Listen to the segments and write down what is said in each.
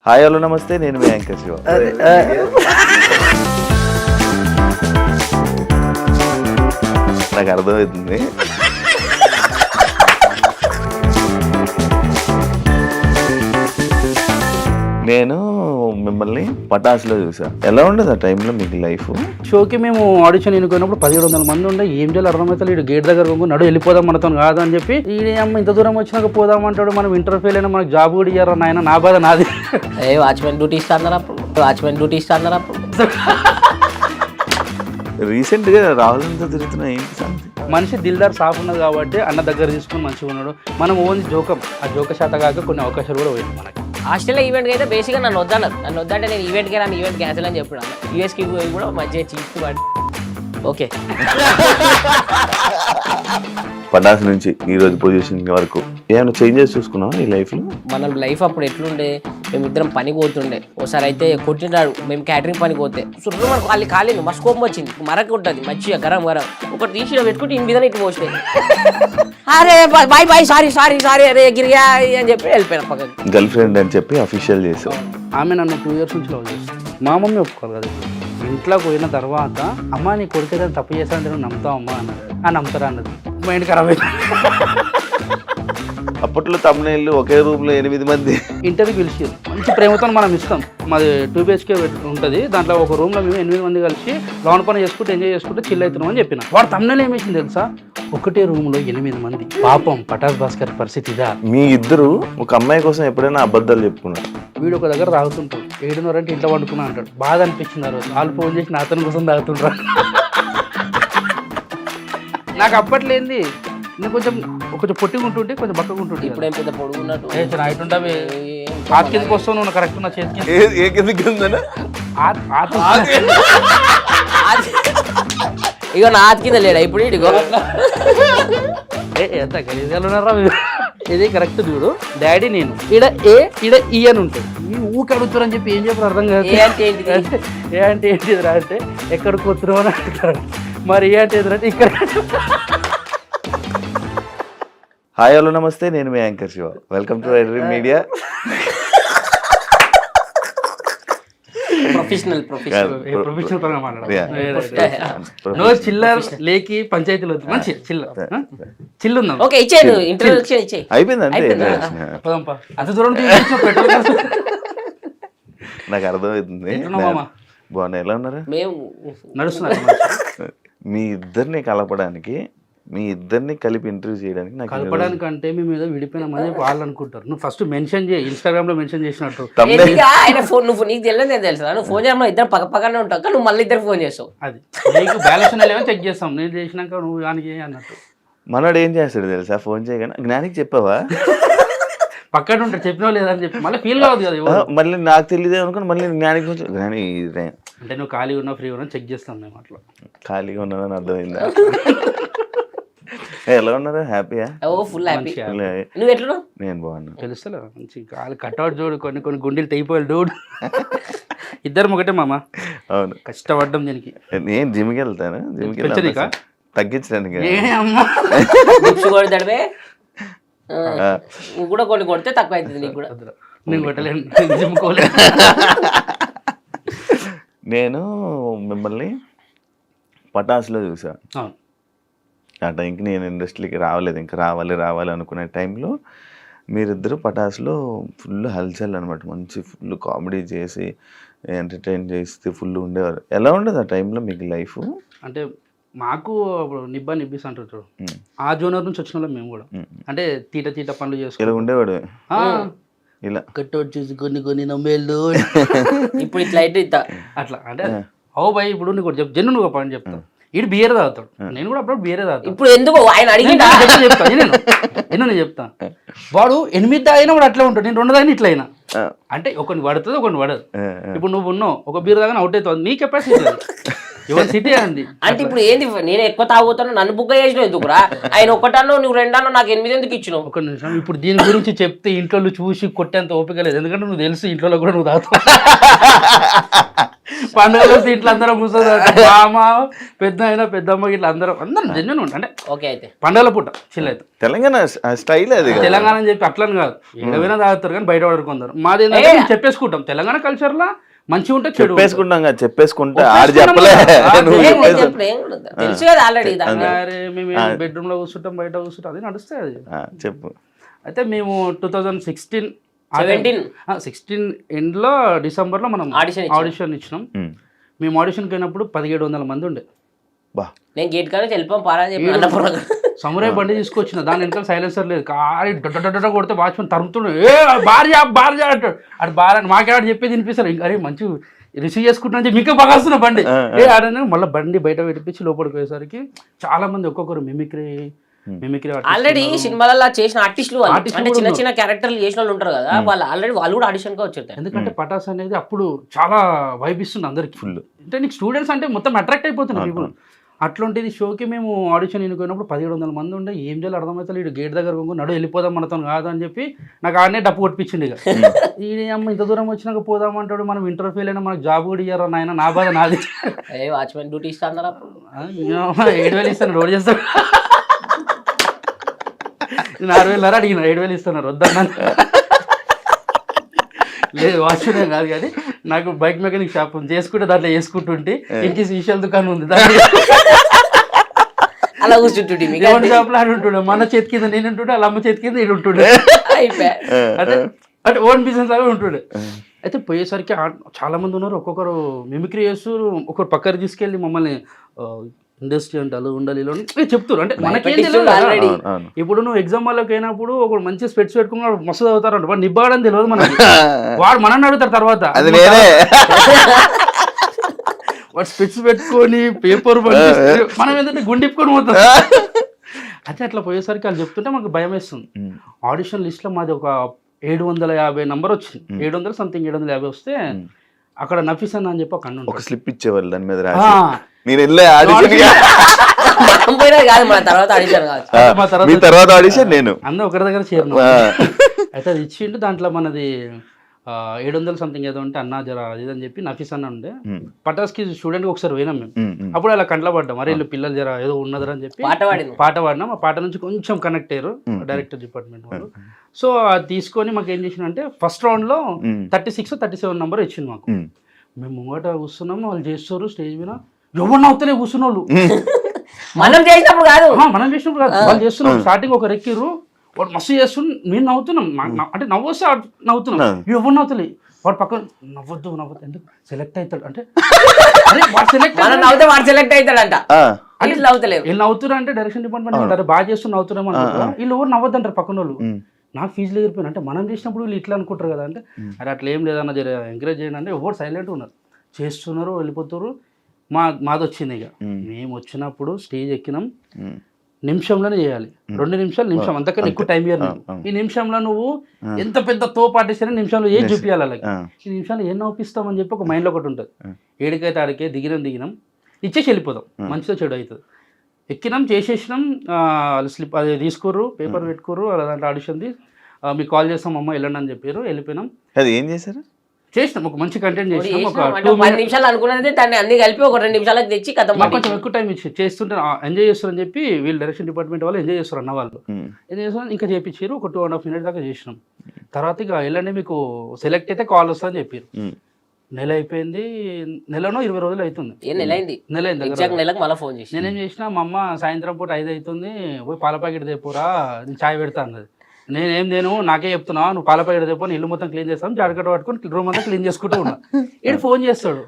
Hi hello నమస్తే, నేను మీ యాంకర్ శివ. నాకు అర్థమవుతుంది. నేను మిమ్మల్ని పటాసులో చూసా. ఎలా ఉండదు ఆ టైంలో మీకు లైఫ్? షోకి మేము ఆడిషన్ ఎన్నుకున్నప్పుడు 1700 మంది ఉండే, ఏం చేయాలి అర్థమవుతుంది. ఇటు గేట్ దగ్గర నడు వెళ్ళిపోదాం మనతో కాదు అని చెప్పి, ఈ అమ్మ ఇంత దూరం వచ్చినాక పోదాం అంటాడు. మనం ఇంటర్ ఫెయిల్ అయినా మనకు జాబ్ కూడా ఇయ్యారా నాయన, నా బాధ నాది. వాచ్మెన్ డ్యూటీ ఇస్తాను అప్పుడు. రీసెంట్ గా రాహుల్తో తిరుగుతున్నా, ఏంటి సంగతి? మనిషి దిల్దార్ సాఫ్ ఉన్నది కాబట్టి అన్న దగ్గర తీసుకుని మంచిగా ఉన్నాడు. మనం ఓన్లీ జోకం, ఆ జోక శాత కాక కొన్ని అవకాశాలు కూడా పోయింది మనకి. హాస్టల్లో ఈవెంట్కి అయితే బేసిక్గా నన్ను వద్దంటే నేను ఈవెంట్కి రాను, ఈవెంట్ క్యాన్సిల్ అని చెప్పాను. యూఎస్కి కూడా మంచిగా చీప్ ఓకే. పటాస్ నుంచి ఈ రోజు పొజిషన్ వరకు ఏమైనా చేంజెస్ చూసుకున్నావా నీ లైఫ్ లో? మన లైఫ్ అప్పుడు ఎట్లుండే, మేమిద్దరం పని పోతుండే. ఒకసారి అయితే కొట్టినాడు, మేము క్యాటరింగ్ పనికి పోతే సుర్రు మనకు వాళ్ళు కాలేదు, మా స్కోపం వచ్చింది, మరక ఉంటుంది మంచిగా గరం ఒకటి తీసి పెట్టుకుంటే ఇన్ మీద ఇటు పోసినాయి. అరే బాయ్ సారీ అరే గిరిగా అని చెప్పి వెళ్ళిపోయినా పక్కకి. గర్ల్ ఫ్రెండ్ అని చెప్పి అఫీషియల్ చేసావు. ఆమె నన్ను 2 years నుంచి లవ్ చేస్తుంది. మా మమ్మీ ఒప్పుకోరు కదా. ఇంట్లోకి పోయిన తర్వాత అమ్మ నీ కొడుకు ఏదైనా తప్పు చేస్తానంటే నువ్వు నమ్ముతావు అమ్మా అన్నది. నమ్ముతారా అన్నది. మైండ్ ఖరాబ్ అయింది. అప్పట్లో తమ్ముళ్ళు ఒకే రూమ్ లో 8 మంది ఇంటర్వ్యూ పిలిచారు. మంచి ప్రేమతో మనం ఇస్తాం. మాది 2 BHK ఉంటుంది. దాంట్లో ఒక రూమ్ లో మేము 8 మంది కలిసి లోన్ పని చేసుకుంటూ ఎంజాయ్ చేసుకుంటూ చిల్ అవుతున్నాం అని చెప్పిన. వాడు తమ్ముళ్ళు ఏమేసింది తెలుసా, ఒకటే రూమ్ లో 8 మంది. పాపం పటాస్ భాస్కర్ పరిస్థితి ఇదా. మీ ఇద్దరు ఒక అమ్మాయి కోసం ఎప్పుడైనా అబద్ధాలు చెప్పుకున్నారు? వీడు ఒక దగ్గర తాగుతుంటాడు, 7:30 అంటే ఇంట్లో వండుకున్నా అంటాడు. బాధ అనిపించింది ఆ రోజు. వాళ్ళు ఫోన్ చేసి నా అతని కోసం తాగుతుంటారు. నాకు అప్పట్లేంది, నేను కొంచెం పొట్టిగా ఉంటుంటే కొంచెం బక్కగా ఉంటుంటే. ఇప్పుడు ఏం పెద్ద పొడుగున్నట్టు అయితుంటావే. ఆ కిందకి వస్తావు నువ్వు కరెక్ట్. నా చేతికి ఏ కిందకి ఉందనా? ఇగో నా ఆతి కింద లేడా ఇప్పుడు ఇడిగో. ఎంత గలీజ్గా ఉన్నారా ఇది కరెక్ట్ చూడు. డాడీ నేను ఈడ ఈ అని ఉంటుంది. ఈ ఊకి అడుగుతారని చెప్పి ఏం చెప్పారు అర్థం కాదు. ఏ అంటే ఏంటిదిరా అంటే ఎక్కడికి వస్తున్నావు అని అడుగుతారు. మరి ఏ అంటే ఎదురంటే ఇక్కడ. హాయ్ హలో నమస్తే, నేను మీ యాంకర్ శివ. వెల్కమ్ టు ఎడ్రీ మీడియా. ప్రొఫెషనల్ పరంగా మాట్లాడాలి. నో చిల్లర్ లేకి పంచాయతీలో మంచి చిల్లుందాం. ఓకే ఇచ్చేను ఇంట్రొడక్షన్ ఇచ్చే అయిపోయింది అంటే అంత దూరం నాకు అర్థమవుతుంది. బాగున్నా, ఎలా ఉన్నారు? మేము నడుస్తున్నారు. మీ ఇద్దరిని కలపడానికి, మీ ఇద్దరిని కలిపి ఇంటర్వ్యూ చేయడానికి నాకు కలపడానికి అంటే మేము ఏదో విడిపోయినామని వాళ్ళు అనుకుంటారు. నువ్వు ఫస్ట్ మెన్షన్ చేయి, ఇన్స్టాగ్రామ్ లో మెన్షన్ చేసినట్టు. ఆయన ఫోన్ నువ్వు నీకు తెలియదు తెలుసా, నువ్వు ఫోన్ చేయడం ఇద్దరు పక్కనే ఉంటావు, నువ్వు మళ్ళీ ఇద్దరు ఫోన్ చేస్తావు. అది నీకు బ్యాలెన్స్ లేవని చెక్ చేస్తాం. నేను చేసినాక నువ్వు దానికి అన్నట్టు. మనోడు ఏం చేస్తాడు తెలుసా, ఫోన్ చేయగానే జ్ఞానికి చెప్పావా పక్కన ఉంటాడు, చెప్పినా లేదని చెప్పి మళ్ళీ ఫీల్ కావద్దు కదా. మళ్ళీ నాకు తెలియదు అనుకుని మళ్ళీ జ్ఞానికి జ్ఞాని అంటే నువ్వు ఖాళీగా ఉన్నావు ఫ్రీ ఉన్నా చెక్ చేస్తాం మేము. అట్లా ఖాళీగా ఉన్నానని అర్థమైందా? ఎలా ఉన్నారు? హ్యాపీయా? Full happy. నువ్వు ఎట్లా? నేను బాగున్నా. తెలుస్తలే మంచి కాలు కట్అవుట్ చూడు, కొన్ని గుండెలు తెగిపోయాలి డూడ్. ఇద్దరు ఒకటే మామ. అవును, కష్టపడ్డం దీనికి. నేను జిమ్కి వెళ్తాను, జిమ్కి వెళ్ళి తగ్గించడానికి. నువ్వు కూడా కొన్ని కొడితే తక్కువ అవుతుంది నీకు కూడా. నేను కొట్టలేను, జిమ్కోలేదు. నేను మిమ్మల్ని పటాసులో చూసా. ఆ టైంకి నేను ఇండస్ట్రీకి రావలేదు, ఇంకా రావాలి అనుకునే టైంలో మీరిద్దరు పటాసులో ఫుల్ హల్చల్ అనమాట. మంచి ఫుల్ కామెడీ చేసి ఎంటర్టైన్ చేస్తే ఫుల్ ఉండేవారు. ఎలా ఉండదు ఆ టైంలో మీకు లైఫ్? అంటే మాకు నిబ్బిస్ అంటారు, ఆ జోనర్ నుంచి వచ్చిన వాళ్ళం మేము కూడా. అంటే తీట పనులు చేసుకుని ఇలా ఉండేవాడు. ఇలా కట్అవుట్ చేసి కొన్ని నమ్మేళ్ళు ఇప్పుడు ఇట్లా అయితే అట్లా. అంటే ఓ భయ్ ఇప్పుడు నీకు చెప్పు, జన్ను నువ్వు పని చెప్తాను. ఇటు బియర్ తాగుతాడు, నేను కూడా అప్పుడు బియరే తాగుతాను. ఇప్పుడు ఎందుకు ఆయన అడిగిందా చెప్తాను నేను చెప్తాను. వాడు 8 తాగినా వాడు అట్లా ఉంటాడు, నేను 2 తాగినా ఇట్లా అయినా. అంటే ఒకటి పడుతుంది ఒకటి పడదు. ఇప్పుడు నువ్వు ఉన్నావు, ఒక బీర్ తాగినా అవుట్ అవుతుంది. నీ కెపాసిటీ యువర్ సిటీ అండి. అంటే ఇప్పుడు ఏంది నేను ఎక్కువ తాగుతాను నన్ను బుక్ చేసినావు ఎందుకురా? ఆయన ఒకటన్నో నువ్వు రెండన్నో నాకు 8 ఎందుకు ఇచ్చినావు? ఒక నిమిషం, ఇప్పుడు దీని గురించి చెప్తే ఇంట్లో చూసి కొట్టేంత ఓపిక లేదు, ఎందుకంటే నువ్వు తెలుసు ఇంట్లో కూడా నువ్వు తాగుతావు. పండుగలు వస్తే ఇంట్లో అందరం కూర్చొని మామ పెద్ద అయినా పెద్దమ్మ ఇట్లా అందరం జెన్యున్ ఉంటా. అంటే ఓకే అయితే పండుగల పూట చిల్ అవుతాం. తెలంగాణ స్టైల్ అది కదా. తెలంగాణ అని చెప్పి అట్లని కాదు, ఏడవైనా తాగుతారు కానీ బయట పడుకుంటారు. మాది ఏంటంటే మేము చెప్పేసుకుంటాం, తెలంగాణ కల్చర్ లా మంచిగా ఉంటే చెడు చెప్పేసుకుంటాం కదా, చెప్పేసుకుంటే ఆడు చెప్పలే నువ్వు తెలుసు కదా ఆల్రెడీ. అరే మేము బెడ్రూమ్ లో కూర్చుంటాం, బయట కూర్చుంటాం, అది నడుస్తాయి అది. చెప్పు. అయితే మేము 2016 17 ఎండ్లో డిసెంబర్లో మనం Audition ఆడిషన్ ఇచ్చినాం. మేము ఆడిషన్కి అయినప్పుడు 1700 మంది ఉండే. బా నేను గేట్ కానీ వెళ్ళిపోం పారా అని చెప్పి అన్నపూర్ణ సమురాయ్ బండి తీసుకొచ్చిన, దాని వెనకాల సైలెన్సర్ లేదు, కారి డొడ్డ కొడితే వాచ్మెన్ తరుముతుండే, ఏ బార్జా అంటాడు. అటు బార్ అని మాకేవాడు చెప్పేది వినిపిస్తారు. ఇంకా అరే మంచి రిసీవ్ చేసుకుంటున్నా మీకు బాగా వస్తున్నా బండి ఏ ఆడని మళ్ళీ బండి బయట పెట్టించి లోపలికి పోయేసరికి చాలా మంది ఒక్కొక్కరు మిమిక్రీ ఆల్రెడీ సినిమాలలో చేసిన ఆర్టిస్టులు అంటే చిన్న చిన్న క్యారెక్టర్లు చేసిన వాళ్ళు ఉంటారు కదా, వాళ్ళు కూడా ఆడిషన్ గా వచ్చారు. ఎందుకంటే పటాస్ అనేది అప్పుడు చాలా వైబ్ ఇస్తుంది అందరికి ఫుల్. అంటే నీకు స్టూడెంట్స్ అంటే మొత్తం అట్రాక్ట్ అయిపోతున్నారు పీపుల్. అట్లాంటిది షోకి మేము ఆడిషన్ ఎన్నుకున్నప్పుడు 1700 మంది ఉండే, ఏం చేయాలి అర్థమవుతుంది. ఇటు గేట్ దగ్గర నడు వెళ్ళిపోదాం మనతో కాదు అని చెప్పి నాకు ఆడనే డప్పు కొట్టించింది. ఇక ఈ అమ్మ ఇంత దూరం వచ్చినాక పోదామంటాడు, మనం ఇంటర్ ఫెయిల్ అయినా మనకు జాబ్ కూడా ఇయ్యారా నాయన, నా బాధ నాది. వాచ్మెన్ డ్యూటీ ఇస్తాను 7,000 ఇస్తాను, రోడ్ చేస్తాను. 6,000 అడిగిన, 7,000 ఇస్తున్నారు వద్దన్నా. లేదు వాచ్మెన్ కాదు కానీ నాకు బైక్ మెకానిక్ షాప్ చేసుకుంటే దాంట్లో వేసుకుంటుంటే ఇంటి విషయాల దుకాణం ఉంది, అలా కూర్చుంటుండే షాప్ లో అని ఉంటుండే. మన చేతి కింద నేను ఉంటుండే, వాళ్ళ అమ్మ చేతి కింద నేను ఉంటుండే. అంటే అంటే ఓన్ బిజినెస్ లాగా ఉంటుండే. అయితే పోయేసరికి చాలా మంది ఉన్నారు, ఒక్కొక్కరు మిమిక్రీ చేస్తూ ఒకరు పక్కన తీసుకెళ్ళి మమ్మల్ని ఇండస్ట్రీ అంటే అలా ఉండాలి ఇలా చెప్తారు. అంటే మనకేం తెలియదు. ఇప్పుడు నువ్వు ఎగ్జామ్ వాళ్ళకి అయినప్పుడు ఒకడు మంచి స్పెట్స్ పెట్టుకున్నాడు మస్తు చదువుతారు, వాడు నిబ్బాడని తెలియదు మనకి, వాడు మనల్ని అడుగుతారు తర్వాత. వాడు స్పెట్స్ పెట్టుకొని పేపర్ మనం ఏంటంటే గుండిప్పుకొని పోతాం. అయితే అట్లా పోయేసరికి వాళ్ళు చెప్తుంటే మనకు భయం వేస్తుంది. ఆడిషన్ లిస్ట్ లో మాది ఒక 750 నంబర్ వచ్చింది, 700 సంథింగ్ 750 వస్తే అక్కడ నఫీస్ అన్న అని చెప్పి ఒక స్లిప్ ఇచ్చేవాళ్ళు దాని మీద నేను తర్వాత ఆడిషన్ నేను అందరూ ఒకరి దగ్గర చేరిన. అయితే అది ఇచ్చిండు, దాంట్లో మనది 700 సంథింగ్ ఏదో ఉంటే అన్నా జర అది అని చెప్పి నఫీస్ అన్న ఉండే. పటాస్కి స్టూడెంట్ ఒకసారి పోయినాం మేము, అప్పుడు అలా కంట్లో పడ్డాం, మరి వీళ్ళు పిల్లలు జర ఏదో ఉన్నదని అని చెప్పి పాట పాడినాం. ఆ పాట నుంచి కొంచెం కనెక్ట్ అయ్యారు డైరెక్టర్ డిపార్ట్మెంట్ వాళ్ళు. సో అది తీసుకొని మాకు ఏం చేసిన అంటే ఫస్ట్ రౌండ్ లో 36, 37 నంబర్ ఇచ్చింది మాకు. మేము ముంగట కూర్చున్నాము, వాళ్ళు చేస్తారు స్టేజ్ మీద, ఎవరు నవ్వుతలే కూర్చున్న వాళ్ళు. మనం చేసినప్పుడు కాదు వాళ్ళు చేస్తున్నాం. స్టార్టింగ్ ఒక రెక్కిరు, వాడు మస్తు చేస్తున్నాం, నేను నవ్వుతున్నాం. అంటే నవ్వొస్తే నవ్వుతున్నాం, ఎవరు నవ్వుతలే. వాడు పక్కన నవ్వద్దు ఎందుకు సెలెక్ట్ అవుతాడు అంటే సెలెక్ట్ అవుతాడంట. వీళ్ళు నవ్వుతున్నారు అంటే డైరెక్షన్ డిపార్ట్మెంట్ అంటారు బాగా చేస్తున్న నవ్వుతున్నాం అనుకుంటారు, వీళ్ళు ఎవరు నవ్వద్దు అంటారు పక్కన వాళ్ళు. నాకు ఫీజులు ఎగిరిపోయినా అంటే మనం చేసినప్పుడు వీళ్ళు ఇట్లా అనుకుంటారు కదా. అంటే అరే అట్లా ఏం లేదన్న జర ఎంకరేజ్ చేయండి అంటే ఎవరు సైలెంట్ ఉన్నారు, చేస్తున్నారు వెళ్ళిపోతారు. మాది వచ్చింది. ఇక మేము వచ్చినప్పుడు స్టేజ్ ఎక్కినాం, నిమిషంలోనే చేయాలి, 2 నిమిషం అంతకన్నా ఎక్కువ టైం ఇయ్యారు. ఈ నిమిషంలో నువ్వు ఎంత పెద్ద తోపు ఆర్టిస్ట్ అయినా నిమిషంలో ఏం చూపించాలి అలాగే. ఈ నిమిషంలో ఏం నవ్విస్తామని చెప్పి ఒక మైండ్లో ఒకటి ఉంటుంది. ఏడికైతే ఆడికే దిగినాం ఇచ్చేసి వెళ్ళిపోదాం, మంచిదో చెడు అవుతుంది. ఎక్కినాం, చేసేసినాం, స్లిప్ అది తీసుకోరు, పేపర్ పెట్టుకోరు, దాంట్లో ఆడిషన్ది మీకు కాల్ చేస్తాం అమ్మ వెళ్ళండి అని చెప్పారు. వెళ్ళిపోయినాం. అది ఏం చేశారు, చేసినాం ఒక మంచి కంటెంట్ చేసినాం. ఒక 10 నిమిషాలు అనుకున్నది దాన్ని అన్ని కలిపి ఒక 2 నిమిషాలకు తెచ్చి కొంచెం ఎక్కువ టైం ఇచ్చి చేస్తుంటే ఎంజాయ్ చేస్తారని చెప్పి వీళ్ళు డైరెక్షన్ డిపార్ట్మెంట్ వాళ్ళు ఎంజాయ్ చేస్తారు అన్న వాళ్ళు ఎంజాయ్ చేస్తారు. ఇంకా చేయించారు, ఒక 2.5 minutes దాకా చేసినాం. తర్వాత ఇక వెళ్ళండి మీకు సెలెక్ట్ అయితే కాల్ వస్తుందని చెప్పారు. నెల అయిపోయింది, నెలలో 20 రోజులు అవుతుంది. నెల అయింది నేనేం చేసిన, మా అమ్మ సాయంత్రం పూట 5 అవుతుంది, పోయి పాల ప్యాకెట్ తెప్పురా నేను చాయ్ పెడతా అన్నది. నేనేం నేను నాకే చెప్తున్నా, నువ్వు పాల ప్యాకెట్ తెప్పు, ఇల్లు మొత్తం క్లీన్ చేస్తాను, జాడకట్ట పట్టుకొని రూమ్ అంతా క్లీన్ చేసుకుంటూ ఉన్నా. ఇటు ఫోన్ చేస్తాడు,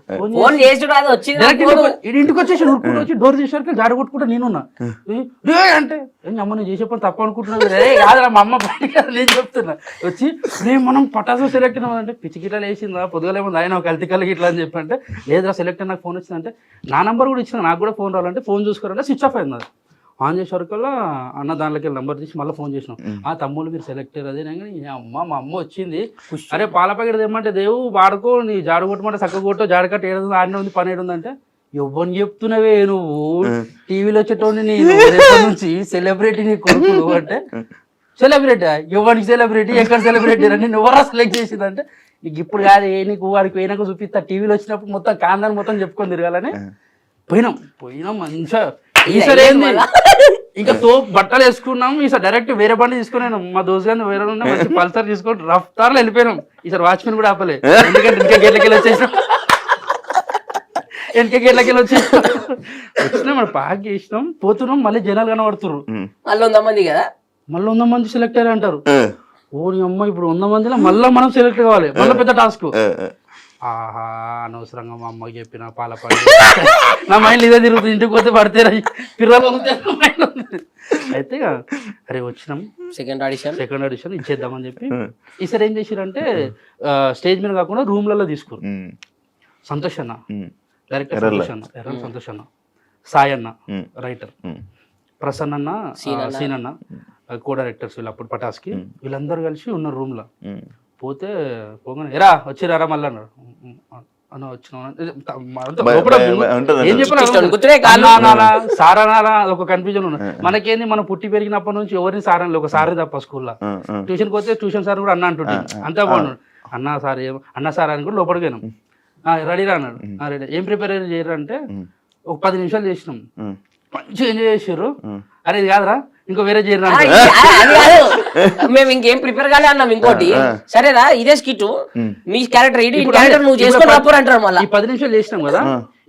ఇంటికి వచ్చేసి ఉరుకుంటూ వచ్చి డోర్ చేసేసరికి జాడ కొట్టుకుంటా నేనున్నా. అంటే అమ్మ నేను చేసే పని తప్ప అనుకుంటున్నాను కాదురా మా అమ్మ నేను చెప్తున్నా. వచ్చి నేను మనం పటాసు సెలెక్ట్ అయినామంటే పిచ్చికిట్లా వేసిందా పొద్దుగలేముంది ఆయన ఒక హెల్త్ కలిగి ఇట్లా అని చెప్పంటే, లేదురా సెలెక్ట్ నాకు ఫోన్ వచ్చిందంటే నా నెంబర్ కూడా ఇచ్చిన, నాకు కూడా ఫోన్ రావాలంటే ఫోన్ చూసుకోవాలంటే స్విచ్ ఆఫ్ అయింది. అది ఆన్ చేసేవరకల్లా అన్న దాంట్లోకి నెంబర్ తీసి మళ్ళీ ఫోన్ చేసినాం. ఆ తమ్ముళ్ళు మీరు సెలెక్ట్ అయ్యారు అదే అమ్మ మా అమ్మ వచ్చింది, అరే పాల ప్యాకెట్ తెమ్మంటే దేవు వాడుకో, నీ జాడు కొట్టమంటే చక్క కొట్టో, జాడకట్ట 7 ఆడిన ఉంది 12 ఉందంటే ఎవరిని చెప్తున్నావే నువ్వు టీవీలో వచ్చేటోని నేను రేపటి నుంచి సెలబ్రిటీ నీ కొడుకు అంటే సెలబ్రిటీ ఎవరికి సెలబ్రిటీ ఎక్కడ సెలబ్రిటీ అని నువ్వరా సెలెక్ట్ చేసిందంటే నీకు ఇప్పుడు కాదు నీకు వాడికి పోయినాక చూపిస్తా టీవీలో వచ్చినప్పుడు మొత్తం కాందాన్ని మొత్తం చెప్పుకొని తిరగాలని పోయినాం మంచిగా ఈసారి ఏంది ఇంకా బట్టలు వేసుకున్నాం ఈసారి డైరెక్ట్ వేరే బండి తీసుకున్నాను మా దోస్తు గారిని వేరే మంచి పల్సర్ తీసుకొని రఫ్తార్లో వెళ్ళిపోయినాం ఈసారి వాచ్మెన్ కూడా ఆపలే ఎందుకంటే ఇంకా గేట్లకెళ్ళి వచ్చేసినాం వచ్చినాం మన పాక్ చేసినాం పోతున్నాం మళ్ళీ జనాలు కనబడుతుర్రు మళ్ళీ 100 మంది కదా మళ్ళీ 100 మంది సెలెక్ట్ అయ్యారు అంటారు ఓ నీ అమ్మ ఇప్పుడు 100 మందిలో మళ్ళీ మనం సెలెక్ట్ కావాలి మళ్ళీ పెద్ద టాస్క్ ఆహా అనవసరంగా మా అమ్మకి చెప్పిన పాల పడి నా మైండ్ ఇదే తిరుగుతుంది ఇంటికి పోతే పడితే పిల్లలు అయితే అరే వచ్చినాం సెకండ్ ఆడిషన్ ఇచ్చేద్దామని చెప్పి ఈసారి ఏం చేసిరంటే స్టేజ్ మీద కాకుండా రూమ్లలో తీసుకురు సంతోష్ అన్న డైరెక్టర్ సంతోష్ అన్న సాయి అన్న రైటర్ ప్రసన్న అన్న సీన్ అన్న కో డైరెక్టర్స్ వీళ్ళు అప్పుడు పటాస్కి వీళ్ళందరూ కలిసి ఉన్నారు రూమ్ లో పోతే పోగానే ఎరా వచ్చిరారా మళ్ళీ అన్నారు అన్న ఏం చెప్పారా సారా నారా ఒక కన్ఫ్యూజన్ ఉన్నది మనకేంది మనం పుట్టి పెరిగినప్పటి నుంచి ఎవరిని సారని ఒక సారే తప్ప స్కూల్లో ట్యూషన్కి పోతే ట్యూషన్ సార్ కూడా అన్న అంటుంటే అంతా బాగున్నాడు అన్న సార్ అని కూడా లోపలికి పోయినాం రెడీరా అన్నాడు రెడీ ఏం ప్రిపేర్ చేయరు అంటే ఒక 10 నిమిషాలు చేసినాం మంచిగా ఎంజాయ్ చేసారు అరే ఇది కాదురా ఇంకో వేరే చేయరు మేము ఇంకేం ప్రిపేర్ కాలే అన్నాం ఇంకోటి సరేరా ఇదే స్కిట్ మీ క్యారెక్టర్ ఇది క్యారెక్టర్ నువ్వు చేసుకొని రాపోరు అంటారు మళ్ళీ ఈ 10 నిమిషాలు చేసినాం కదా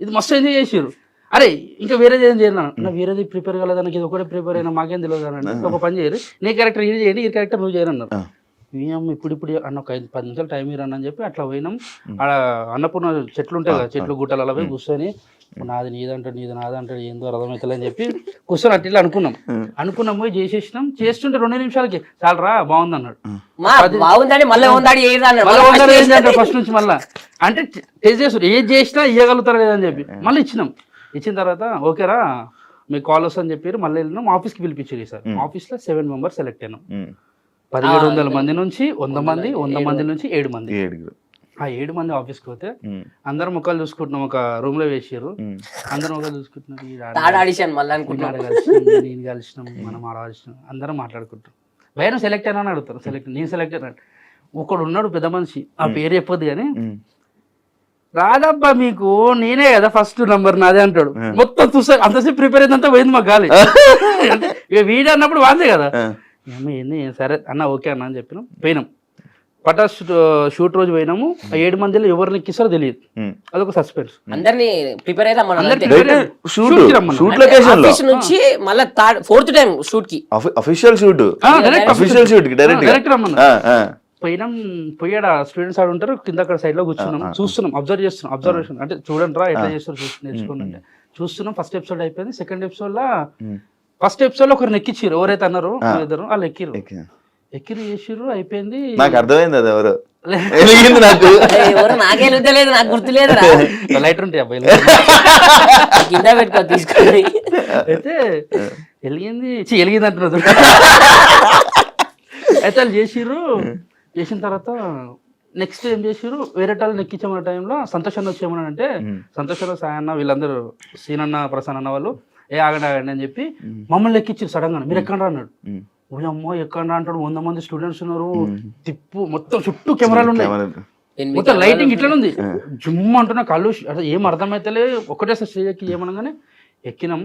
ఇది మస్తు ఎంజాయ్ చేసారు అరే ఇంకా వేరేది ఏం చేయను నా వేరేది ప్రిపేర్ కాలేదానికి ఇది ఒకటే ప్రిపేర్ అయినా మాకేం తెలియదు అని ఒక పని చేయరు నీ క్యారెక్టర్ ఇది చేయండి ఈ క్యారెక్టర్ నువ్వు చేయను అన్నారు ఇప్పుడు అన్న ఒక 10 నిమిషాలు టైం ఇరని అని చెప్పి అట్లా పోయినాం ఆడ అన్నపూర్ణ చెట్లు ఉంటాయి కదా చెట్లు గుట్టలు అలా పోయి కూర్చొని నాది నీదంటాడు నీది నాదంటాడు ఏందో అర్థమవుతుంది అని చెప్పి కూర్చొని అట్లా అనుకున్నాం పోయి చేసేసినాం చేస్తుంటే 2 నిమిషాలకి చాలరా బాగుంది అన్నాడు ఫస్ట్ నుంచి మళ్ళీ అంటే టేస్ట్ చేస్తారు ఏది చేసినా ఇవ్వగలుగుతారు కదా అని చెప్పి మళ్ళీ ఇచ్చిన తర్వాత ఓకేరా మీకు కాల్ వస్తుందని చెప్పారు మళ్ళీ వెళ్ళినాం ఆఫీస్కి పిలిపించారు సార్ ఆఫీస్లో 7 మెంబర్స్ సెలెక్ట్ అయినాం 1700 మంది నుంచి 100 మంది నుంచి 7 మంది ఆ 7 మంది ఆఫీస్కి పోతే అందరం ముఖాలు చూసుకుంటున్నాం ఒక రూమ్ లో వేసారు అందరం ముఖాలు చూసుకుంటున్నారు నేను కలిసినాం మనం ఆడాల్సినాం అందరం మాట్లాడుకుంటాం భయం సెలెక్ట్ అయినా అని అడుగుతారు నేను సెలెక్ట్ అయినా ఒకడు ఉన్నాడు పెద్ద మనిషి ఆ పేరు చెప్పొద్దు కానీ రాదబ్బా మీకు నేనే కదా ఫస్ట్ నంబర్ నాదే అంటాడు మొత్తం చూసా అంతసేపు ప్రిపేర్ అయిందంతా పోయింది మాకు గాలి అంటే వీడియో అన్నప్పుడు వాందే కదా ఏంది సరే అన్న ఓకే అన్న అని చెప్పినాం పోయినాం పటాస్ షూట్ రోజు పోయినాము ఆ 7 మందిలో ఎవరిని ఎక్కిస్తారో తెలియదు అదొక సస్పెన్స్ అందరినీ ప్రిపేర్ నుంచి మళ్ళీ 4th టైం షూట్ కి అఫీషియల్ షూట్ డైరెక్ట్ రమ్మన్నా పోయాడు స్టూడెంట్స్ ఆడు ఉంటారు కింద అక్కడ సైడ్ లో కూర్చున్నాం చూస్తున్నాం అబ్జర్వేషన్ అంటే చూడండి రా ఎట్లా చేస్తారు నేర్చుకోండి అంటే చూస్తున్నాం ఫస్ట్ ఎపిసోడ్ అయిపోయింది సెకండ్ ఎపిసోడ్ లో ఫస్ట్ ఎపిసోడ్ లో ఒకరిని ఎక్కించారు ఎవరైతే అన్నారు ఇద్దరు వాళ్ళు ఎక్కిరు చేసిర్రు అయిపోయింది నాకు అర్థమైంది అది ఎవరు నాకే లేదు నాకు గుర్తులేదు లైటర్ ఉంటాయి అబ్బాయి కింద పెట్టుకో తీసుకొని అయితే వెలిగింది అంటున్నారు అయితే వాళ్ళు చేసిన తర్వాత నెక్స్ట్ ఏం చేసిర్రు వేరే వాళ్ళని ఎక్కించామన్న టైంలో సంతోష్ అన్న వచ్చేమని అంటే సంతోష్ అన్న సాయి అన్న వీళ్ళందరూ సీనన్న ప్రసన్న అన్న వాళ్ళు ఆగండి అని చెప్పి మమ్మల్ని ఎక్కించారు సడన్ గా మీరు ఎక్కడ అన్నాడు అమ్మో ఎక్కడ అంటాడు 100 మంది స్టూడెంట్స్ ఉన్నారు తిప్పు మొత్తం చుట్టూ కెమెరాలు ఉన్నాయి మొత్తం లైటింగ్ ఇట్లా ఉంది జుమ్ అంటున్నా కళ్ళు అసలు ఏం అర్థమైతలే ఒకటే స్టేజ్ ఎక్కి ఏమనగానే ఎక్కినాం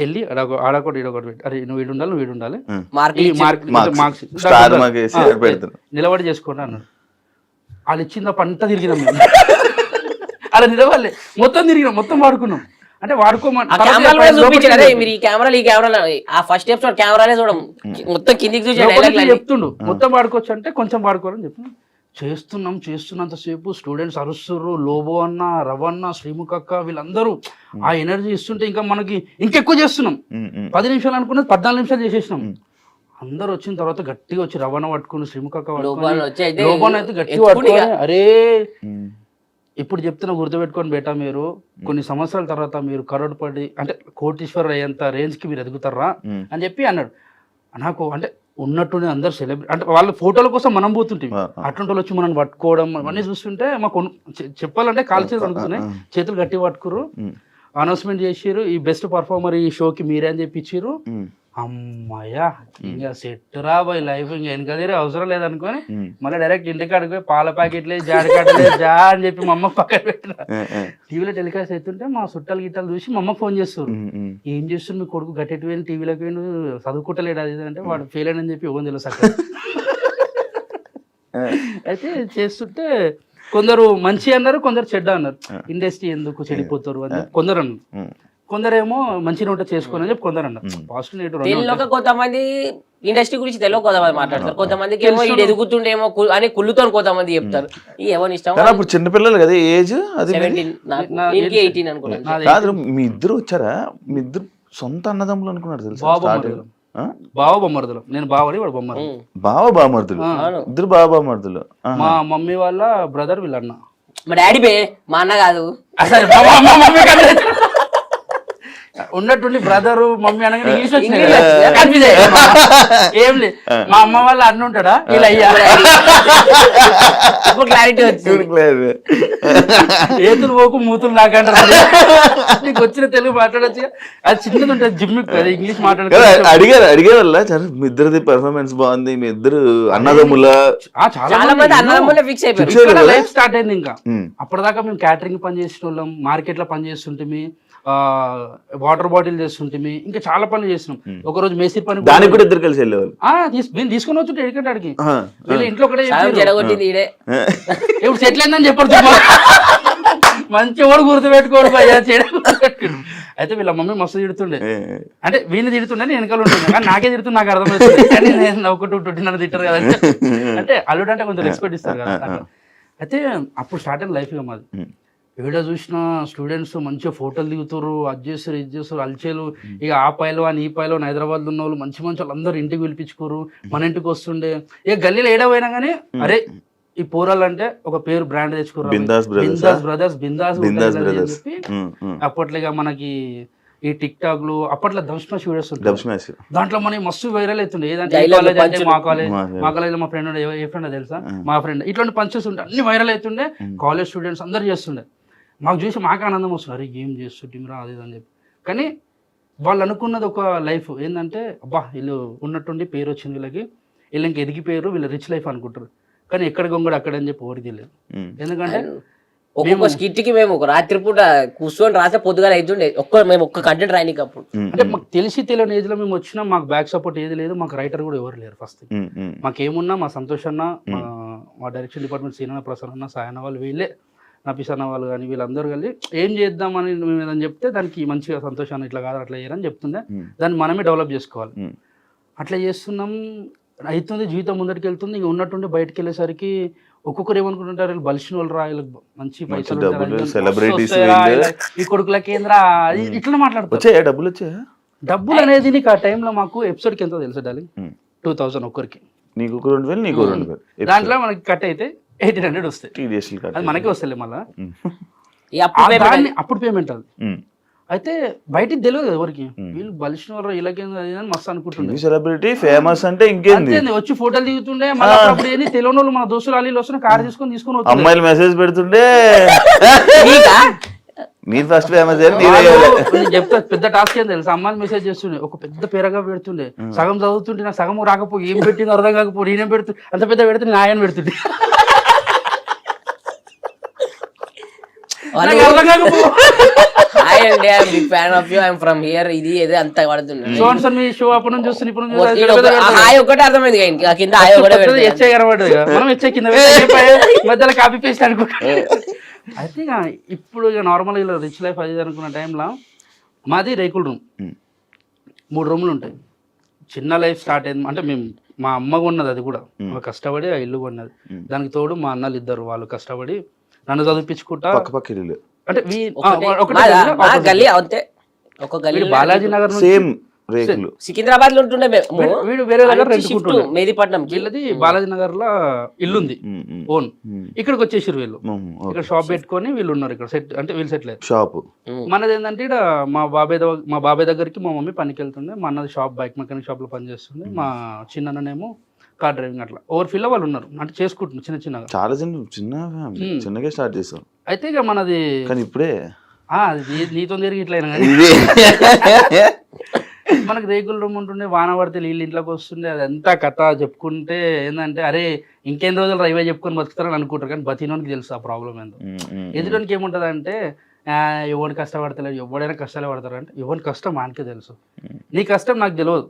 వెళ్ళి ఆడొకటి ఈడొకటి పెట్టి అరే నువ్వు వీడు ఉండాలి మార్క్స్ నిలబడి చేసుకోండి అన్నాడు వాళ్ళు ఇచ్చింది తప్ప అంతా తిరిగినాం మేము అలా నిలబడలే మొత్తం వాడుకున్నాం అంటే మీరు ఈ కెమెరా ఆ ఫస్ట్ ఎపిసోడ్ కెమెరాలే చూడం మొత్తం కిందికి చూసి చెప్తుండు మొత్తం వాడుకోవచ్చు అంటే కొంచెం వాడుకోవాలని చెప్పి చేస్తున్నంతసేపు స్టూడెంట్స్ అరుస్తుర్రు లోబో అన్న రవన్న శ్రీముఖక్క వీళ్ళందరూ ఆ ఎనర్జీ ఇస్తుంటే ఇంకా మనకి ఇంకెక్కువ చేస్తున్నాం 10 నిమిషాలు అనుకున్నది 14 నిమిషాలు చేసేసినాం అందరు వచ్చిన తర్వాత గట్టిగా వచ్చి రవణ పట్టుకుని శ్రీముఖక్క లోబోన్ అయితే గట్టిగా పట్టుకొని అరే ఇప్పుడు చెప్తున్నా గుర్తుపెట్టుకొని బేటా మీరు కొన్ని సంవత్సరాల తర్వాత మీరు కరోడ్పడి అంటే కోటీశ్వర్ అయ్యేంత రేంజ్ కి మీరు ఎదుగుతారా అని చెప్పి అన్నాడు నాకు అంటే ఉన్నట్టుండి అందరు సెలబ్రిటీ అంటే వాళ్ళ ఫోటోల కోసం మనం పోతుంటే అటువంటి వాళ్ళు వచ్చి మనం పట్టుకోవడం అవన్నీ చూస్తుంటే మాకు చెప్పాలంటే కాలు చేతులు అనుకున్నాయి చేతులు గట్టి పట్టుకురు అనౌన్స్మెంట్ చేసిర్రు, ఈ బెస్ట్ పర్ఫార్మర్ ఈ షోకి మీరే అని చెప్పించారు. ఉమ్, అమ్మయ్యా ఇంకా సెట్ రాబోయ్ లైఫ్, ఇంకా వెనక తీరే అవసరం లేదనుకొని మళ్ళీ డైరెక్ట్ ఇంటికాడికి పోయి పాల ప్యాకెట్లే జాడకాడలే జా అని చెప్పి మా అమ్మ పక్కన పెట్టిన. టీవీలో టెలికాస్ట్ అవుతుంటే మా చుట్టాలు గిట్టాలు చూసి మా అమ్మ ఫోన్ చేస్తారు, ఏం చేస్తుంది మీ కొడుకు గట్టెట్టు పోయిన టీవీలోకి పోయిన చదువుకుంటలేడు అది ఇది అంటే, వాడు ఫెయిల్ అని చెప్పి ఇవ్వని తెలుసు అక్కడ. అయితే చేస్తుంటే కొందరు మంచి అన్నారు, కొందరు చెడ్డ అన్నారు. ఇండస్ట్రీ ఎందుకు చెడిపోతారు అని చెప్పి కొందరు అన్నారు, కొందరేమో మంచిగా ఉంటే చేసుకోని అని చెప్పి కొందరు అన్నారు. పాజిటివ్ నెగిటివ్ తెలియక కొంతమంది ఇండస్ట్రీ గురించి తెలియక కొంతమంది మాట్లాడతారు, కొంతమందికి ఏమో ఇది ఎదుగుతుండేమో అని కుళ్ళుతో కొంతమంది చెప్తారు. ఈ ఎవరి ఇష్టం. అప్పుడు చిన్నపిల్లలు కదా ఏజ్, అది 17 18 అనుకున్నాను. కాదు మీ ఇద్దరు వచ్చారా, మీ ఇద్దరు సొంత అన్నదమ్ములు అనుకున్నారు తెలుసా? బావ బొమ్మర్దులు, నేను బావడి వాడు బొమ్మరు. బావ బామర్దులు, ఇద్దరు బావ బామర్దులు. మా మమ్మీ వాళ్ళ బ్రదర్ వీళ్ళన్న. మా డాడీ బే, మా అన్న కాదు. ఉన్నట్టుండి బ్రదరు మమ్మీ అనగానే ఇంగ్లీష్ వచ్చింది, ఏం లేదు. మా అమ్మ వాళ్ళ అన్న ఉంటాడా ఇలా అయ్యా, క్లారిటీ వచ్చింది. ఏతులు పోకు మూతులు నాకంటారు. నీకు వచ్చిన తెలుగు మాట్లాడచ్చు, అది చిన్నది ఉంటుంది జిమ్మిక్, అది ఇంగ్లీష్ మాట్లాడదు. అడిగే వల్ల మీ ఇద్దరిది పెర్ఫార్మెన్స్ బాగుంది, మీ ఇద్దరు అన్నదమ్ముల చాలా మంది అన్నదమ్ములే ఫిక్స్ అయిపోయారు. లైఫ్ స్టార్ట్ అయింది. ఇంకా అప్పటిదాకా మేము క్యాటరింగ్ పని చేసిన వాళ్ళం, మార్కెట్ లో పని చేస్తుంటే, వాటర్ బాటిల్ చేస్తుంటే, ఇంకా చాలా పనులు చేస్తున్నాం. ఒక రోజు మేస్త్రి పని, దానికి కూడా ఇద్దరు కలిసి వెళ్ళేవాళ్ళు. నేను తీసుకుని వచ్చి ఎడికంటే అడిగి వీళ్ళు ఇంట్లో కూడా జడగొట్టింది ఈడే. ఇప్పుడు సెటిల్ అయిందని చెప్పారు. మంచి వాడు గుర్తు పెట్టుకోడు భయ్యా, అయితే వీళ్ళ మమ్మీ మస్తు తిడుతుండే, అంటే వీళ్ళని తిడుతుండే నేను వెనకాల ఉంటుండే, కానీ నాకే తిడుతుంది, నాకు అర్థమవుతుంది. కానీ నేను ఒకటి నన్ను తిట్టారు కదా, అంటే అల్లుడు అంటే కొంచెం రెస్పెక్ట్ ఇస్తారు కదా. అయితే అప్పుడు స్టార్ట్ అయిన లైఫ్ ఇక మాది. ఏడా చూసిన స్టూడెంట్స్ మంచిగా ఫోటోలు దిగుతారు, అది చేస్తారు ఇది చేస్తారు, అల్చేలు. ఇక ఆ పైలో అని ఈ పైలో హైదరాబాద్లో ఉన్న వాళ్ళు మంచి మంచి వాళ్ళు అందరూ ఇంటికి పిలిపించుకోరు, మన ఇంటికి వస్తుండే. ఇక గల్లీలో ఏడా పోయినా కానీ అరే ఈ పోరాలు అంటే ఒక పేరు బ్రాండ్ తెచ్చుకోరు, బిందాస్ బ్రదర్స్, బిందాస్ అని చెప్పి. అప్పట్లో ఇక మనకి ఈ టిక్ టాక్ లు అప్పట్లో దమ్స్మాష్ వీడియోస్ ఉంటాయి, దాంట్లో మనకి మస్తు వైరల్ అవుతుండే. ఏదంటే మా కాలేజ్ మా ఫ్రెండ్ ఏ ఫ్రెండ్ తెలుసా, మా ఫ్రెండ్ ఇట్లాంటి పంచెస్ ఉంటే అన్ని వైరల్ అవుతుండే. కాలేజ్ స్టూడెంట్స్ అందరు చేస్తుండే, మాకు చూసి మాకు ఆనందం వస్తుంది, అరే ఏం చేస్తుంటీరా అది అని చెప్పి. కానీ వాళ్ళు అనుకున్నది ఒక లైఫ్ ఏంటంటే, అబ్బా వీళ్ళు ఉన్నట్టుండి పేరు వచ్చింది వీళ్ళకి, వీళ్ళు ఇంక ఎదిగిపోయారు, వీళ్ళు రిచ్ లైఫ్ అనుకుంటారు. కానీ ఎక్కడ గొంగడు అక్కడ అని చెప్పి ఎవరికి తెలియదు. ఎందుకంటే ఒక్కొక్క స్కిట్ కి మేము ఒక రాత్రి పూట కూర్చొని రాస్తే పొద్దుగాల అవుతుండే, మేము ఒక్క కంటెంట్ రాయనికి. అప్పుడు అంటే మాకు తెలియని ఏజ్ లో మేము వచ్చినా మాకు బ్యాక్ సపోర్ట్ ఏది లేదు, మాకు రైటర్ కూడా ఎవరు లేరు. ఫస్ట్ మాకేమున్నా మా సంతోష్ అన్న, మా డైరెక్షన్ డిపార్ట్మెంట్ సీనన్న, ప్రసన్న అన్న, సాయన్న వాళ్ళు, వీళ్ళే నఫీస్ అన్న వాళ్ళు కానీ వీళ్ళందరూ కలిసి ఏం చేద్దామని మేము ఏదని చెప్తే దానికి మంచిగా సంతోషాన్ని ఇట్లా కాదు అట్లా చేయరని చెప్తుండే, దాన్ని మనమే డెవలప్ చేసుకోవాలి. అట్లా చేస్తున్నాం, అవుతుంది, జీవితం ముందరికి వెళ్తుంది. ఇంక ఉన్నట్టుండి బయటకు వెళ్ళేసరికి ఒక్కొక్కరు ఏమనుకుంటుంటారు, వీళ్ళు బలిసిన వాళ్ళు రా, వీళ్ళకి మంచి పైసలు ఈ కొడుకుల కేంద్ర ఇట్లా మాట్లాడుతారు. డబ్బులు అనేది నీకు ఆ టైంలో మాకు ఎపిసోడ్కి ఎంతో తెలుసు డార్లింగ్, 2000 ఒక్కరికి, నీకు 2000 నీకు 2000, దాంట్లో మనకి కట్ అయితే 1800 వస్తాయి, అది మనకే వస్తాయి మళ్ళీ. అప్పుడు పేమెంట్ అది. అయితే బయటికి తెలియదు ఎవరికి, వీళ్ళు బలిసిన వాళ్ళు ఇలాగే మస్తు అనుకుంటుండే. సెలబ్రిటీ ఫేమస్ అంటే ఇంకేంది, వచ్చి ఫోటోలు దిగుతుండే. మళ్ళీ అప్పుడు ఏంది తెలియని వాళ్ళు మన దోస్తులు అల్లీలు వస్తున్న కార్ తీసుకొని అమ్మాయిలు మెసేజ్ పెడుతుండే, మీరు ఫస్ట్ ఫేమస్ చెప్తా. పెద్ద టాస్క్ ఏం తెలుసు, అమ్మాయిలు మెసేజ్ చేస్తుండే, ఒక పెద్ద పేరగా పెడుతుండే, సగం చదువుతుంటే నాకు సగం రాకపోయి ఏం పెట్టింది అర్థం కాకపోయి నేనేం పెడుతుంది, అంత పెద్ద పెడితే నేను ఆయన పెడుతుండే. ఒకటి అర్థమైంది కింద మధ్యలో కాపీ పేస్ట్ అనుకుంటా. అయితే ఇప్పుడు ఇక నార్మల్ ఇలా రిచ్ లైఫ్ అది అనుకున్న టైంలో మాది రేకుల రూమ్, 3 రూములు ఉంటాయి. చిన్న లైఫ్ స్టార్ట్ అయింది అంటే మేము, మా అమ్మ కొన్నది, అది కూడా కష్టపడి ఆ ఇల్లు కొన్నది. దానికి తోడు మా అన్నలు ఇద్దరు, వాళ్ళు కష్టపడి నన్ను చదివించుకుంటా. అంటే బాలాజీ నగర్ సికింద్రాబాద్ లో ఉంటుండే, వీడు వేరే దగ్గర మేదీపట్నం, వీళ్ళది బాలాజీ నగర్ లో ఇల్లుంది ఓన్. ఇక్కడికి వచ్చేసారు వీళ్ళు, ఇక్కడ షాప్ పెట్టుకొని వీళ్ళు ఉన్నారు ఇక్కడ సెట్, అంటే వీళ్ళు సెటిల్ అయ్యారు. షాప్ మనది ఏంటంటే ఇక్కడ మా బాబాయ్ దగ్గరికి మా మమ్మీ పనికి వెళ్తుండే, మా అన్నది షాప్ బైక్ మెకానిక్ షాప్ లో పని చేస్తుండే, మా చిన్ననేమో కార్ డ్రైవింగ్. అట్లా ఓవర్ ఫిల్ వాళ్ళు ఉన్నారు, అంటే చేసుకుంటున్నారు చిన్నగా. చాలా చిన్నగా స్టార్ట్ చేస్తాం. అయితే ఇక మనది కానీ ఇప్పుడే నీతో తిరిగి ఇట్లా అయినా కానీ ఇది మనకు రేకుల రూమ్ ఉంటుండే వాన పడితే నీళ్ళు ఇంట్లోకి వస్తుండే అదంతా కథ చెప్పుకుంటే ఏంటంటే అరే ఇంకెన్ని రోజులు రైవే చెప్పుకొని బతుకుతారని అనుకుంటారు, కానీ బతినోనికి తెలుసు ఆ ప్రాబ్లం ఏందో. ఎదుటికి ఏముంటుంది అంటే ఎవడు కష్టపడతలేదు, ఎవడైనా కష్టాలే పడతారు అంటే ఎవరి కష్టం మనకే తెలుసు, నీ కష్టం నాకు తెలియదు,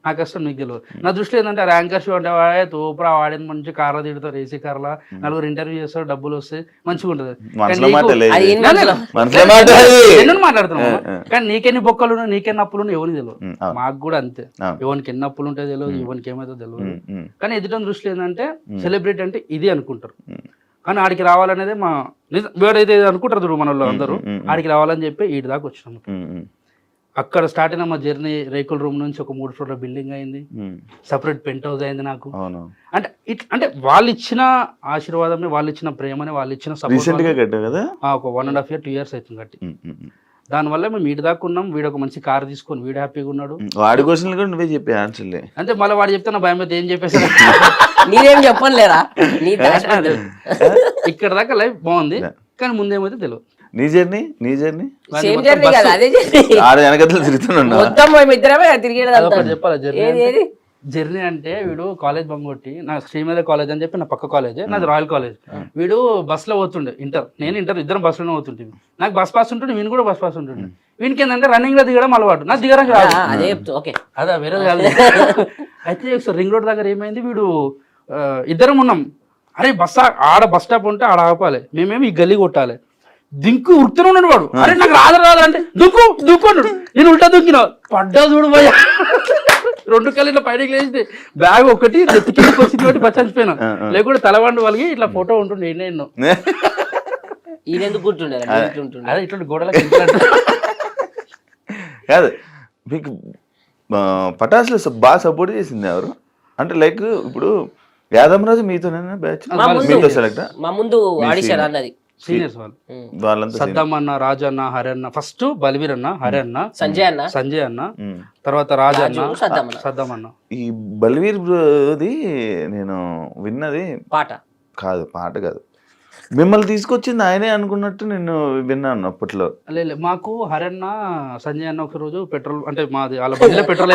నా కష్టం నీకు తెలియదు. నా దృష్టిలో ఏంటంటే ర్యాంకర్ షో అంటే వాడే తోపురా వాడేది మంచి కార్లో తిడతారు, ఏసీ కార్లా నలుగురు ఇంటర్వ్యూ చేస్తారు, డబ్బులు వస్తాయి, మంచిగా ఉంటుంది. ఎన్నో మాట్లాడుతున్నావు కానీ నీకెన్ని బొక్కలు ఉన్నాయి, నీకెన్ని అప్పులు ఉన్నాయి ఎవరికి తెలియదు. మాకు కూడా అంతే, ఎవరికి ఎన్ని అప్పులు ఉంటాయో తెలియదు, ఎవరికి ఏమైతే తెలియదు. కానీ ఎదుట దృష్టిలో ఏంటంటే సెలబ్రిటీ అంటే ఇది అనుకుంటారు, కానీ ఆడికి రావాలనేదే మా నిజం. వేడైతే అనుకుంటారు చూడు మన వాళ్ళు అందరూ, ఆడికి రావాలని చెప్పి వీటి దాకా వచ్చినాము. అక్కడ స్టార్ట్ అయిన మా జర్నీ రేకుల రూమ్ నుంచి ఒక 3 ఫ్లోర్ల బిల్డింగ్ అయింది, సపరేట్ పెంట్ హౌస్ అయింది నాకు. అంటే అంటే వాళ్ళు ఇచ్చిన ఆశీర్వాదమే, వాళ్ళు ఇచ్చిన ప్రేమనే, వాళ్ళు ఇచ్చిన సపోర్ట్. ఒక 1.5 year 2 years అవుతుంది కట్టి. దానివల్ల మేము వీడి దాకా ఉన్నాం. వీడు ఒక మంచి కార్ తీసుకొని వీడు హ్యాపీగా ఉన్నాడు. వాడి క్వశ్చన్ కూడా నువ్వే చెప్పే ఆన్సర్లే అంటే మళ్ళీ వాడు చెప్తే నా భయం అయితే ఏం చెప్పేసాడు. నీరేం చెప్పలేరా ఇక్కడ దాకా లైఫ్ బాగుంది, కానీ ముందేమైతే తెలియదు. నీ జర్నీ నీ జర్నీ సేమ్ జర్నీ కదా, అదే జర్నీ. ఆడ వెనకతలు తిరుగుతున్నా మొత్తం మేము ఇద్దరమే తిరిగేది. చెప్పాలా జర్నీ అంటే వీడు కాలేజ్ బంగొట్టి, నా శ్రీమేధ కాలేజ్ అని చెప్పి నా పక్క కాలేజ్, నాది రాయల్ కాలేజ్. వీడు బస్సులో పోతుండే నేను ఇంటర్ ఇద్దరం బస్సులోనే పోతుంటే, నాకు బస్ పాస్ ఉంటుండే, వీని కూడా బస్ పాస్ ఉంటుండే. వీనికి ఏంటంటే రన్నింగ్ లో దిగడం అలవాటు, నాకు దిగడం రాదు. అదే వేరే కాదు. అయితే రింగ్ రోడ్ దగ్గర ఏమైంది, వీడు ఇద్దరం ఉన్నాం. అరే ఆడ బస్ స్టాప్ ఉంటే ఆడ ఆపాలి, మేమేమి ఈ గల్లీ కొట్టాలి. దింకు ఉరుకుతూనే ఉన్నాడు వాడు. అరే నాకు రాదు అంటే దుక్కు అన్నాడు. నేను ఉల్టా దుక్కినా పడ్డా చూడు భయ, 2 కళ్ళు ఇట్లా పైనకి లేచి బ్యాగ్ ఒకటి నెత్తికి వచ్చి ఒకటి బచ్చిపోయినా, లేకుంటే తలవండి వాళ్ళకి ఇట్లా ఫోటో ఉంటుండే ఎన్నో. ఈయనెందుకు కూర్చుండే అదే ఇట్లా గోడలకి కాదు. మీకు పటాసులో బాగా సపోర్ట్ చేసింది ఎవరు అంటే లైక్ ఇప్పుడు యాదమరాజు మీతోనేనా బ్యాచ్, మీతో సెలెక్ట్? మా ముందు ఆడిషన్ అన్నది సీనియర్స్ వాళ్ళంతా సద్దాం అన్న, రాజన్న, హరన్న, ఫస్ట్ బల్వీర్ అన్న, హరన్న, సంజయ్ అన్న, తర్వాత రాజన్న, సద్దాం అన్న. ఈ బల్వీర్ బ్రోది నేను విన్నది పాట కాదు, మిమ్మల్ని తీసుకొచ్చింది ఆయనే అనుకున్నట్టు నేను విన్నాను అప్పట్లో. లేదు, మాకు హరన్న, సంజయ్ అన్న ఒక రోజు పెట్రోల్ అంటే మాది వాళ్ళ బండిలో పెట్రోల్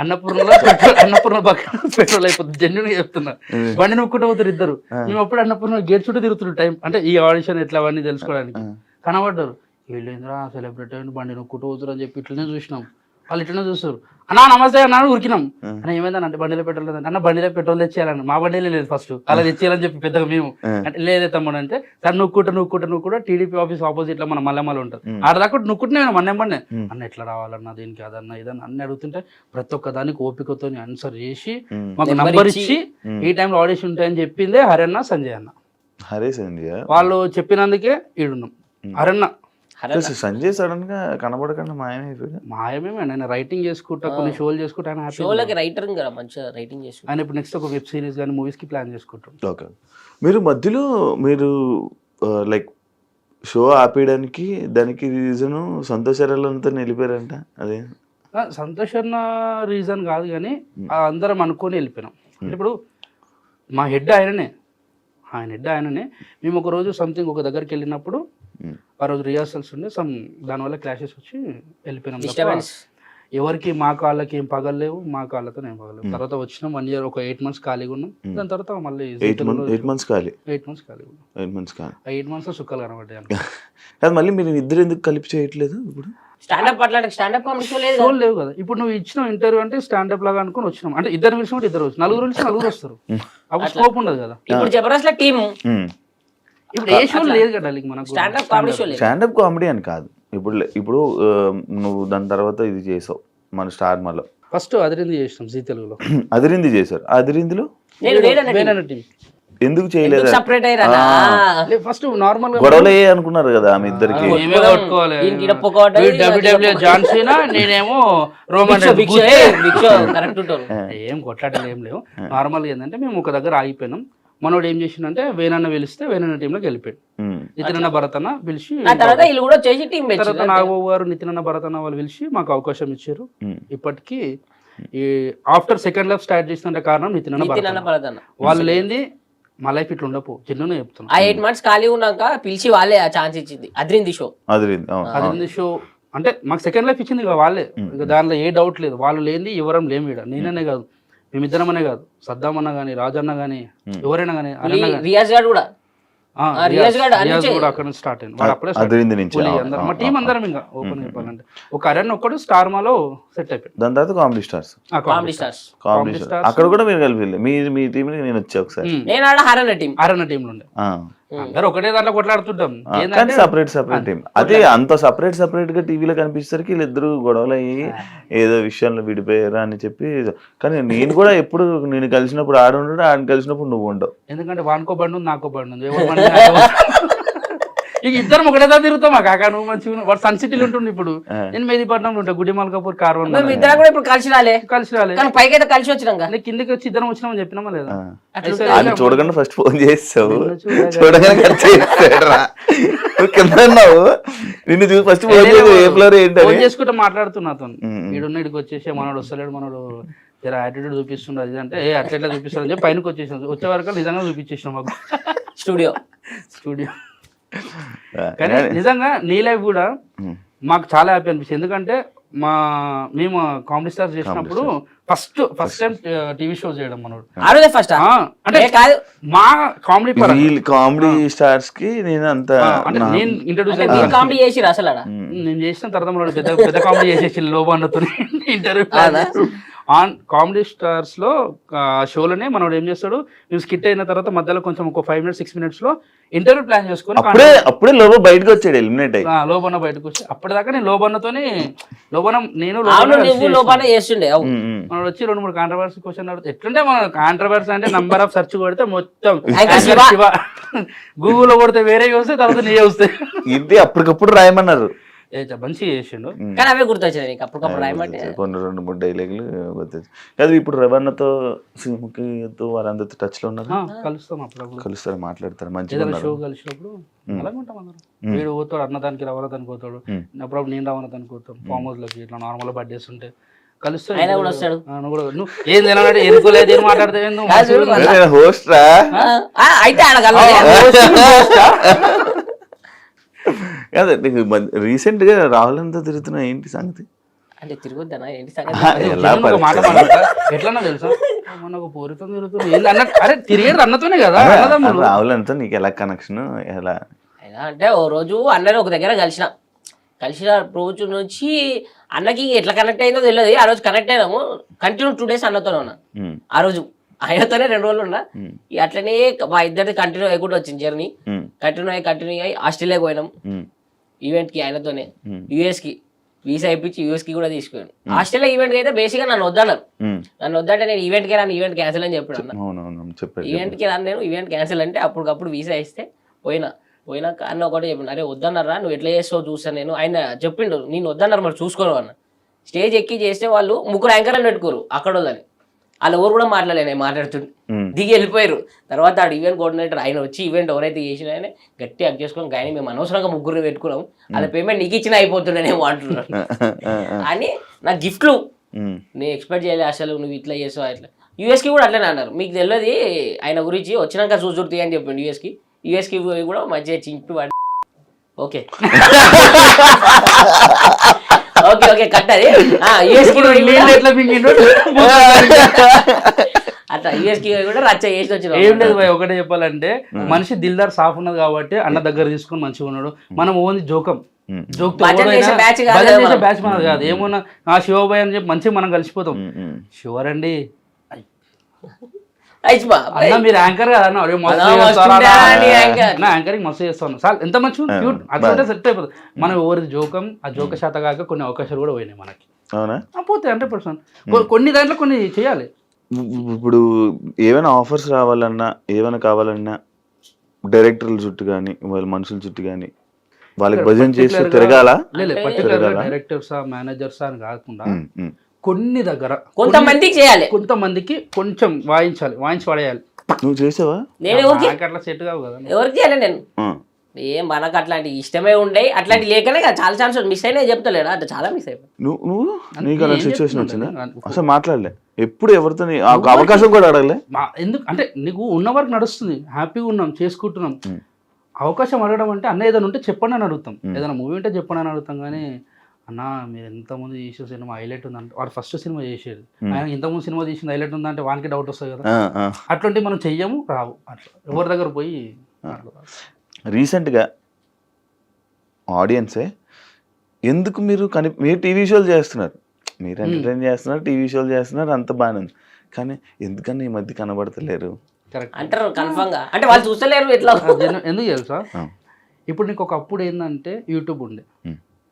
అన్నపూర్ణ పక్కన పెట్రోల్ అయిపోతుంది. జెన్యున్ చెప్తున్నా, బండి నొక్కుంటూ పోతారు ఇద్దరు. మేము అప్పుడు అన్నపూర్ణ గేట్ చుట్టూ తిరుగుతున్న టైం అంటే ఈ ఆడిషన్ ఎట్లా అవన్నీ తెలుసుకోవడానికి కనబడ్డారు. వీళ్ళేంద్రా సెలబ్రిటీ అని బండి నొక్కుంటూ పోతారు అని చెప్పి ఇట్లనే చూసినాం. వాళ్ళు ఇట్లనే చూస్తారు. అన్నా నమస్తే అన్నా ఉరికినాం. అన్న ఏమైందని అంటే బండిలో పెట్రోల్ లేదంటే, అన్న బండిలో పెట్రోల్ తెచ్చేయాలని. మా బండిలో లేదు ఫస్ట్, అలా తెచ్చేయాలని చెప్పి పెద్దగా మేము అంటే లేదే తమ్ముడు అంటే, సార్ నువ్వు కూడా టీడీపీ ఆఫీస్ ఆపోజిట్ లో మన మల్లెమల్ల ఉంటుంది, ఆడ దాకా నువ్వుకుంటే మన్నెంబడినే అన్న ఎట్లా రావాలన్నా దీనికి అదన్నా ఇదన్నా అన్ని అడుగుతుంటే ప్రతి ఒక్క దానికి ఓపికతో ఆన్సర్ చేసి మాకు నంబర్ ఇచ్చి ఈ టైంలో ఆడిషన్ ఉంటాయని చెప్పిందే హరన్న, సంజయ్ అన్న. వాళ్ళు చెప్పినందుకే ఈడున్నాం. హరన్న సంజయ్ సడన్ గా కనబడకుండా మాయమే నేను రైటింగ్ చేసుకుంటా, కొన్ని షోలు చేసుకుంటా. ఆయన ఇప్పుడు నెక్స్ట్ ఒక వెబ్ సిరీస్ కానీ మూవీస్ కి ప్లాన్ చేసుకుంటాం. ఓకే, మీరు మధ్యలో మీరు లైక్ షో ఆపేయడానికి దానికి రీజన్ సంతోషాలంతా నిలిపారంట. అదే సంతోషన్న రీజన్ కాదు, కానీ అందరం అనుకొని వెళ్ళిపోయినాం. ఇప్పుడు మా హెడ్ ఆయననే, మేము ఒక రోజు సంథింగ్ ఒక దగ్గరికి వెళ్ళినప్పుడు ఆ రోజు రిహార్సల్స్ ఉండే దానివల్ల క్లాషెస్ వచ్చి వెళ్ళిపోయినాం. ఎవరికి మా కాళ్ళకి ఏం పగలేవు, మా కాళ్ళతో ఏం పగలేవు. తర్వాత వచ్చినాం 1 year ఒక 8 months ఖాళీగా ఉన్నాం. దాని తర్వాత మళ్ళీ 8 months ఖాళీ 8 months లో సుఖాలు కనబడ్డాయి. మళ్ళీ మీరు ఇద్దరు ఎందుకు కలిపి చేయట్లేదు? ఇప్పుడు షో లేవు కదా. ఇప్పుడు నువ్వు ఇచ్చిన ఇంటర్వ్యూ అంటే స్టాండప్ లాగా అనుకుని వచ్చినాం అంటే ఇద్దరు పిలిచి ఇద్దరు వచ్చి నలుగురు వస్తారు. అప్పుడు స్కోప్ ఉండదు కదా. ఇప్పుడు జబర్దస్త్ టీమ్ ఇప్పుడు ఏ షో లేదు కదా మనకు. స్టాండప్ కామెడీ అని కాదు. ఇప్పుడు నువ్వు దాని తర్వాత ఇది చేసావు మన స్టార్ మాలో. ఫస్ట్ అదిరింది చేసినాం జీ తెలుగులో. అదిరింది చేశారు. అదిరిందిలో ఎందుకు చేయలేదు? ఫస్ట్ నార్మల్ గొడవలే అనుకున్నారు కదా ఆమె ఇద్దరికి. నేనేమో రోమన్ ఏం కొట్లాటలు ఏం లేవు. నార్మల్ గా ఏంటంటే మేము ఒక దగ్గర ఆగిపోయినాం. మనోడు ఏం చేసిందంటే వేనన్న పిలిస్తే వేనన్న టీంలోకి వెళ్ళిపోయాడు. నితిన్ భరత్ అన్న పిలిచి తర్వాత నాగబాబు గారు నితిన్ భరత్ అన్న వాళ్ళు పిలిచి మాకు అవకాశం ఇచ్చారు. ఇప్పటికీ ఈ ఆఫ్టర్ సెకండ్ లైఫ్ స్టార్ట్ చేసిన కారణం నితిన్ భరత్. వాళ్ళు లేనిది మా లైఫ్ ఇట్లా ఉండపో చిన్న చెప్తున్నా. ఆ 8 months ఖాళీ ఉన్నాక పిలిచి వాళ్ళే ఆ ఛాన్స్ ఇచ్చింది అద్రింది షో. అది షో అంటే మాకు సెకండ్ లైఫ్ ఇచ్చింది ఇక వాళ్ళే, ఇక దానిలో ఏ డౌట్ లేదు. వాళ్ళు లేని ఎవరం లేము ఇక్కడ. నేననే కాదు, మేమిద్దరం అనే కాదు, సద్దాం అన్న కానీ, రాజన్న కానీ, ఎవరైనా కానీ, రియాజ్ గారు కూడా రియాజ్ గారు కూడా అక్కడ నుంచి స్టార్ట్ అయింది. వాడు అప్పుడే మా టీం అందరం ఇంకా ఓపెన్ చెప్పాలంటే ఒక అరణ్ ఒక్కడు స్టార్ మాలో సెట్ అయిపోయింది. దాని తర్వాత కామెడీ స్టార్స్ అక్కడ కూడా మీరు కలిపి మీ టీం నేను వచ్చా ఒకసారి. నేను ఆడ హరణ టీంలో ఉండే అందరు ఒకటే దాంట్లో కొట్లాడుతుంటాం. సపరేట్ టీం అది అంత సపరేట్ గా టీవీలో కనిపించేసరికి వీళ్ళిద్దరు గొడవలు అయ్యి ఏదో విషయంలో విడిపోయారా అని చెప్పి. కానీ నేను కూడా ఎప్పుడు నేను కలిసినప్పుడు ఆడుంటాడు, ఆయన కలిసినప్పుడు నువ్వు ఉండవు. ఎందుకంటే వానికో బండి ఉంది, నాకో బండి ఉంది. ఇక ఇద్దరం ఒకటేదా తిరుగుతాం. మా కాకా నువ్వు మంచిగా వాడు సన్ సిటీలో ఉంటుండే, ఇప్పుడు నేను మెహదీపట్నంలో ఉంటా, గుడి మల్కాపూర్ కార్వన్. ఇద్దరం కూడా ఇప్పుడు కలిసి రాలే పైకి అయితే కలిసి వచ్చినాక కిందకి వచ్చి ఇద్దరం వచ్చినామని చెప్పినామా లేదా? చూడగానే ఫస్ట్ ఫోన్ చేస్తావు, చూడగానే నిన్ను చూసి ఫస్ట్ ఫోన్ చేసుకుంటే మాట్లాడుతున్నా అతను. ఈడున్న ఇడికి వచ్చేసి మనోడు వస్తలేడు, మనోడు జర యాటిట్యూడ్ చూపిస్తుండే, అది అంటే అట్లా చూపిస్తాడు అని చెప్పి పైనకి వచ్చేసాం. వచ్చే వరకు నిజంగా చూపించేసినాం మాకు స్టూడియో. కానీ నిజంగా నీ లైఫ్ కూడా మాకు చాలా హ్యాపీ అనిపిస్తుంది. ఎందుకంటే మేము కామెడీ స్టార్స్ చేసినప్పుడు ఫస్ట్ టైం టీవీ షో చేయడం మనోడు. అంటే మా కామెడీ స్టార్స్ కి నేను అంత నేను ఇంట్రడ్యూస్ నేను చేసిన తర్వాత పెద్ద కామెడీ చేసేసి లోబాన్నతో ఇంటర్వ్యూ కామెడీ స్టార్స్ లో షోలోనే మనోడు ఏం చేస్తాడు, మేము స్కిట్ అయిన తర్వాత మధ్యలో కొంచెం ఒక 5 minutes 6 minutes లో ఇంటర్వ్యూ ప్లాన్ చేసుకుని అప్పుడే లోబో బయటకు వచ్చాడు, ఎలిమినేట్ అయ్యి. లోబన్న బయటకు వచ్చి అప్పటిదాకా నేను లోబన్నతోనే నేను మనోడు వచ్చి 2-3 కాంట్రవర్సీ క్వశ్చన్ అడుగుతాడు. ఎట్లుంటే మన కాంట్రవర్సీ అంటే నంబర్ ఆఫ్ సెర్చ్ కొడితే మొత్తం శివ, గూగుల్లో కొడితే వేరే వస్తాయి, తర్వాత నీ వస్తాయి. ఇది అప్పటికప్పుడు రాయమన్నారు, మంచిగా చేసిండు. కానీ అవే గుర్తొచ్చాయి అప్పటికప్పుడు రాయమంటే కొన్ని 2-3 డైలాగులు గుర్తొచ్చాయి. కాదు ఇప్పుడు రవణతో సింహకితో వారందరితో టచ్ లో ఉన్నారు, కలుస్తాం అప్పుడప్పుడు, కలుస్తారు, మాట్లాడతారు, మంచిగా షో కలిసినప్పుడు అలాగే ఉంటాం అందరం. వీడు పోతాడు అన్నదానికి రవణతానికి పోతాడు, అప్పుడప్పుడు నేను రవణతానికి పోతాం. ఫామ్ హౌస్ లోకి ఇట్లా నార్మల్ బర్త్డేస్ ఉంటే కలుస్తాడు. నువ్వు ఏం తినాలంటే ఎరుకోలేదు, ఏం మాట్లాడతావు, హోస్ట్ రా అయితే కాదు. నీకు రీసెంట్ గా రాహులంతా తిరుగుతున్నా ఏంటి సంగతి? అంటే తిరుగుద్దనా ఏంటి సంగతి? మాట ఎట్లన్నా తెలుసా, మన ఒక పూరితో తిరుగుతుంది. అరే తిరిగేది అన్నతోనే కదా. రాహులంతా నీకు ఎలా కనెక్షన్ ఎలా అంటే ఓ రోజు అన్నని ఒక దగ్గర కలిసిన రోజు నుంచి అన్నకి ఎట్లా కనెక్ట్ అయిందో తెలియదు. ఆ రోజు కనెక్ట్ అయినాము, కంటిన్యూ 2 days అన్నతోనే ఉన్నా. ఆ రోజు ఆయనతోనే 2 రోజులు ఉన్నా. అట్లనే మా ఇద్దరిది కంటిన్యూ అయ్యకుండా వచ్చింది జర్నీ. కంటిన్యూ అయ్యి ఆస్ట్రేలియాకి పోయినాం ఈవెంట్ కి ఆయనతోనే. యుఎస్ కి వీసా ఇప్పించి యుఎస్ కి కూడా తీసుకున్నాను. ఆస్ట్రేలియా ఈవెంట్ కి అయితే బేసిక్గా నన్ను వద్దన్నారు. నన్ను వద్దంటే నేను ఈవెంట్ కి రాను, ఈవెంట్ క్యాన్సిల్ అని చెప్పాడు అన్న. ఈవెంట్ కి రాను, నేను ఈవెంట్ క్యాన్సిల్ అంటే అప్పటికప్పుడు వీసా ఇస్తే పోయినాక అన్న ఒకటి చెప్పిండు, అరే వద్దన్నారా నువ్వు ఎట్లా చేస్తావు చూస్తాను నేను. ఆయన చెప్పిండు నేను వద్దన్నారు మరి చూసుకోను అన్న. స్టేజ్ ఎక్కి చేస్తే వాళ్ళు 3 యాంకర్లను పెట్టుకోరు అక్కడ వాళ్ళని, వాళ్ళు ఎవరు కూడా మాట్లాడలే, మాట్లాడుతుండే దిగి వెళ్ళిపోయారు. తర్వాత ఆడు ఈవెంట్ కోఆర్డినేటర్ ఆయన వచ్చి ఈవెంట్ ఎవరైతే చేసిన ఆయన గట్టి అక్ చేసుకొని కానీ మేము అనవసరంగా 3 పెట్టుకున్నాం, వాళ్ళ పేమెంట్ నీకు ఇచ్చిన అయిపోతుండేమో అంటున్నాడు అని. నా గిఫ్ట్లు నేను ఎక్స్పెక్ట్ చేయలే అసలు, నువ్వు ఇట్లా చేసావు అట్లా. యూఎస్కి కూడా అట్లనే అన్నారు, మీకు తెలియదు ఆయన గురించి వచ్చినాక చూసుర్తి అని చెప్పిండు. యూఎస్కి కూడా మంచిగా చింపి వాడి ఓకే ఓకే కట్టది అట్లా యూఎస్కి కూడా రచ్చ చేసి వచ్చిన. ఏం లేదు భయ్, ఒకటే చెప్పాలంటే మనిషి దిల్దార్ సాఫ్ ఉన్నది కాబట్టి అన్న దగ్గర తీసుకుని మంచిగా ఉన్నాడు. మనం ఓన్లీ జోకం బ్యాచ్ మనది కాదు. ఏమన్నా ఆ శివబాయ్ అని చెప్పి మంచిగా మనం కలిసిపోతాం. షూర్ అండి అన్న మీరు యాంకర్ కదా అన్న, యాంకరింగ్ మస్తు చేస్తాను సార్, ఎంత మంచిగా క్యూట్ అట్లా సెట్ అయిపోతుంది. మనం ఎవరిది జోకం, ఆ జోక శాత కాక కొన్ని అవకాశాలు కూడా పోయినాయి మనకి. అవునా? పోతాయి 100%. కొన్ని దాంట్లో కొన్ని చేయాలి. ఇప్పుడు ఏమైనా ఆఫర్స్ రావాలన్నా, ఏమైనా కావాలన్నా డైరెక్టర్ల చుట్టూ కానీ వాళ్ళ మనుషుల చుట్టూ కానీ వాళ్ళకి భజన చేసి తిరగాల. పర్టికులర్ డైరెక్టర్సా మేనేజర్సా అని కాకుండా కొన్ని దగ్గర కొంతమందికి చేయాలి, కొంతమందికి కొంచెం వాయించి పడేయాలి. నువ్వు చేసావా? నేను అట్లా సెట్ కావు కదా. ఎవరికి చేయాలి నేను ఏం మనకు అట్లాంటి ఇష్టమే ఉండే అట్లాంటి లేకనే కదా చాలా ఛాన్స్ మిస్ అయినా చెప్తలేడా అంటే చాలా మిస్ అయిపోయి. నువ్వు నీకు అలా సిచ్యువేషన్ వచ్చిందా? అసలు మాట్లాడలే ఎప్పుడు ఎవరితో అవకాశం కూడా అడగలే? ఎందుకు అంటే నీకు ఉన్న వరకు నడుస్తుంది, హ్యాపీగా ఉన్నాం, చేసుకుంటున్నాం. అవకాశం అడగడం అంటే అన్న ఏదైనా ఉంటే చెప్పండి అని అడుగుతాం, ఏదైనా మూవీ ఉంటే చెప్పండి అని అడుగుతాం. కానీ అన్న మీరు ఎంతమంది చేసే సినిమా హైలైట్ ఉందంటే వాడు ఫస్ట్ సినిమా చేసేది, ఆయన ఇంతకుముందు సినిమా తీసింది హైలైట్ ఉందంటే వానికి డౌట్ వస్తుంది కదా. అట్లాంటివి మనం చెయ్యము, రావు. అట్లా ఎవరి దగ్గర పోయి రీసెంట్గా ఆడియన్సే ఎందుకు మీరు మీరు టీవీ షోలు చేస్తున్నారు, మీరు ఎంటర్టైన్ చేస్తున్నారు, టీవీ షోలు చేస్తున్నారు, అంత బాగానే ఉంది. కానీ ఎందుకని ఈ మధ్య కనబడతలేరు అంటారు కన్ఫర్మ్ గా. అంటే వాళ్ళు చూస్తలేరు ఎట్లా. ఎందుకు తెలుసా, ఇప్పుడు నీకు ఒకప్పుడు ఏంటంటే యూట్యూబ్ ఉండే,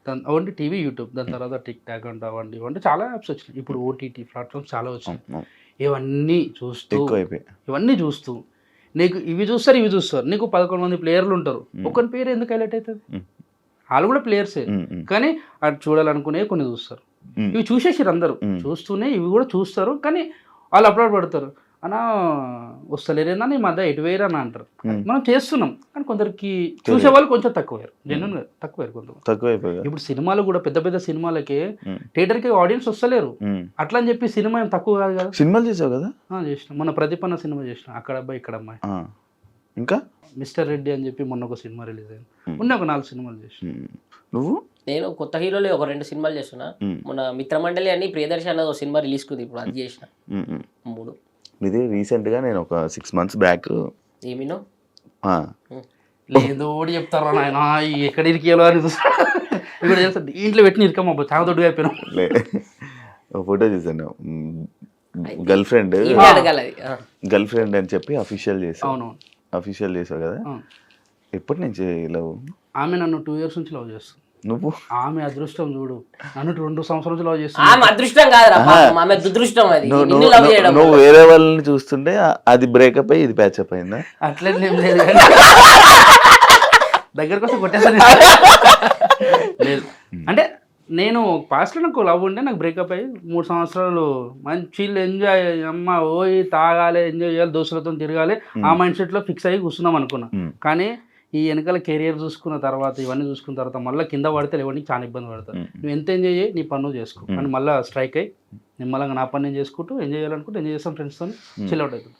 దాని ఓన్లీ టీవీ యూట్యూబ్, దాని తర్వాత టిక్ టాక్ అంటే అవండి ఇవంటే చాలా యాప్స్ వచ్చినాయి. ఇప్పుడు ఓటీటీ ప్లాట్ఫామ్స్ చాలా వచ్చినాయి. ఇవన్నీ చూస్తూ నీకు ఇవి చూస్తారు. నీకు 11 మంది ప్లేయర్లు ఉంటారు, ఒకరి పేరు ఎందుకు హైలైట్ అవుతుంది? వాళ్ళు కూడా ప్లేయర్సే, కానీ అటు చూడాలనుకునే కొన్ని చూస్తారు. ఇవి చూసేసారు అందరూ, చూస్తూనే ఇవి కూడా చూస్తారు. కానీ వాళ్ళు అప్లోడ్ పడతారు, అన్నా వస్తలేరేనా ఈ మధ్య ఎటు వేయరు అని అంటారు. మనం చేస్తున్నాం, కానీ కొందరికి చూసే వాళ్ళు కొంచెం తక్కువయ్యారు, జెన్యున్గా తక్కువయ్యారు కొంత. ఇప్పుడు సినిమాలు కూడా పెద్ద పెద్ద సినిమాలకి థియేటర్కి ఆడియన్స్ వస్తలేరు. అట్లా అని చెప్పి సినిమా ఏం తక్కువ కాదు కదా. సినిమాలు చేసావు కదా? చేసినాం, మన ప్రతిపన్న సినిమా చేసినాం, అక్కడ అబ్బాయి ఇక్కడ అమ్మాయి. ఇంకా మిస్టర్ రెడ్డి అని చెప్పి మొన్న ఒక సినిమా రిలీజ్ అయింది. ఉన్న ఒక 4 సినిమాలు చేసిన. నువ్వు? నేను కొత్త హీరోలు ఒక 2 సినిమాలు చేస్తున్నా. మన మిత్రమండలి అని ప్రియదర్శి అన్నది ఒక సినిమా రిలీజ్ కుంది, ఇప్పుడు అది చేసిన 3. ఇది రీసెంట్గా నేను ఒక 6 months బ్యాక్ ఏమినో లేదు ఓడి చెప్తారా నాయన ఎక్కడ ఇరికేలో అని ఇక్కడ తెలుసా ఇంట్లో పెట్టిన ఇరికమ్మా చాలా దొడ్డుగా అయిపోయినా. ఫోటో చూసాను, గర్ల్ ఫ్రెండ్ అని చెప్పి అఫీషియల్ చేసావు. అఫీషియల్ చేసావు కదా, ఎప్పటి నుంచి లవ్? ఆమె నన్ను 2 years నుంచి లవ్ చేస్తుంది. నువ్వు? ఆమె అదృష్టం చూడు, నన్ను 2 సంవత్సరాల నుంచి లవ్ చేస్తుంది. ఆమె అదృష్టం కాదురా, ఆమె దురదృష్టం. అది నువ్వు వేరే వాళ్ళని చూస్తుంటే అది బ్రేకప్ అయ్యి ఇది ప్యాచప్ అయిందా? అట్లనే ఏం లేదు, దగ్గరకు వస్తే కొట్టేసాను. లేదు అంటే నేను పాస్ట్లో నాకు లవ్ ఉండే, నాకు బ్రేకప్ అయ్యి 3 సంవత్సరాలు మంచి ఎంజాయ్, అమ్మ పోయి తాగాలి, ఎంజాయ్ చేయాలి, దోస్తులతో తిరగాలి, ఆ మైండ్ సెట్లో ఫిక్స్ అయ్యి కూర్చున్నాం అనుకున్నా. కానీ ఈ వెనకాల కెరియర్ చూసుకున్న తర్వాత, ఇవన్నీ చూసుకున్న తర్వాత మళ్ళీ కింద పడితే లేవడానికి చాలా ఇబ్బంది పడతారు. నువ్వు ఎంత ఎంజాయ్ చేయి, నీ పన్ను చేసుకో, కానీ మళ్ళీ స్ట్రైక్ అయ్యి నిమ్మలంగా నా పని నేను చేసుకుంటూ ఎంజాయ్ చేయాలనుకుంటూ ఎంజాయ్ చేస్తాం, ఫ్రెండ్స్తో చిల్ అవుట్ అవుతుంది.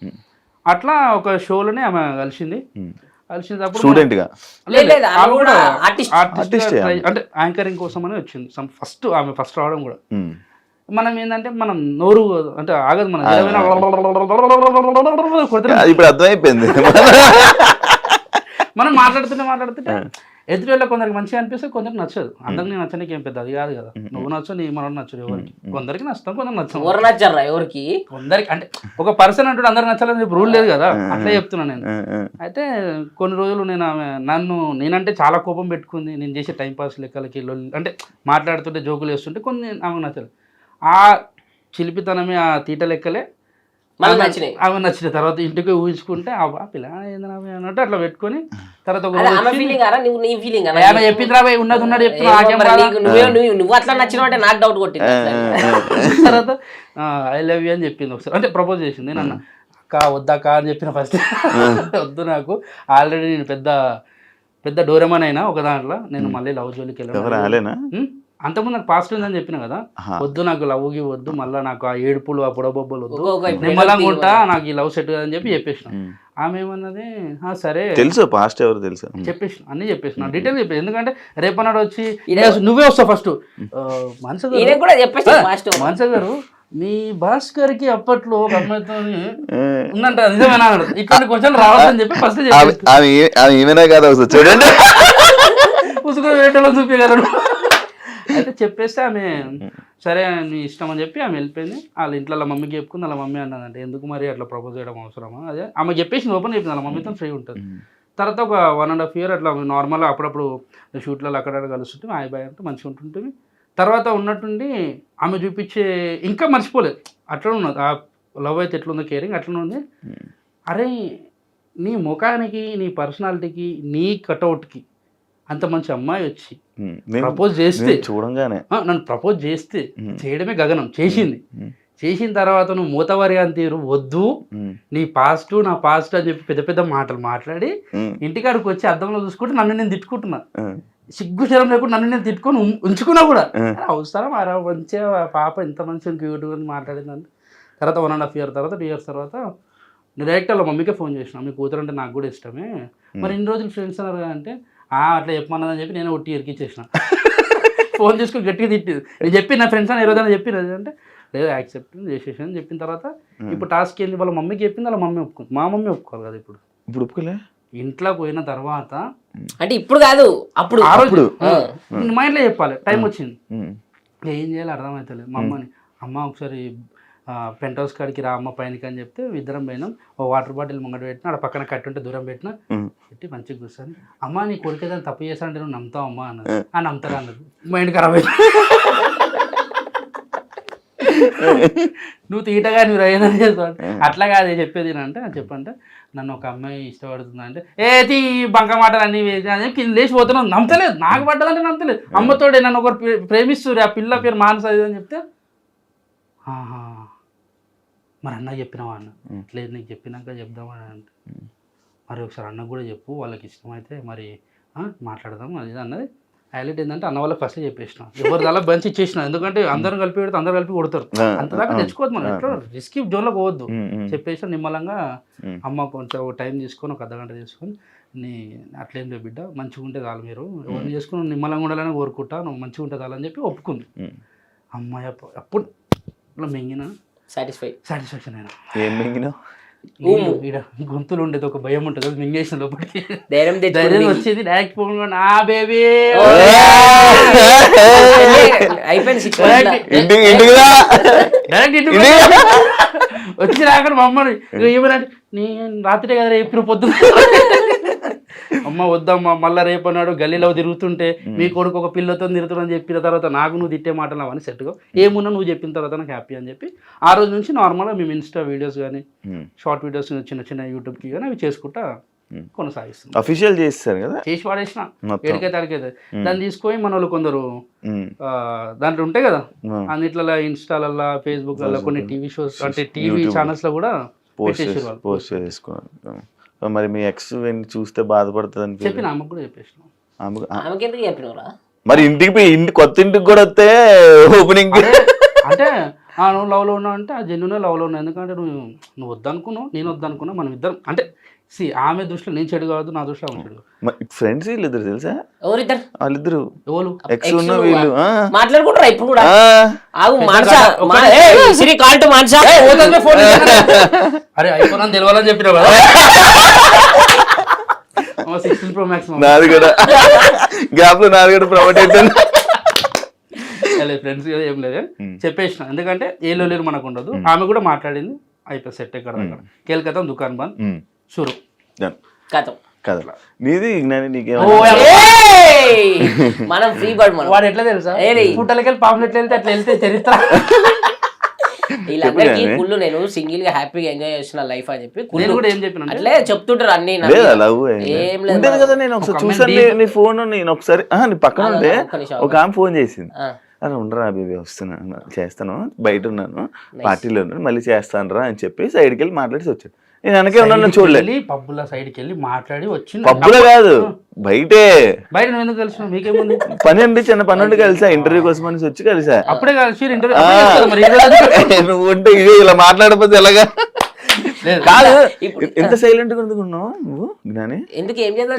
అట్లా ఒక షోలోనే ఆమె కలిసింది. అంటే యాంకరింగ్ కోసం అని వచ్చింది ఆమె ఫస్ట్ రావడం కూడా. మనం ఏంటంటే మనం నోరు అంటే ఆగదు, మనం ఇప్పుడు అర్థమైపోయింది. మనం మాట్లాడుతుంటే ఎదురు వాళ్ళ కొందరికి మంచిగా అనిపిస్తే కొందరికి నచ్చదు. అందరికి నచ్చడానికి ఏం పెద్ద అది కాదు కదా, నువ్వు నచ్చు నీ మనం నచ్చదు ఎవరికి, కొందరికి నచ్చుతాం కొందరికి నచ్చాం. ఎవరికి కొందరికి అంటే ఒక పర్సన్ అంటూ అందరికి నచ్చాలని చెప్పి రూల్ లేదు కదా, అట్లా చెప్తున్నాను నేను. అయితే కొన్ని రోజులు నేనంటే చాలా కోపం పెట్టుకుంది, నేను చేసే టైంపాస్ లెక్కలకి అంటే మాట్లాడుతుంటే జోకులు వేస్తుంటే కొన్ని ఆమెకు నచ్చలేదు. ఆ చిలిపితనమే, ఆ తీట లెక్కలే ఆమె నచ్చిన తర్వాత ఇంటికి ఊహించుకుంటే ఆ పిల్ల ఏందని అన్నట్టు అట్లా పెట్టుకొని తర్వాత చెప్పింది రాబోయే ఉన్నది ఉన్నది నువ్వు అట్లా నచ్చిన నాకు డౌట్ కొట్టింది. తర్వాత ఐ లవ్ యూ అని చెప్పింది ఒకసారి, అంటే ప్రపోజ్ చేసింది. నేను అన్న అక్క వద్దాక అని చెప్పిన ఫస్ట్, వద్దు నాకు ఆల్రెడీ నేను పెద్ద డోరేమాన్ అయినా ఒక దాంట్లో, నేను మళ్ళీ లవ్ జోలికి వెళ్ళాను. అంతకుముందు నాకు పాస్ట్ ఉందని చెప్పిన కదా, వద్దు నాకు లవ్కి వద్దు, మళ్ళీ నాకు ఆ ఏడుపులు ఆ పొడబొబ్బలు వద్దు, నిమ్మలంగా ఉంటా, నాకు ఈ లవ్ సెట్ అని చెప్పి చెప్పేసిన. ఆమె ఏమన్నది సరే తెలుసు, పాస్ట్ ఎవరు తెలుసు చెప్పేసిన, అన్ని చెప్పేసిన, డీటెయిల్ చెప్పేసి. ఎందుకంటే రేపన్నాడు వచ్చి నువ్వే వస్తావు ఫస్ట్, మనస గారు మీ భాస్కర్ కి అప్పట్లో ఒక అమ్మాయితో ఉందంట, నిజమేనా ఇక్కడ కొంచెం రావద్దని చెప్పి ఫస్ట్ చూడండి పుసుకుని వేటలో చూపించగలరు. అయితే చెప్పేస్తే ఆమె సరే నీ ఇష్టం అని చెప్పి ఆమె వెళ్ళిపోయింది. వాళ్ళ ఇంట్లో వాళ్ళ మమ్మీకి చెప్పుకుంది. వాళ్ళ మమ్మీ అన్నదంటే ఎందుకు మరి అట్లా ప్రపోజ్ చేయడం అవసరమా, అదే ఆమె చెప్పేసి ఓపెన్ చెప్పింది, వాళ్ళ మమ్మీతో ఫ్రీ ఉంటుంది. తర్వాత ఒక 1.5 year అట్లా నార్మల్గా అప్పుడప్పుడు షూట్లలో అక్కడ కలుస్తుంటే హాయ్ బాయ్ అంటే మంచిగా ఉంటుంటుంది. తర్వాత ఉన్నట్టుండి ఆమె చూపించే ఇంకా మర్చిపోలేదు, అట్లా ఉన్నది ఆ లవ్ అయితే ఎట్లుందో కేరింగ్ అట్లనే ఉంది. అరే నీ ముఖానికి, నీ పర్సనాలిటీకి, నీ కటౌట్కి అంత మంచి అమ్మాయి వచ్చి ప్రపోజ్ చేస్తే, చూడంగానే నన్ను ప్రపోజ్ చేస్తే చేయడమే గగనం, చేసిన తర్వాత నువ్వు మూతవారి అని తీరు వద్దు, నీ పాస్ట్ నా పాస్ట్ అని చెప్పి పెద్ద పెద్ద మాటలు మాట్లాడి ఇంటికాడికి వచ్చి అద్దంలో చూసుకుంటే నన్ను నేను తిట్టుకుంటున్నా, సిగ్గు శరం లేకుండా నన్ను నేను తిట్టుకొని ఉంచుకున్నా కూడా. అవసరం అరా మంచిగా పాప ఇంత మంచిగా క్యూట్గా మాట్లాడిందంటే. తర్వాత 1.5 years తర్వాత 2 years తర్వాత నేను డైరెక్ట్ వాళ్ళ మమ్మీకే ఫోన్ చేసిన, మీ కూతురు అంటే నాకు కూడా ఇష్టమే, మరి ఇన్ని రోజులు ఫ్రెండ్స్ అన్నారు అంటే అట్లా చెప్పమన్నదని చెప్పి నేను ఒట్టి ఇరికిచ్చేసిన. ఫోన్ చేసుకుని గట్టిగా తిట్టింది. నేను చెప్పి నా ఫ్రెండ్స్ అని రోజైనా చెప్పినది అంటే లేదు యాక్సెప్ట్ చేసేసాను చెప్పిన తర్వాత ఇప్పుడు టాస్క్ ఏంది వాళ్ళ మమ్మీకి చెప్పింది, వాళ్ళ మమ్మీ ఒప్పుకుంది. మా మమ్మీ ఒప్పుకోవాలి కదా ఇప్పుడు ఒప్పుకోలే. ఇంట్లో పోయిన తర్వాత అంటే ఇప్పుడు కాదు అప్పుడు ఆ రోజు మా ఇంట్లో చెప్పాలి, టైం వచ్చింది. ఏం చేయాలి అర్థమవుతలేదు. మా అమ్మని అమ్మ ఒకసారి పెంట్ హౌస్ కాడికి రా అమ్మ పైనకి అని చెప్తే ఇద్దరం పోయినాం. ఓ వాటర్ బాటిల్ ముంగట పెట్టినా, అక్కడ పక్కన కట్టి ఉంటే దూరం పెట్టినా, పెట్టి మంచిగా కూర్చొని అమ్మ నీ కొడుకు ఏదైనా తప్పు చేస్తానంటే నువ్వు నమ్ముతావు అమ్మా అన్నది. నమ్ముతారా అన్నది. మైండ్ ఖరాబ్ అయింది. నువ్వు తీటగా నువ్వు ఏదైనా చేస్తావు అట్లా కాదు చెప్పేది అంటే చెప్పంటే నన్ను ఒక అమ్మాయి ఇష్టపడుతుందా అంటే ఏది బంక మాటలు అన్నీ కింద లేచిపోతున్నావు, నమ్మతలేదు. నాకు పడ్డదంటే నమ్మతలేదు. అమ్మతోడే నన్ను ఒకరు ప్రేమిస్తున్నారు, ఆ పిల్ల పేరు మానస అని చెప్తే మరి అన్నకు చెప్పినావా అన్న, లేదు నీకు చెప్పినాక చెప్దామని అంటే మరి ఒకసారి అన్నకు కూడా చెప్పు, వాళ్ళకి ఇష్టమైతే మరి మాట్లాడదాం అది అన్నది. హైలైట్ ఏంటంటే అన్న వాళ్ళకి ఫస్ట్ చెప్పేసిన, ఎవరు అలా బంచి ఇచ్చేసిన, ఎందుకంటే అందరం కలిపి పెడితే అందరు కలిపి కొడతారు, అంతదాకా తెచ్చుకోవద్దు మనం, ఎట్లా రిస్కీ జోన్లో పోవద్దు. చెప్పేసిన నిమ్మలంగా అమ్మ కొంచెం టైం తీసుకొని ఒక అర్ధగంట తీసుకొని నీ అట్లేం లేదు బిడ్డ మంచిగా ఉంటే చాలు, మీరు ఎవరిని చేసుకుని నిమ్మలంగా ఉండాలని కోరుకుంటా, నువ్వు మంచిగా ఉంటే చాలని చెప్పి ఒప్పుకుంది. అమ్మాయి అప్పుడు మింగిన సాటిస్ఫాక్షన్ అయినా. ఏం మింగినావు? గొంతులు ఉండేది ఒక భయం ఉంటుంది, అది మింగేసిన లోపలికి ధైర్యం వచ్చేది. డైరెక్ట్ ఫోన్ ఆ బేబీ అయిపోయింది వచ్చి రాకుండా మా అమ్మని ఏమనంటే నేను రాత్రి కదా రేపు పొద్దున అమ్మ వద్దమ్మా మళ్ళీ రేపు అన్నాడు గల్లీలో తిరుగుతుంటే మీ కొడుకు ఒక పిల్లతో తిరుగుతుందని చెప్పిన తర్వాత నాకు నువ్వు తిట్టే మాటలు అవన్నీ సెట్గా ఏమున్నా నువ్వు చెప్పిన తర్వాత నాకు హ్యాపీ అని చెప్పి ఆ రోజు నుంచి నార్మల్గా మేము ఇన్స్టా వీడియోస్ కానీ షార్ట్ వీడియోస్ చిన్న చిన్న యూట్యూబ్కి కానీ అవి చేసుకుంటా కొనసాగిస్తాం. అఫీషియల్ చేస్తారు కదా, చేసి పాడేసిన ఏడికైతే అడిగైతే దాన్ని తీసుకొని మన వాళ్ళు కొందరు దాంట్లో ఉంటాయి కదా అన్నిట్లలో ఇన్స్టాలల్లో ఫేస్బుక్లలో కొన్ని టీవీ షోస్ అంటే టీవీ ఛానల్స్ లో కూడా పోస్ట్ చేసుకున్నారు. మరి మీ ఎక్స్ చూస్తే బాధపడుతుంది చెప్పిన ఆమెకు కూడా చెప్పేసిన. మరి ఇంటికి కొత్త ఇంటికి కూడా వస్తే ఓపెనింగ్ అంటే నువ్వు లవ్లో ఉన్నావు అంటే ఆ జెన్యున్ లవ్లో ఉన్నావు, ఎందుకంటే నువ్వు వద్దనుకున్నావు నేను వద్దనుకున్నావు, మనం ఇద్దరం అంటే ఆమె దృష్టిలో నేను చెడు కాదు, నా దృష్టిలో ఆమె చెడు. ఫ్రెండ్స్ వీళ్ళిద్దరు తెలుసా? వాళ్ళిద్దరు ఎవరు ఎక్స్ ఉన్న వీళ్ళు మాట్లాడుకుంటారా ఇప్పుడు కూడా? అరే ఐఫోన్ అని తెలవాలని చెప్పినావు కదా. 16 Pro Max నాది కూడా గ్యాప్ లో నాది కూడా ప్రమోట్ అవుతుంది. ఫ్రెండ్స్ కదా ఏం లేదు చెప్పేసిన, ఎందుకంటే ఏలో లేరు మనకు ఉండదు. ఆమె కూడా మాట్లాడింది, అయిపోయి సెట్ ఎక్కడ కేల్కతా దుకాన్ బంద్ షురు కదా. నీది మనం ఫ్రీ బర్డ్ వాడు ఎట్లా తెలుసా పుట్టలకెళ్ళి పాంప్లెట్లు వెళ్తే అట్లా వెళ్తే చరిత్ర. వీళ్ళందరికీ కుళ్ళు నేను సింగిల్ గా హ్యాపీగా ఎంజాయ్ చేస్తున్న లైఫ్ అని చెప్పి నేను కూడా ఏం చెప్పిన అట్లే చెప్తుంటారు అన్ని. ఏం లేదు కదా, నేను ఒకసారి చూసాను నీ ఫోన్, నేను ఒకసారి నీ పక్కన ఉంటే ఒక ఆమె ఫోన్ చేసింది, అరే ఉండరా బేబీ వస్తున్నాను చేస్తాను బయట ఉన్నాను పార్టీలో ఉన్నాను మళ్ళీ చేస్తాను రా అని చెప్పి సైడ్కి వెళ్ళి మాట్లాడి వచ్చాడు. నేను వెనకే ఉన్నాను చూడలేదు. పబ్బుల సైడ్కి వెళ్ళి మాట్లాడి వచ్చింది. పబ్బులో కాదు బయటే. బయట నువ్వు ఎందుకు కలిసిన? మీకేముంది పని అండి, చిన్న పని ఉండి కలిసా, ఇంటర్వ్యూ కోసం అని వచ్చి కలిసా. అప్పుడే కలిసి నువ్వు ఉంటే ఇది ఇలా మాట్లాడకపోతే ఎలాగా? కాదు ఎంత సైలెంట్ గా ఎందుకున్నావు నువ్వు జ్ఞాని? ఎందుకు ఏం చేద్దాం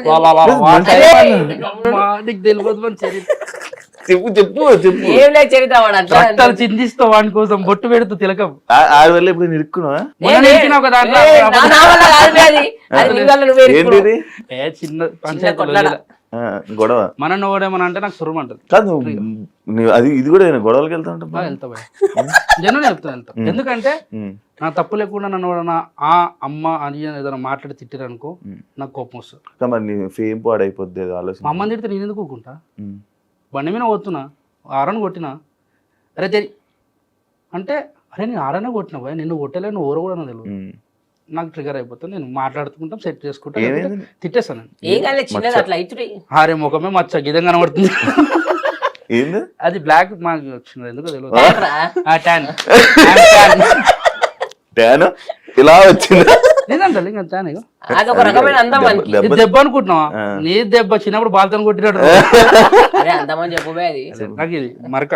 తెలియదు. చెప్పు చెప్పు చెప్పు. చరిత్ర చిందిస్తావు వాడి కోసం బొట్టు పెడుతూ తిలకం. ఆడ వల్ల ఇప్పుడు నిరుక్కున్నావా? చిన్న పంచాయతీ గొడవ మన ఓడేమని అంటే నాకు సురం అంటది. కాదు అది ఇది కూడా గొడవలకి వెళ్తా ఉంటా వెళ్తా జనం వెళ్తా. ఎందుకంటే నా తప్పు లేకుండా నన్ను ఆ అమ్మ అని ఏదైనా మాట్లాడి తిట్టిరనుకో నాకు కోపం వస్తుంది. మరి ఫేమ్ పాడైపోద్ది ఆలోచన. మా అమ్మని తిడితే నేను ఎందుకు ఊరుకుంటా? బండి మీద పోతున్నా ఆరని కొట్టినా, అరే తెరి అంటే అరే నేను ఆరనే కొట్టినా పోయా, నిన్ను కొట్టలే, నువ్వు ఊరు కూడా తెలియదు, నాకు ట్రిగర్ అయిపోతుంది. నేను మాట్లాడుకుంటాం సెట్ చేసుకుంటా తిట్టేస్తాను. అరే ముఖమే మచ్చ గిదం కనబడుతుంది. ఏంది అది బ్లాక్ మాకు వచ్చింది ఎందుకో తెలియదు. ఏంట్రా? ట్యాన్ ట్యాన్ ఇలా వచ్చింది. లేదంటే ఇంకా ట్యాన్ ఇక అదొక రకమైన అందం మనకి. ఇది దెబ్బ అనుకుంటున్నావా? నీ దెబ్బ చిన్నప్పుడు బాల్తో కొట్టినాడు అదే అందం అని చెప్పబోయే అది. నాకు ఇది మరక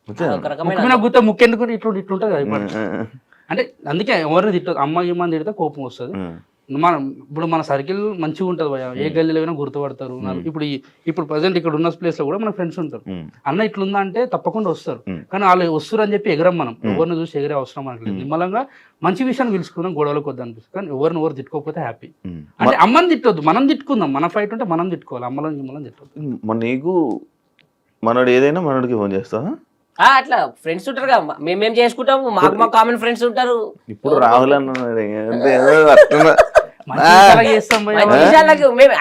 అదొక రకమైన ముఖ్యమైన గుర్త ముక్కెందుకు ఇట్లుంటది కదా ఇప్పుడు. అంటే అందుకే ఎవరిని తిట్టదు, అమ్మ ఇమ్మని తిడితే కోపం వస్తుంది. మనం ఇప్పుడు మన సర్కిల్ మంచిగా ఉంటుంది భయ, ఏ గల్లీలో అయినా గుర్తుపడతారు. ఇప్పుడు ప్రజెంట్ ఇక్కడ ఉన్న ప్లేస్ లో కూడా మన ఫ్రెండ్స్ ఉంటారు. అన్న ఇట్లుందా అంటే తప్పకుండా వస్తారు, కానీ వాళ్ళు వస్తారు అని చెప్పి ఎగరం మనం. ఎవరిని చూసి ఎగరే అవసరం మనకి లేదు. నిమ్మలంగా మంచి విషయాన్ని పిలుచుకుందాం, గొడవలకు వద్దు అనిపిస్తుంది. కానీ ఎవరు తిట్టుకోకపోతే హ్యాపీ. అంటే అమ్మని తిట్టొద్దు, మనం తిట్టుకుందాం. మన ఫైట్ ఉంటే మనం తిట్టుకోవాలి, అమ్మలని గిమ్మలని తిట్టొద్దు. మన నీకు మనోడు ఏదైనా మనోడికి ఫోన్ చేస్తావా? అట్లా ఫ్రెండ్స్ ఉంటారు కదా, మేమేం చేసుకుంటాము, మా కామన్ ఫ్రెండ్స్ ఉంటారు. ఇప్పుడు రాహుల్ అన్న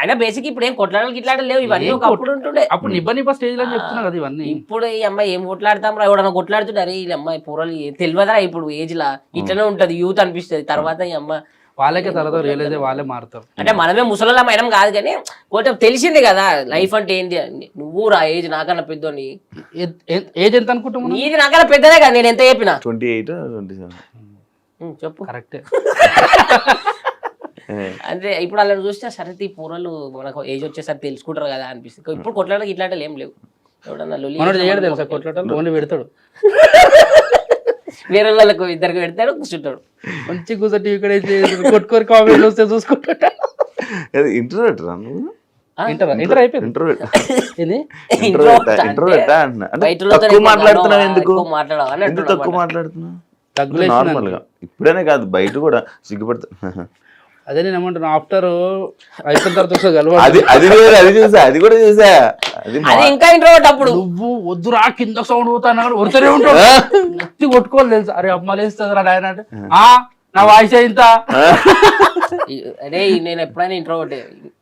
అయినా బేసిక్ ఇప్పుడు ఏం కొట్లాడలు గిట్లాడలు లేవు. ఇవన్నీ ఒకప్పుడు ఉంటుండే. అప్పుడు నిబ్బ స్టేజ్ లో చెప్తున్నా కదా ఇవన్నీ. ఇప్పుడు ఈ అమ్మాయి ఏం కొట్లాడతాం రా, ఎవడన్నా కొట్లాడుతుంటారు ఈ అమ్మాయి పూరలు తెలియదురా. ఇప్పుడు ఏజ్ లా ఇట్లనే ఉంటది, యూత్ అనిపిస్తుంది. తర్వాత ఈ అమ్మ వాళ్ళకే తర్వాత రియలైజ్ వాళ్ళే మారుతారు. అంటే మనమే ముసలిలా మేడం కాదు, కానీ కొంచెం తెలిసింది కదా లైఫ్ అంటే ఏంటి అని. నువ్వు రా ఏజ్ నాకన్నా పెద్దోని. ఏజ్ ఎంత అనుకుంటావు? నీది నాకన్నా పెద్దదే కదా, నేను ఎంత చెప్పినా. 28 27 చెప్పు కరెక్టే. అంటే ఇప్పుడు అలా చూస్తే సరే ఈ పూరలు మనకు ఏజ్ వచ్చేసరికి తెలుసుకుంటారు కదా అనిపిస్తుంది. ఇప్పుడు కొట్లాడకి ఇట్లాంటి ఏం లేవు. ఎవడన్నా మనోడు చేయడు తెలుసా కొట్లాటలు, ఓన్లీ పెడతాడు. వేరే వాళ్ళకు ఇద్దరికి పెడతాడు, కూర్చుంటాడు మంచి కూర్చో టీవీ కూడా కొట్టుకొని కామెంట్లు వస్తే చూసుకుంటా. ఇంటర్వ్యూట్ ఇంటర్ అయిపోయింది. తక్కువ మాట్లాడుతున్నావు ఎందుకు? తక్కువ మాట్లాడుతున్నావు నార్మల్ గా. ఇప్పుడేనే కాదు బయట కూడా సిగ్గుపడుతున్నా. అదే నేను ఏమంటున్నా, ఆఫ్టర్ అయిపోయిన తర్వాత అది చూసా, అది కూడా చూసా. అది ఇంకా ఇంట్రోవర్ట్. అప్పుడు నువ్వు వద్దురా కింద సౌండ్ పోతాను వరుతూనే ఉంటావు, నెత్తి కొట్టుకోవాలి తెలుసా. అరే అమ్మ లేస్తుంది రా ఆయన అంటే నా వాయిస్ ఇంత. అరే నేను ఎప్పుడైనా ఇంట్రోవర్ట్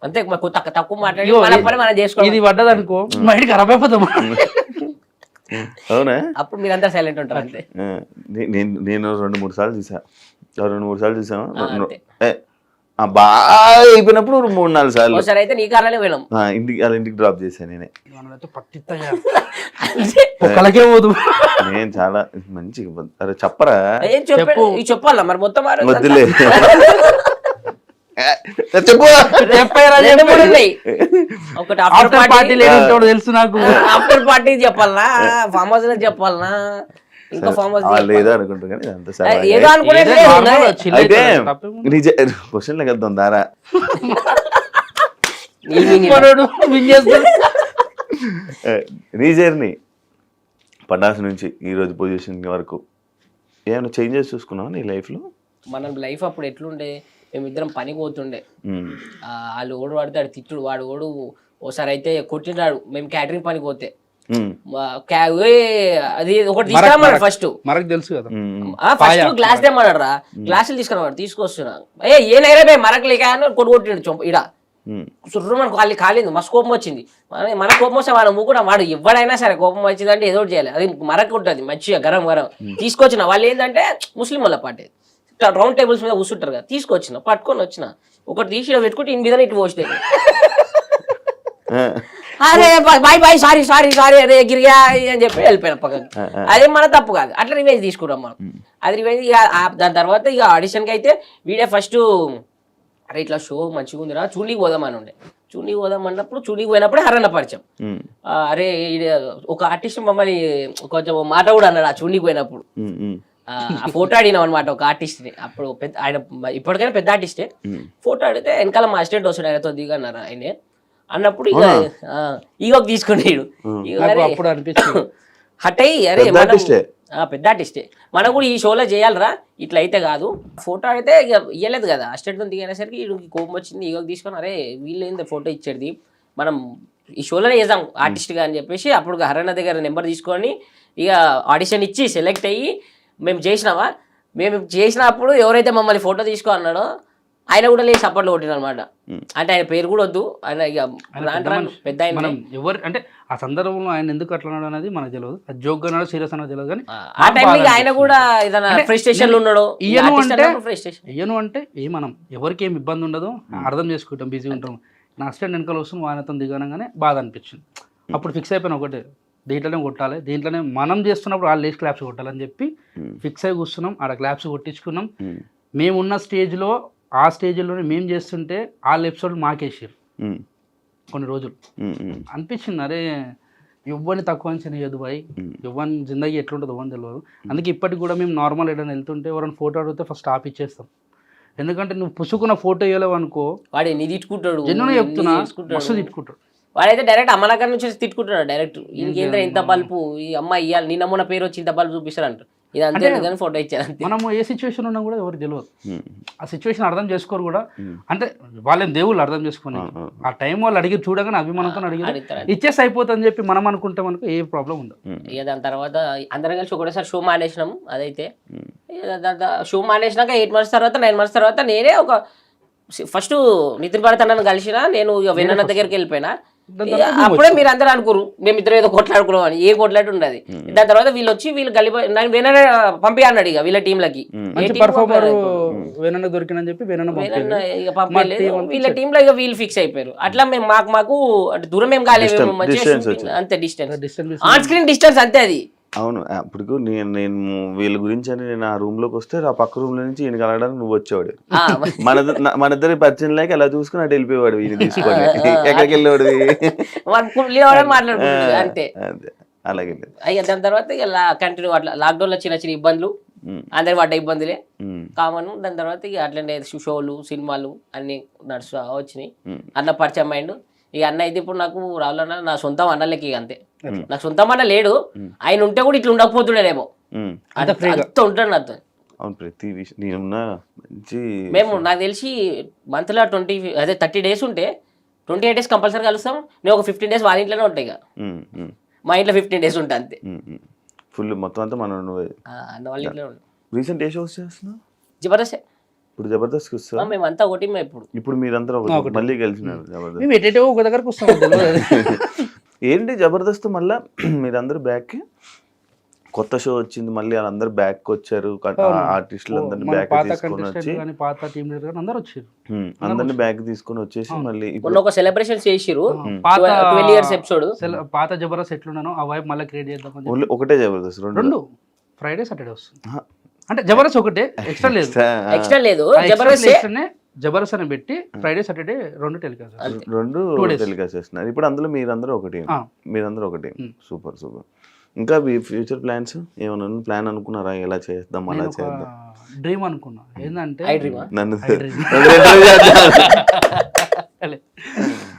అంతే, తక్కువ మాట్లాడి మనం చేసుకో. ఇది పడ్డది అనుకో మైండ్ ఖరాబ్ అయిపోతాం. అవునా? అప్పుడు మీరంతా సైలెంట్ ఉంటారు అంతే. నేను 2-3 సార్లు చూసాను. బాగా అయిపోయినప్పుడు 3-4 సార్లు. ఒకసారి అయితే నీ కారణాలే పోయినాం, ఇంటికి డ్రాప్ చేశాను నేనే. ఒక్కలకే పోదు. నేను చాలా మంచిగా అరే చెప్పరా చెప్పాలా మరి మొత్తం వద్దులే చెప్పు. ఒకటి ఆఫ్టర్ పార్టీ తెలుసు నాకు. ఆఫ్టర్ పార్టీ చెప్పాలనా, ఫామ్ హౌస్ లో చెప్పాలనా, ఇంకా ఫామ్ హౌస్ ఏదో అనుకుంటారు కానీ ఏదో అనుకునే. అయితే క్వశ్చన్లోకి వెళ్తాం దారా. నీ జర్నీ పటాస్ నుంచి ఈ రోజు పొజిషన్ వరకు ఏమైనా చేంజెస్ చూసుకున్నావా నీ లైఫ్ లో? మనం లైఫ్ అప్పుడు ఎట్లుండే, మేమిద్దరం పనికి పోతుండే. వాళ్ళు ఓడు వాడితే తిట్టుడు, వాడు ఓడు ఓసారి అయితే కొట్టినాడు. మేము క్యాటరింగ్ పనికి పోతే అది ఒకటి తీసుకురామన్నాడు. ఫస్ట్ మనకు తెలుసు కదా, ఫస్ట్ గ్లాస్ తెమ్మన్నాడు రా. గ్లాసులు తీసుకురావాడు, తీసుకొస్తున్నా ఏ నైరే మరకు లేక కొట్టుకొట్టిండు ఇడ. సుర్రు మనకు వాళ్ళు కాలేదు, మస్తు కోపం వచ్చింది. మన కోపం వస్తే వాడు కూడా వాడు ఎవడైనా సరే కోపం వచ్చింది అంటే ఏదో చేయాలి. అది మరకు ఉంటుంది మంచిగా గరం తీసుకొచ్చిన. వాళ్ళు ఏంటంటే ముస్లిం వాళ్ళ పార్టీ రౌండ్ టేబుల్స్ మీద కూర్చుంటారు కదా, తీసుకొచ్చిన పట్టుకొని వచ్చిన. ఒకటి తీసి పెట్టుకుంటే ఇన్ని మీద ఇటు పోస్తే అరే bye bye sorry sorry sorry అరే గిరిగా అని చెప్పి వెళ్ళిపోయిన పక్కకి. అదే మన తప్పు కాదు, అట్లా రివెంజ్ తీసుకున్నాం మనం. అది రివెంజ్. ఇక దాని తర్వాత ఇక ఆడిషన్కి అయితే వీడే ఫస్ట్ అరే ఇట్లా షో మంచిగా ఉందిరా చూడీకి పోదామని ఉండే. చూడీకి పోదామన్నప్పుడు చూడీకి పోయినప్పుడే హరన్న పరిచయం. అరే ఒక ఆర్టిస్ట్ మమ్మల్ని కొంచెం మాట కూడా అన్నాడు ఆ చూడీకి పోయినప్పుడు. ఆ ఫోటో అడిగినాం అనమాట ఒక ఆర్టిస్ట్ ని. అప్పుడు పెద్ద ఆయన ఇప్పటికైనా పెద్ద ఆర్టిస్టే. ఫోటో అడిగితే వెనకాల మా అసిస్టెంట్ వస్తాడు, ఆయనతో దిగన్నారు ఆయనే అన్నప్పుడు ఇక ఈగోకి తీసుకునేడు. హట్ అయ్యి అరే పెద్ద ఆర్టిస్టే మనం కూడా ఈ షోలో చేయాలరా, ఇట్లా అయితే కాదు. ఫోటో అయితే ఇక ఇవ్వలేదు కదా, అసిస్టెంట్తో దిగనేసరికి కోపం వచ్చింది. ఈగోకి తీసుకొని అరే వీళ్ళు ఏంది ఫోటో ఇచ్చేది, మనం ఈ షోలోనే చేద్దాం ఆర్టిస్ట్గా అని చెప్పేసి అప్పుడు హరన్న దగ్గర నెంబర్ తీసుకొని ఇక ఆడిషన్ ఇచ్చి సెలెక్ట్ అయ్యి మేము చేసినామా. మేము చేసినప్పుడు ఎవరైతే మమ్మల్ని ఫోటో తీసుకో అన్నాడో ఆయన కూడా లేచి సపోర్ట్లు కొట్టిన అనమాట. అంటే ఆయన పేరు కూడా వద్దు, ఆయన ఇక పెద్ద ఆయన ఎవరు అంటే ఆ సందర్భంలో ఆయన ఎందుకు అట్లా ఉన్నాడు అనేది మనకు తెలియదు. అది జోక్ అన్నాడు సీరియస్ అన్నది తెలియదు. కానీ ఆ టైంలో ఆయన కూడా ఏదైనా ఫ్రస్ట్రేషన్ లో ఉన్నాడు. ఇయ్యను అంటే మనం ఎవరికి ఏమి ఇబ్బంది ఉండదు, అర్థం చేసుకుంటాం, బిజీ ఉంటాం. నా అసిస్టెంట్ వెనకాల వస్తుంది ఆయనతో దిగనగానే బాధ అనిపించింది. అప్పుడు ఫిక్స్ అయిపోయిన ఒకటే దీంట్లోనే కొట్టాలి, దీంట్లోనే మనం చేస్తున్నప్పుడు వాళ్ళు లేచి క్లాప్స్ కొట్టాలని చెప్పి ఫిక్స్ అయి కూర్చున్నాం. ఆడ క్లాప్స్ కొట్టించుకున్నాం. మేమున్న స్టేజ్లో ఆ స్టేజ్లోనే మేము చేస్తుంటే వాళ్ళ ఎపిసోడ్ మాకేసారు కొన్ని రోజులు. అనిపించింది అరే ఇవ్వని తక్కువ అంచనా చేయదు బాయ్, ఇవ్వని జిందగీ ఎట్లుంటుందో ఇవ్వని తెలియదు. అందుకే ఇప్పటికి కూడా మేము నార్మల్ ఏదైనా వెళ్తుంటే ఎవరైనా ఫోటో అడిగితే ఫస్ట్ ఆప్ ఇచ్చేస్తాం. ఎందుకంటే నువ్వు పుసుకున్న ఫోటో వేయలేవు అనుకో వాడు ఎన్ని తిట్టుకుంటాడు, జన్ను చెప్తున్నా మస్తు తిట్టుకుంటాడు. వాడైతే డైరెక్ట్ అమ్మనగర్ నుంచి తిట్టుకుంటున్నాడు డైరెక్ట్. ఇంకేంద్ర ఇంత బల్పు ఈ అమ్మాయి ఇవ్వాలి, నిన్న మొన్న పేరు వచ్చి ఇంత బల్బు చూపిస్తారు అంటారు. ఇది అంతే కానీ ఫోటో ఇచ్చారు అంతే. మనము ఏ సిచ్యువేషన్ ఉన్నా కూడా ఎవరికి తెలియదు, ఆ సిచ్యువేషన్ అర్థం చేసుకోరు కూడా. అంటే వాళ్ళేం దేవుళ్ళు అర్థం చేసుకుని ఆ టైం వాళ్ళు అడిగి చూడగానే అభిమానంతో అడిగి ఇచ్చేసి అయిపోతుందని చెప్పి మనం అనుకుంటే మనకు ఏ ప్రాబ్లం ఉండదు. ఇక దాని తర్వాత అందరం కలిసి ఒకటేసారి షో మానేసినాం. అదైతే షో మానేసినాక 8 months తర్వాత 9 months తర్వాత నేనే ఒక ఫస్ట్ నితిన్ భరత్ అన్నను కలిసిన. నేను ఇక వెన్న దగ్గరికి వెళ్ళిపోయినా. అప్పుడే మీరు అందరూ అనుకోరు మేమిద్దరం ఏదో కొట్లాడుకున్నాం అని. ఏ కొట్లాట ఉండదు. దాని తర్వాత వీళ్ళు వచ్చి వీళ్ళు కలిపి వెన్న పంపి అన్నాడు ఇక వీళ్ళ టీంలకి. ఇక పంపలేదు. వీళ్ళ టీంలో ఇక వీళ్ళు ఫిక్స్ అయిపోయారు. అట్లా మేము మాకు దూరం ఏం కాలేదు, అంతే డిస్టెన్స్, ఆన్ స్క్రీన్ డిస్టెన్స్ అంతే అది. అవును. అప్పుడు నేను వీళ్ళ గురించి అని నేను ఆ రూమ్ లోకి వస్తే ఆ పక్క రూమ్ లో నుంచి ఈయన కలగడానికి నువ్వు వచ్చేవాడు. మన ఇద్దరి పరిచయం లేక అలా చూసుకుని అటు వెళ్ళిపోయేవాడు. ఈయన తీసుకొని ఎక్కడికి వెళ్ళేవాడు మాట్లాడుకుంటాడు అంతే. అలాగే అయ్యా దాని తర్వాత ఇక కంటిన్యూ అట్లా లాక్డౌన్ లో చిన్న చిన్న ఇబ్బందులు అందరి పడ్డ ఇబ్బందులే కామన్. దాని తర్వాత ఇక అట్లనే షోలు సినిమాలు అన్ని నడుస్తూ వచ్చినాయి. అన్న పరిచయం అయిండు. ఇక అన్న అయితే ఇప్పుడు నాకు రావాలన్నా నా సొంతం అన్నలకి అంతే. నాకు సొంతం అన్న లేడు, ఆయన ఉంటే కూడా ఇట్లా ఉండకపోతుండేనేమో, అంత ఉంటాడు నాతో. మేము నాకు తెలిసి మంత్లో 30 days ఉంటే 28 days కంపల్సరీ కలుస్తాం. నేను ఒక 15 days వాళ్ళ ఇంట్లోనే ఉంటాయి. ఇక మా ఇంట్లో 15 days ఉంటా అంతే. ఫుల్ మొత్తం అంతా మనం అన్న వాళ్ళ ఇంట్లో ఉంటాం. రీసెంట్ ఏ షోస్ చేస్తున్నావు? జబర్దస్త్. ఇప్పుడు జబర్దస్త్ వస్తా మేమంతా ఒకటి. ఇప్పుడు మీరందరూ మళ్ళీ కలిసినారు జబర్దస్త్. మేము ఎటో ఒక దగ్గరకు వస్తాం. ఏంటి జబర్దస్త్ మళ్ళా మీరందరూ బ్యాక్ కొత్త షో వచ్చింది, మళ్ళీ వాళ్ళందరూ బ్యాక్ వచ్చారు. ఆర్టిస్టులు అందరినీ బ్యాక్ తీసుకొని వచ్చి పాత టీం లీడర్ గారు అందరూ వచ్చారు. అందరినీ బ్యాక్ తీసుకొని వచ్చేసి మళ్ళీ ఒక సెలబ్రేషన్ చేసిరు. 12 years ఎపిసోడ్ పాత జబర్దస్త్ ఎట్లున్నానో ఆ వైపు మళ్ళీ క్రియేట్ చేద్దాం. ఒకటే జబర్దస్త్ రెండు ఫ్రైడే సాటర్డే వస్తుంది. అంటే జబర్దస్త్ ఒకటే, ఎక్స్ట్రా లేదు. జబర్దస్త్ అని పెట్టి ఫ్రైడే సాటర్డే రెండు టెలికాస్ట్ చేస్తున్నారు. ఇప్పుడు అందులో మీరందరూ ఒకటి. సూపర్. ఇంకా మీ ఫ్యూచర్ ప్లాన్స్ ఏమైనా ప్లాన్ అనుకున్నారా? ఎలా చేద్దాం అలా చేద్దాం డ్రీమ్ అనుకున్నా. ఏంటంటే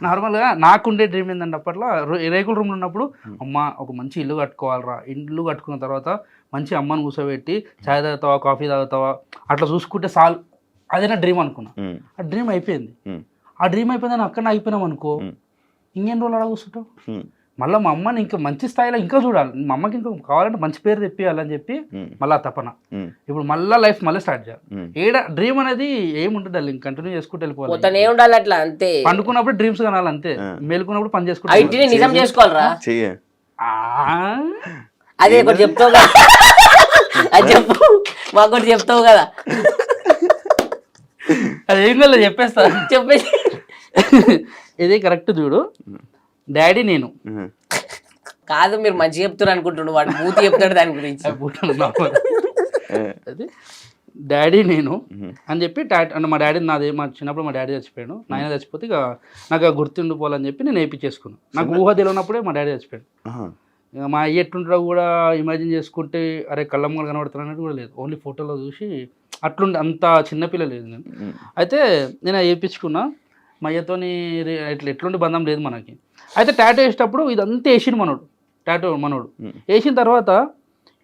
నార్మల్గా నాకుండే డ్రీమ్ ఏంటంటే అప్పట్లో రేకుల రూమ్లో ఉన్నప్పుడు అమ్మ ఒక మంచి ఇల్లు కట్టుకోవాలరా, ఇల్లు కట్టుకున్న తర్వాత మంచి అమ్మని కూర్చోబెట్టి చాయ్ తాగుతావా కాఫీ తాగుతావా అట్లా చూసుకుంటే చాలు, అదే నా డ్రీమ్ అనుకున్నా. ఆ డ్రీమ్ అయిపోయింది. నేను అక్కడ అయిపోయినాం అనుకో, ఇంకేం రోజులు అలా కూర్చుంటావు. మళ్ళీ మా అమ్మని ఇంకా మంచి స్థాయిలో ఇంకా చూడాలి, మా అమ్మకి ఇంకా కావాలంటే మంచి పేరు తెప్పియాలని చెప్పి మళ్ళీ తపన. ఇప్పుడు మళ్ళీ లైఫ్ మళ్ళీ స్టార్ట్ చేయాలి. ఏడా డ్రీమ్ అనేది ఏముంటుంది అది కంటిన్యూ చేసుకుంటూ వెళ్ళిపోవాలి. అట్లా అంతే. పండుకున్నప్పుడు డ్రీమ్స్ కనాలి అంతే, మేలుకున్నప్పుడు పని చేసుకోవాలి. నిజం చేసుకోవాలరా అదే ఒకటి చెప్తావు కదా, అది చెప్పు మాకు చెప్తావు కదా. అదేం కదా చెప్పేస్తా, చెప్పేసి ఇది కరెక్ట్ చూడు. డాడీ నేను కాదు మీరు మంచి చెప్తున్నారు అనుకుంటున్నాడు, వాడు బూతి చెప్తాడు దాని గురించి. అది డాడీ నేను అని చెప్పి అంటే మా డాడీ మా చిన్నప్పుడు మా డాడీ చచ్చిపోయాడు. నాయన చచ్చిపోతే ఇక నాకు గుర్తుండిపోవాలని చెప్పి నేను వేయించేసుకున్నాను. నాకు ఊహ తెలియనప్పుడే మా డాడీ చచ్చిపోయాడు. ఇక మా అయ్య ఎట్లుంటారో కూడా ఇమాజిన్ చేసుకుంటే అరే కళ్ళమ్మలు కనబడుతున్నా అనేది కూడా లేదు. ఓన్లీ ఫోటోలో చూసి అట్లుండే, అంత చిన్నపిల్ల లేదు నేను. అయితే నేను వేయించుకున్నా. మా అయ్యతోని ఎట్లుండి బంధం లేదు మనకి. అయితే టాటూ వేసేటప్పుడు ఇదంతా వేసిండు మనోడు వేసిన తర్వాత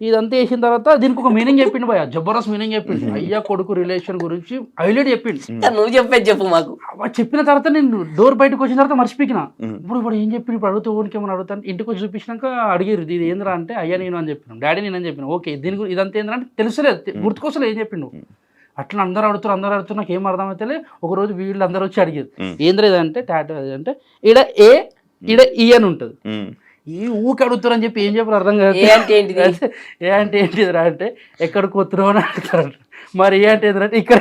ఇదంతా వేసిన తర్వాత దీనికి ఒక మీనింగ్ చెప్పిండు భయ, జబర్దస్త్ మీనింగ్ చెప్పిండు. అయ్యా కొడుకు రిలేషన్ గురించి హైలైట్ చెప్పిండు. నువ్వు చెప్పు మాకు. చెప్పిన తర్వాత నేను డోర్ బయటకు వచ్చిన తర్వాత మర్చిపోయినా. ఇప్పుడు ఏం చెప్పి ఇప్పుడు అడుగుతూ ఊరికి ఏమైనా అడుగుతాను. ఇంటికి వచ్చి చూపించినాక అడిగారు ఇది ఏంద్రా అంటే అయ్యా నేను అని చెప్పినాను, డాడీ నేను అని చెప్పిన. ఓకే దీని గురించి ఇదంతా ఏంద్రా అంటే తెలుసులేదు, గుర్తుకోసలేదు ఏం చెప్పిండు. అట్లా అందరూ అడుగుతారు నాకు ఏం అర్థమైతే ఒకరోజు వీళ్ళు అందరూ వచ్చి అడిగారు ఏంద్రా ఇదంటే టాటూ అంటే ఈడ ఈ అని ఉంటుంది. ఈ ఊకి అడుగుతారు అని చెప్పి ఏం చెప్పారు అర్థం కాదు. ఏ అంటే ఏంటిదిరా అంటే ఎక్కడికి పోతున్నావు అని అడుగుతారు. మరి ఏ అంటే ఏంటంటే ఇక్కడ.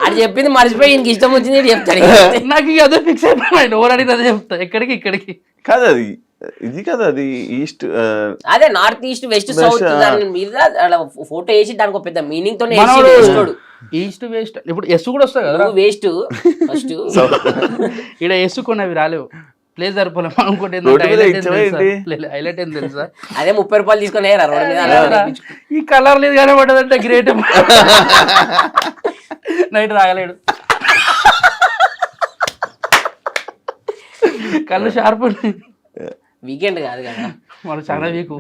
అది చెప్పింది మర్చిపోయి ఇంక ఇష్టం వచ్చింది ఈడు చెప్తాడు నాకు ఇక అదే ఫిక్స్ అయిపోయింది, ఎవరు అడిగితే అదే చెప్తా, ఎక్కడికి ఇక్కడికి. కాదు అది ఇది కదా అది ఈస్ట్ అదే నార్త్ ఈస్ట్ వెస్ట్ సౌత్ దాని మీద అలా ఫోటో వేసి దానికి ఒక పెద్ద మీనింగ్ తోనే మనోడు వేస్తాడు. ఈస్ట్ వెస్ట్ ఇప్పుడు ఎస్ కూడా వస్తాయి కదా, వేస్ట్ ఫస్ట్ ఇక్కడ ఎస్ కొన్నవి రాలేవు, ప్లేస్ సరిపోలే. ఇంకోటి హైలైట్ ఏం తెలుసా, అదే 30 రూపాయలు తీసుకొని రోడ్డు మీద ఈ కలర్ లేదు కానీ పడ్డదంటే గ్రేట్. నైట్ రాగలేడు, కళ్ళు షార్ప్. వీకెండ్ కాదు కదా మనం చాలా వీక్.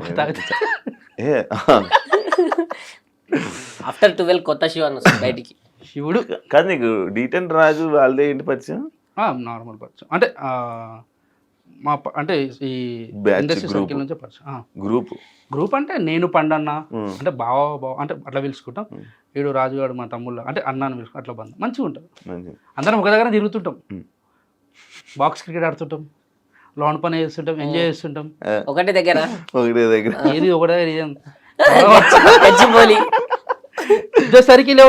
ఆఫ్టర్ 12 కొత్త శివ వస్తుంది బయటికి. శివుడు కాదు నీకు D10 రాజు వాళ్ళదే ఏంటి పరిచయం? నార్మల్ పరిచయం అంటే మా అంటే ఈ ఇండస్ట్రీ సర్కిల్ నుంచే పరిచయం. గ్రూప్ అంటే నేను పండన్న అంటే బావ అంటే అట్లా పిలుచుకుంటాం. వీడు రాజుగాడు మా తమ్ముళ్ళు అంటే అన్నాను పిలుచుకుంటాం, అట్లా బంధం మంచిగా ఉంటుంది. అందరం ఒక దగ్గర తిరుగుతుంటాం, బాక్స్ క్రికెట్ ఆడుతుంటాం, లోన్ పని చేస్తుంటాం, ఎంజాయ్ చేస్తుంటాం. ఒకటే దగ్గర ఏది ఒకటే రీజన్ సర్కిల్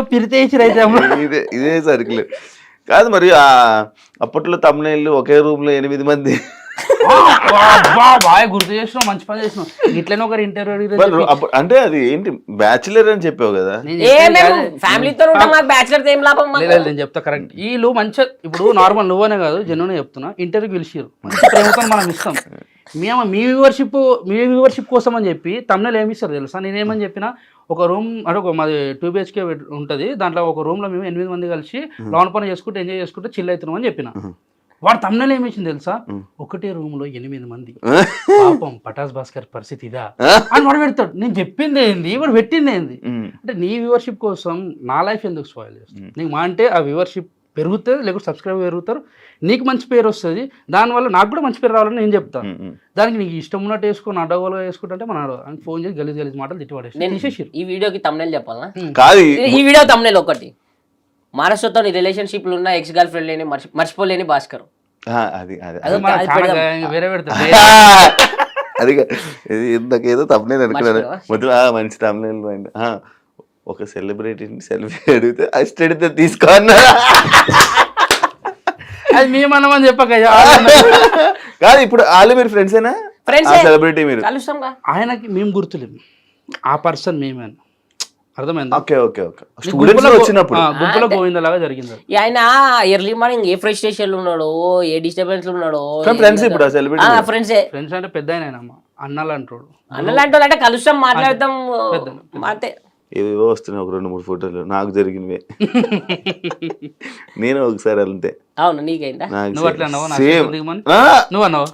ఇదే సర్కిల్ కాదు మరి. అప్పట్లో తమ్ముళ్ళు ఒకే రూమ్ లో 8 మంది. బాగా గుర్తు చేసినావు, మంచి పని చేసినావు. ఇట్లనే ఒకరు ఇంటర్వ్యూ అంటే అది ఏంటి బ్యాచులర్ అని చెప్పావు కదా, ఫ్యామిలీతో బ్యాచులర్ ఏం లాభం? నేను చెప్తా కరెక్ట్. వీళ్ళు మంచిగా ఇప్పుడు నార్మల్ నువ్వనే కాదు జెన్యున్ చెప్తున్నా, ఇంటర్వ్యూకి పిలిచిరు, మంచి ప్రేమతో మనం ఇస్తాం. మేము మీ వ్యూవర్షిప్ కోసం అని చెప్పి తమిళ ఏమి ఇస్తారు తెలుసా? నేనేమని చెప్పిన, ఒక రూమ్ అంటే ఒక మాది 2 BHK ఉంటుంది, దాంట్లో ఒక రూమ్లో మేము 8 మంది కలిసి లోన్ పని చేసుకుంటూ ఎంజాయ్ చేసుకుంటూ చిల్ అవుతున్నాం అని చెప్పిన. వాడు తమిళ ఏమిచ్చింది తెలుసా, ఒకటే రూమ్ లో 8 మంది, పాపం పటాస్ భాస్కర్ పరిస్థితి ఇదా అని వాడు పెడతాడు. నేను చెప్పింది ఏంది, వాడు పెట్టింది ఏంది అంటే నీ వ్యూవర్షిప్ కోసం నా లైఫ్ ఎందుకు స్పాయిల్ చేస్తుంది? నీకు మా అంటే ఆ వ్యూవర్షిప్ పెరుగుతుంది, లేకపోతే సబ్స్క్రైబర్ పెరుగుతారు, నీకు మంచి పేరు వస్తుంది, దానివల్ల నాకు కూడా మంచి పేరు రావాలని నేను చెప్తాను. దానికి నీకు ఇష్టం ఉన్నట్టు వేసుకుని అడ్డగోలుగా వేసుకుంటే మన ఫోన్ చేసి గలీజ్ మాటలు తిట్టి ఈ వీడియోకి తమ్నెల్ చెప్పాలా? కాదు ఈ వీడియో తమ్నెల్ ఒకటి, మహారాష్ట్రతో రిలేషన్షిప్లు ఉన్న ఎక్స్ గర్ల్ ఫ్రెండ్ లేని మర్చిపోలేని భాస్కర్. వేరే పెడతాడు అది ఇంతకేదో తప్పలేదు అనుకున్నాను మొదలు. మంచి తమిళ ఒక సెలబ్రిటీని సెల్ఫీ అడిగితే అడిగితే తీసుకోన్నా, అది మేమన్నామని చెప్పక కాదు. ఇప్పుడు వాళ్ళు మీరు ఫ్రెండ్సేనా? సెలబ్రిటీ మీరు ఆయనకి మేము గుర్తులేము, ఆ పర్సన్ మేమే అర్థమైంది. గుంపులో గోవిందలాగా జరిగింది. ఆయన ఎర్లీ మార్నింగ్ ఏ ఫ్రస్ట్రేషన్ ఉన్నాడో, ఏ డిస్టర్బెన్స్ ఉన్నాడో, ఫ్రెండ్స్ అంటే పెద్ద అన్నలు అంటాడు. అన్నలు అంటే కలుస్తాం, మాట్లాడతాం అంతే. ఏవేవో వస్తున్నాయి, ఒక 2-3 ఫోటోలు నాకు జరిగినవే. నేను ఒకసారి అంతే. అవును నీకైందా? నువ్వు అన్నావు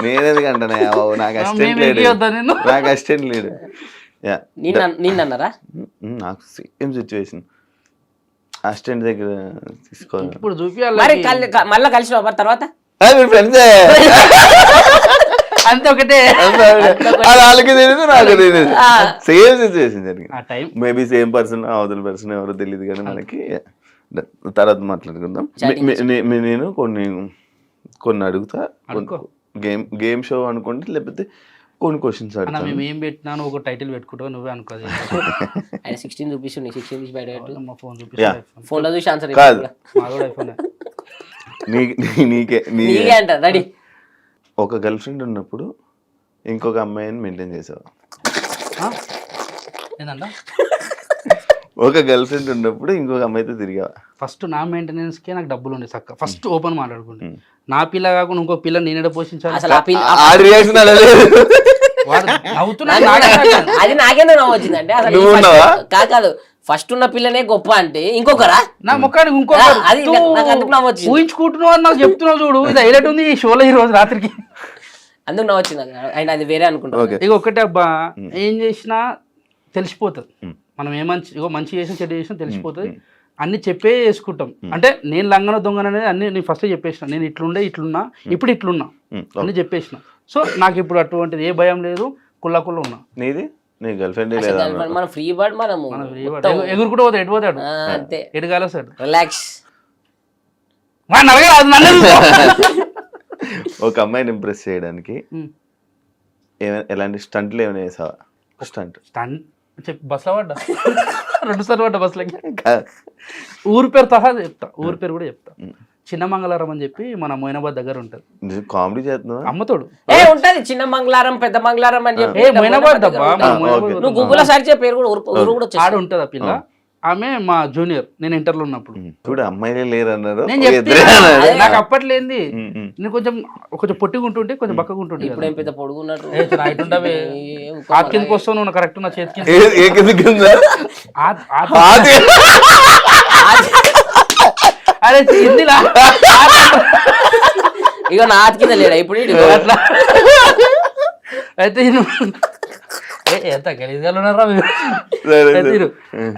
నేనేందుకంటే నాకు అసిస్టెంట్ లేడు. నిన్నన్నారా? నాకు సేమ్ సిచ్యువేషన్, అసిస్టెంట్ దగ్గర తీసుకోవాలి. ఇప్పుడు చూపించాలి మళ్ళీ కలిసి తర్వాత ఫ్రెండ్సే అంతే ఒకటే, వాళ్ళకి తెలియదు నాకు తెలియదు. సేమ్ సిచ్యువేషన్ జరిగింది. మేబీ సేమ్ పర్సన్ అవతల పర్సన్ ఎవరో తెలియదు కానీ మనకి. తర్వాత మాట్లాడుకుందాం. నేను కొన్ని అడుగుతా, గేమ్ షో అనుకోండి, లేకపోతే కొన్ని క్వశ్చన్స్ అడుగుతా. మేము ఏం పెట్టినాను ఒక టైటిల్ పెట్టుకుంటావు నువ్వే అనుకోదు. 16 చూపిస్తుంది, 16 తీసి బయట ఫోన్ ఫోన్ లో చూసి ఆన్సర్ కాదు. ఐఫోన్ నీకే అంట. రెడీ? ఒక గర్ల్ ఫ్రెండ్ ఉన్నప్పుడు ఇంకొక అమ్మాయిని మెయింటైన్ చేసావా? ఒక గర్ల్ ఫ్రెండ్ ఉన్నప్పుడు ఇంకొక అమ్మాయితో తిరిగావా? ఫస్ట్ నా మెయింటెనెన్స్ కే నాకు డబ్బులు ఉండే చక్క. ఫస్ట్ ఓపెన్ మాట్లాడుకుంటే నా పిల్ల కాకుండా ఇంకో పిల్ల నేనే పోషించాలి. అది నాకేందో నవ్వు వచ్చిందంటే కాదు. ఫస్ట్ ఉన్న పిల్లనే గొప్ప అంటే ఇంకొకరా నా ముఖానికి ఇంకొకరు ఊహించుకుంటున్నావు అని నాకు చెప్తున్నావు చూడు. ఇది హైలైట్ ఉంది ఈ షోలో ఈ రోజు రాత్రికి, అందుకు నవ్వు వచ్చింది. ఆయన అది వేరే అనుకుంటా. ఇక ఒకటే అబ్బా, ఏం చేసినా తెలిసిపోతుంది. మనం మంచి చేసిన చెడు చేసినా తెలిసిపోతుంది. అన్ని చెప్పే చేసుకుంటాం. అంటే నేను లంగన దొంగన అనేది అన్ని నేను ఫస్ట్ చెప్పేసిన. నేను ఇట్లున్నా ఇప్పుడు ఇట్లున్నా అన్ని చెప్పేసిన. సో నాకు ఇప్పుడు అటువంటిది ఏ భయం లేదు, కుల్లా ఉన్నా. నీది నీ గర్ల్ ఫ్రెండ్ మన ఫ్రీ బర్డ్, మనం ఎగురుకుంటూ పోతాడు, ఎటు పోతాడు అంతే, ఎటు కాలేస్తాడు. రిలాక్స్. ఒక అమ్మాయిని ఇంప్రెస్ చేయడానికి ఎలాంటి స్టంట్లు ఏమైనా వేసావా? చెప్పి బస్సులో పడ్డా 2 సార్లు పడ్డా బస్సులకి. ఊరి పేరు సహా చెప్తా, ఊరి పేరు కూడా చెప్తా. చిన్న మంగళవారం అని చెప్పి మన మొయినాబాద్ దగ్గర ఉంటుంది. కామెడీ చేస్తున్నావా? అమ్మతోడు ఉంటది చిన్న మంగళవారం పెద్ద మంగళవారం అని చెప్పి మొయినాబాద్ అబ్బా, నువ్వు గూగుల్ సెర్చ్ చేయ పేరు కూడా ఊరు కూడా ఆడ ఉంటుంది ఆ పిల్ల. ఆమె మా జూనియర్, నేను ఇంటర్లో ఉన్నప్పుడు. చూడు అమ్మాయిలే లేరు అన్నారు. నేను చెప్తే నాకు అప్పట్లేంది, నేను కొంచెం పొట్టిగా ఉంటుంటే కొంచెం బక్కగా ఉంటుంటే. ఇప్పుడు ఏం పెద్ద పొడుగున్నట్టు ఆ కిందకి వస్తావు నువ్వు కరెక్ట్ నా చేతికి. అరే హిందీలా ఇక నా ఆతి కింద లేడా ఇప్పుడు అట్లా. అయితే ఎంత గలీజ్గా ఉన్నారా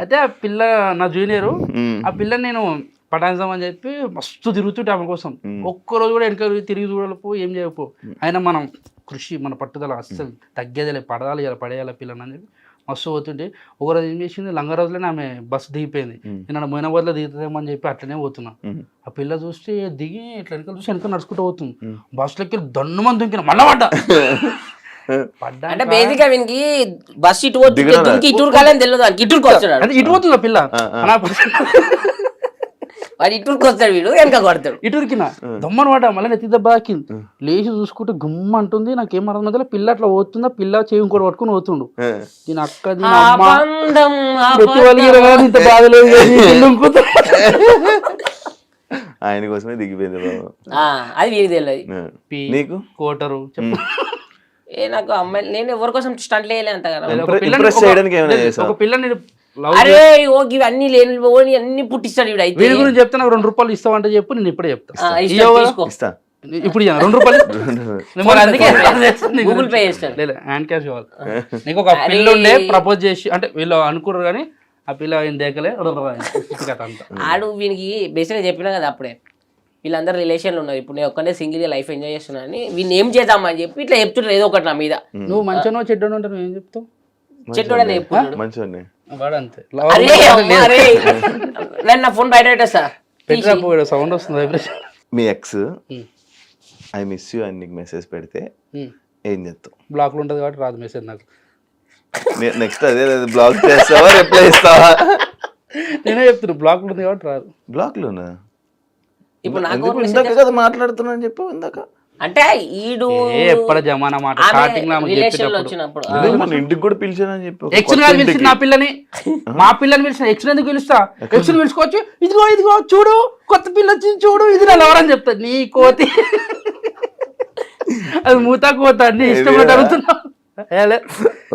అయితే ఆ పిల్ల నా జూనియరు. ఆ పిల్లని నేను పటాయిస్తామని చెప్పి మస్తు తిరుగుతుంటే ఆమె కోసం. ఒక్కరోజు కూడా వెనక తిరిగి చూడలేపో, ఏం చేయకపో. అయినా మనం కృషి, మన పట్టుదల అస్సలు తగ్గేదిలే, పడాలి ఇలా పడేయాలి పిల్లని అని చెప్పి మస్తు పోతుంటే ఒకరోజు ఏం చేసింది, లంగరోజులోనే ఆమె బస్సు దిగిపోయింది. నేను మొయినాబాద్లో దిగుతుందేమని చెప్పి అట్లనే పోతున్నా. ఆ పిల్ల చూస్తే దిగి ఇట్లా వెనకాల చూసి వెనక నడుచుకుంటూ పోతుంది. బస్సులోకి దన్ను మంది దుంకిన మళ్ళా పడ్డా. అంటే బేసిక్ గా వీనికి బస్ ఇటు పోతుంది, ఇటు కాలని తెలియదు, ఇటుకు వస్తాడు. ఇటు పోతుంది ఆ పిల్ల, వాడు ఇటుకు వస్తాడు, వీడు వెనక కొడతాడు. ఇటురికిన దమ్మను వాడ మళ్ళీ నెత్తి దెబ్బ తాకింది. లేచి చూసుకుంటే గుమ్మ అంటుంది. నాకేం అర్థం మధ్యలో పిల్ల అట్లా పోతుందా, పిల్ల చేయి ఇంకోటి పట్టుకుని పోతుండు. దీని అక్క ఇంత బాధలేదు ఆయన కోసమే దిగిపోయింది. అది వీడి తెలియదు. నీకు కోటరు చెప్పు. నాకు అమ్మాయి నేను ఎవరి కోసం స్టంట్ వేయలే అంత కదా. ఒక పిల్లని అరే ఓకే అన్ని లేని అన్ని పుట్టిస్తాడు వీడు. అయితే వీడి గురించి చెప్తే నాకు 2 రూపాయలు ఇస్తావంటే చెప్పు, నేను ఇప్పుడే చెప్తా. ఇప్పుడు 2 రూపాయలు గూగుల్ పే చేస్తాను, లేదు హ్యాండ్ క్యాష్ కావాలి. నీకు ఒక పిల్ల ఉండే ప్రపోజ్ చేసి, అంటే వీళ్ళు అనుకున్నారు కానీ ఆ పిల్ల ఆయన దేకలే ఆడు. వీనికి బేసిక్గా చెప్పినా కదా అప్పుడే, వీళ్ళందరూ రిలేషన్లు ఉన్నారు. ఇప్పుడు నేను ఒక్కనే సింగిల్ లైఫ్ ఎంజాయ్ చేస్తున్నా అని వీళ్ళు ఏం చేద్దామని చెప్పి ఇట్లా చెప్తుంటారు ఏదో ఒకటి నా మీద. నువ్వు మంచిగా చెడ్డను ఉంటావు, నువ్వు ఏం చెప్తావు? చెట్టుడని చెప్పుకుంటాడు వాడు అంతే. నా ఫోన్ బయట పెట్టేస్తా, సౌండ్ వస్తుంది. మీ ఎక్స్ ఐ మిస్ యూ అని నీకు మెసేజ్ పెడితే ఏం చేస్తావు? బ్లాక్ లో ఉంటుంది కాబట్టి రాదు మెసేజ్ నాకు. నెక్స్ట్ అదే బ్లాక్ చేస్తావా, రిప్లై ఇస్తావా? నేనే చెప్తున్నా బ్లాక్ లో ఉంది కాబట్టి రాదు. బ్లాక్ లోనా? ఇప్పుడు నాకు ఇందాక కదా మాట్లాడుతున్నా అని చెప్పు. ఇందాక అంటే ఈడు ఎప్పటి జమానా మాట స్టార్టింగ్ లో వచ్చినప్పుడు ఇంటికి కూడా పిలిచానని చెప్పి ఎక్స్ పిలిచి నా పిల్లని, మా పిల్లని పిలిచిన ఎక్స్ ఎందుకు పిలుస్తా? ఎక్స్ పిలుచుకోవచ్చు, ఇదిగో ఇదిగో చూడు కొత్త పిల్ల వచ్చింది చూడు, ఇది నా ఎవరని చెప్తా. నీ కోతి అది మూతా కోత అన్ని ఇష్టపడి అడుగుతున్నా.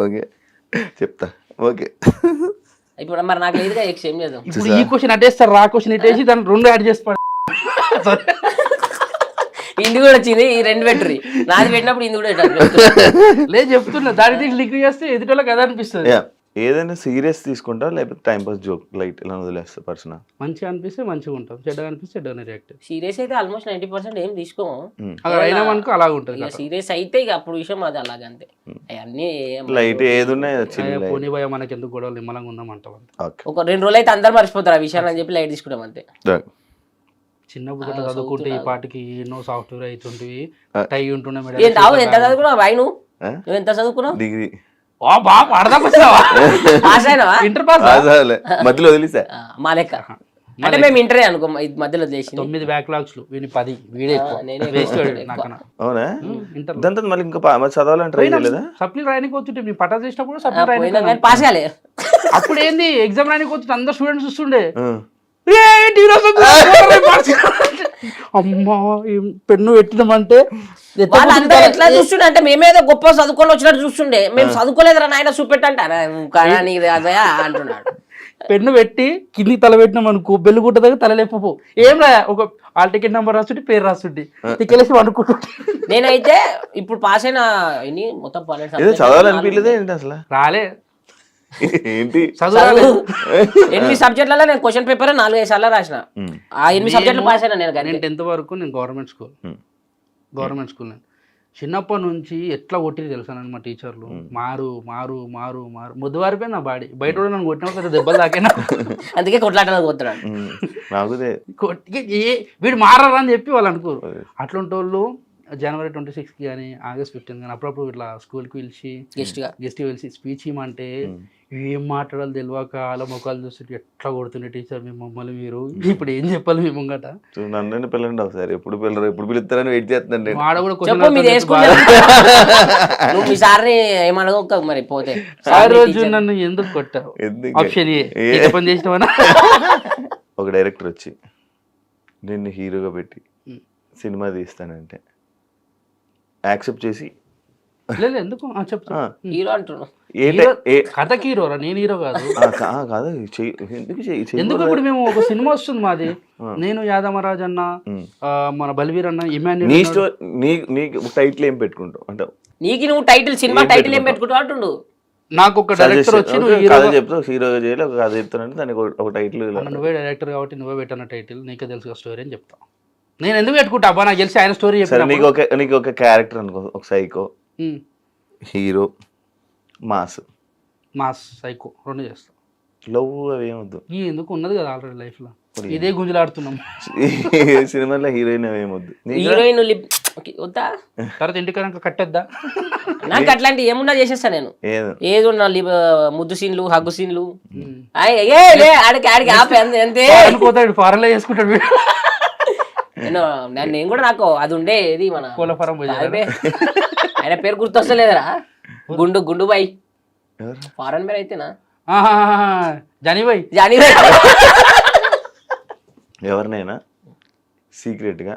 ఓకే చెప్తా. ఓకే ఇప్పుడు మరి నాకు లేదుగా ఎక్స్ ఏం చేద్దాం. ఇప్పుడు ఈ క్వశ్చన్ అటేస్తారు, రా క్వశ్చన్ ఇటేసి దాన్ని 2 యాడ్ చేసి ఇంది కూడా వచ్చింది, ఈ 2 పెట్టుర్రి. నాది పెట్టినప్పుడు ఇంది కూడా లేదు చెప్తున్నా. దాని తీసి లింక్ చేస్తే ఎదుటోళ్ళకి కదా అనిపిస్తుంది. ఏదైనా సీరియస్ తీసుకుంటా లేకపోతే టైం పాస్ జోక్ లైట్ ఇలా వదిలేస్తా? పర్సన్ మంచిగా అనిపిస్తే మంచిగా ఉంటాం, చెడ్డగా అనిపిస్తే చెడ్డగా రియాక్ట్. సీరియస్ అయితే ఆల్మోస్ట్ 90% ఏం తీసుకోము. అలా అయినా మనకు అలాగ ఉంటుంది. సీరియస్ అయితే ఇక అప్పుడు విషయం అది అలాగంతే. అన్ని లైట్ ఏది ఉన్నాయి పోనీ భయ మనకి ఎందుకు గొడవలు నిమ్మలంగా ఉందాం అంటాం. ఒక 2 రోజులు అయితే అందరు మర్చిపోతారు ఆ విషయాలు అని చెప్పి లైట్ తీసుకుంటాం అంతే. చిన్నప్పుడు చదువుకుంటే ఈ పాటికి ఎన్నో సాఫ్ట్వేర్ అవుతుంటివి, టై ఉంటుండే. ఎంత చదువుకున్నావు బాయ్? నువ్వు ఎంత చదువుకున్నావు? డిగ్రీ. ఇంటర్ పాస్ మధ్యలో వదిలేసా. మా లెక్క అంటే మేము ఇంటరే అనుకో, మధ్యలో చేసి 9 బ్యాక్లాగ్స్, వీడి 10. వీడే అవునా? దాంతో మళ్ళీ ఇంకా చదవాలని ట్రై చేయలేదా? సప్లీ రాయనికి వచ్చుంటే మీ పటా చేసినప్పుడు సప్లీ రాయనికి పాస్ కాలే. అప్పుడు ఏంది ఎగ్జామ్ రాయనికి వచ్చి అందరు స్టూడెంట్స్ చూస్తుండే. అమ్మా పెన్ను పెట్టినామంటే ఎట్లా చూస్తుండే అంటే మేమేదో గొప్ప చదువుకొని వచ్చినట్టు చూస్తుండే. మేము చదువుకోలేదురా నాయన చూపెట్టంటారా అంటున్నాడు. పెన్ను పెట్టి కింది తల పెట్టినాం అనుకో, బెల్లు గుట్ట దగ్గర తలలేపో ఏం రా, ఒక హాల్ టికెట్ నెంబర్ రాస్తుంటే పేరు రాస్తుంటే టికెట్ అనుకుంటుంటే. నేనైతే ఇప్పుడు పాస్ అయిన మొత్తం చదవాలనిపించలేదే ఏంటి అసలు? రాలే ఏంటి 8 సబ్జెక్టులలో నేను క్వశ్చన్ పేపర్ 4-5 సార్లు రాసిన. ఆ 8 సబ్జెక్టులు పాస్ అయినా నేను. 10th వరకు నేను గవర్నమెంట్ స్కూల్ నేను చిన్నప్పటి నుంచి ఎట్లా కొట్టిరు తెలుసా మా టీచర్లు. మారు మారు మారు మారు ముద్దువారిపోయి నా బాడీ బయట కూడా నన్ను కొట్టిన దెబ్బలు తాకినా. అందుకే కొట్లాట పోతున్నాడు. వీడు మారని చెప్పి వాళ్ళు అనుకోరు. అట్లాంటి వాళ్ళు జనవరి 26కి కానీ ఆగస్ట్ 15 కానీ అప్పుడప్పుడు ఇట్లా స్కూల్కి పిలిచి గెస్ట్గా గెస్ట్ పిలిచి స్పీచ్ ఇవ్వమంటే ఏం మాట్లాడాలి తెలియక వాళ్ళ ముఖాలు చూస్తుంటే ఎట్లా కొడుతుండే టీచర్ మీ మమ్మల్ని మీరు ఇప్పుడు ఏం చెప్పాలి మీ ముంగట నన్ను పిల్లండి ఒకసారి ఎప్పుడు పిల్లరు ఎప్పుడు పిలుస్తారని వెయిట్ చేస్తుందండి. ఆడ కూడా చెప్పు మీరు వేసుకుంటే నువ్వు మీ సార్ని ఏమనగా మరి పోతే ఆ రోజు నన్ను ఎందుకు కొట్టావు ఆప్షన్ ఏ పని చేసినావనా ఒక డైరెక్టర్ వచ్చి నిన్ను హీరోగా పెట్టి సినిమా తీస్తానంటే యాక్సెప్ట్ చేసి లేదు ఎందుకు చెప్తా హీరో అంటున్నావు కథకి హీరోరా నేను హీరో కాదు కాదు ఎందుకు ఇప్పుడు మేము ఒక సినిమా వస్తుంది మాది నేను యాదమరాజ్ అన్న మన బల్వీర్ అన్న ఇమాన్యుల్ నీకు టైటిల్ ఏం పెట్టుకుంటావు అంటే నీకు నువ్వు టైటిల్ సినిమా టైటిల్ ఏం పెట్టుకుంటావు అంటుండు. నాకు ఒక డైరెక్టర్ వచ్చి కథ చెప్తావు హీరోగా చేయాలి ఒక కథ చెప్తానంటే దానికి ఒక టైటిల్ నువ్వే డైరెక్టర్ కాబట్టి నువ్వే పెట్టిన టైటిల్ నీకే తెలుసు స్టోరీ అని చెప్తా. నేను ఎందుకు పెట్టుకుంటా అబ్బా నాకు తెలిసి ఆయన స్టోరీ చెప్పాను. నీకు ఒక క్యారెక్టర్ అనుకో ఒక సైకో హీరో మాస్ సైకో రెండు చేస్తా. లవ్ అవి ఏమొద్దు ఎందుకు ఉన్నది కదా ఆల్రెడీ లైఫ్ లో ఇదే గుంజులాడుతున్నాం. సినిమాలో హీరోయిన్ అవి ఏమొద్దు. హీరోయిన్ వద్దా తర్వాత ఇంటికి కట్టేద్దా నాకు అట్లాంటి ఏమున్నా చేసేస్తా నేను ఏది ఉన్నా ముద్దు సీన్లు హగ్గు సీన్లు ఆడికి ఆడికి ఆపే అంతే పోతాడు ఫారెన్ లో చేసుకుంటాడు. నేను కూడా నాకు అది ఉండే ఇది మన కోళ్ళ ఫారం ఆయన పేరు గుర్తొస్తలేదురా గుండు గుండు బాయ్ ఫారెన్ పేరు అయితేనా జానీబాయ్ ఎవరినైనా సీక్రెట్ గా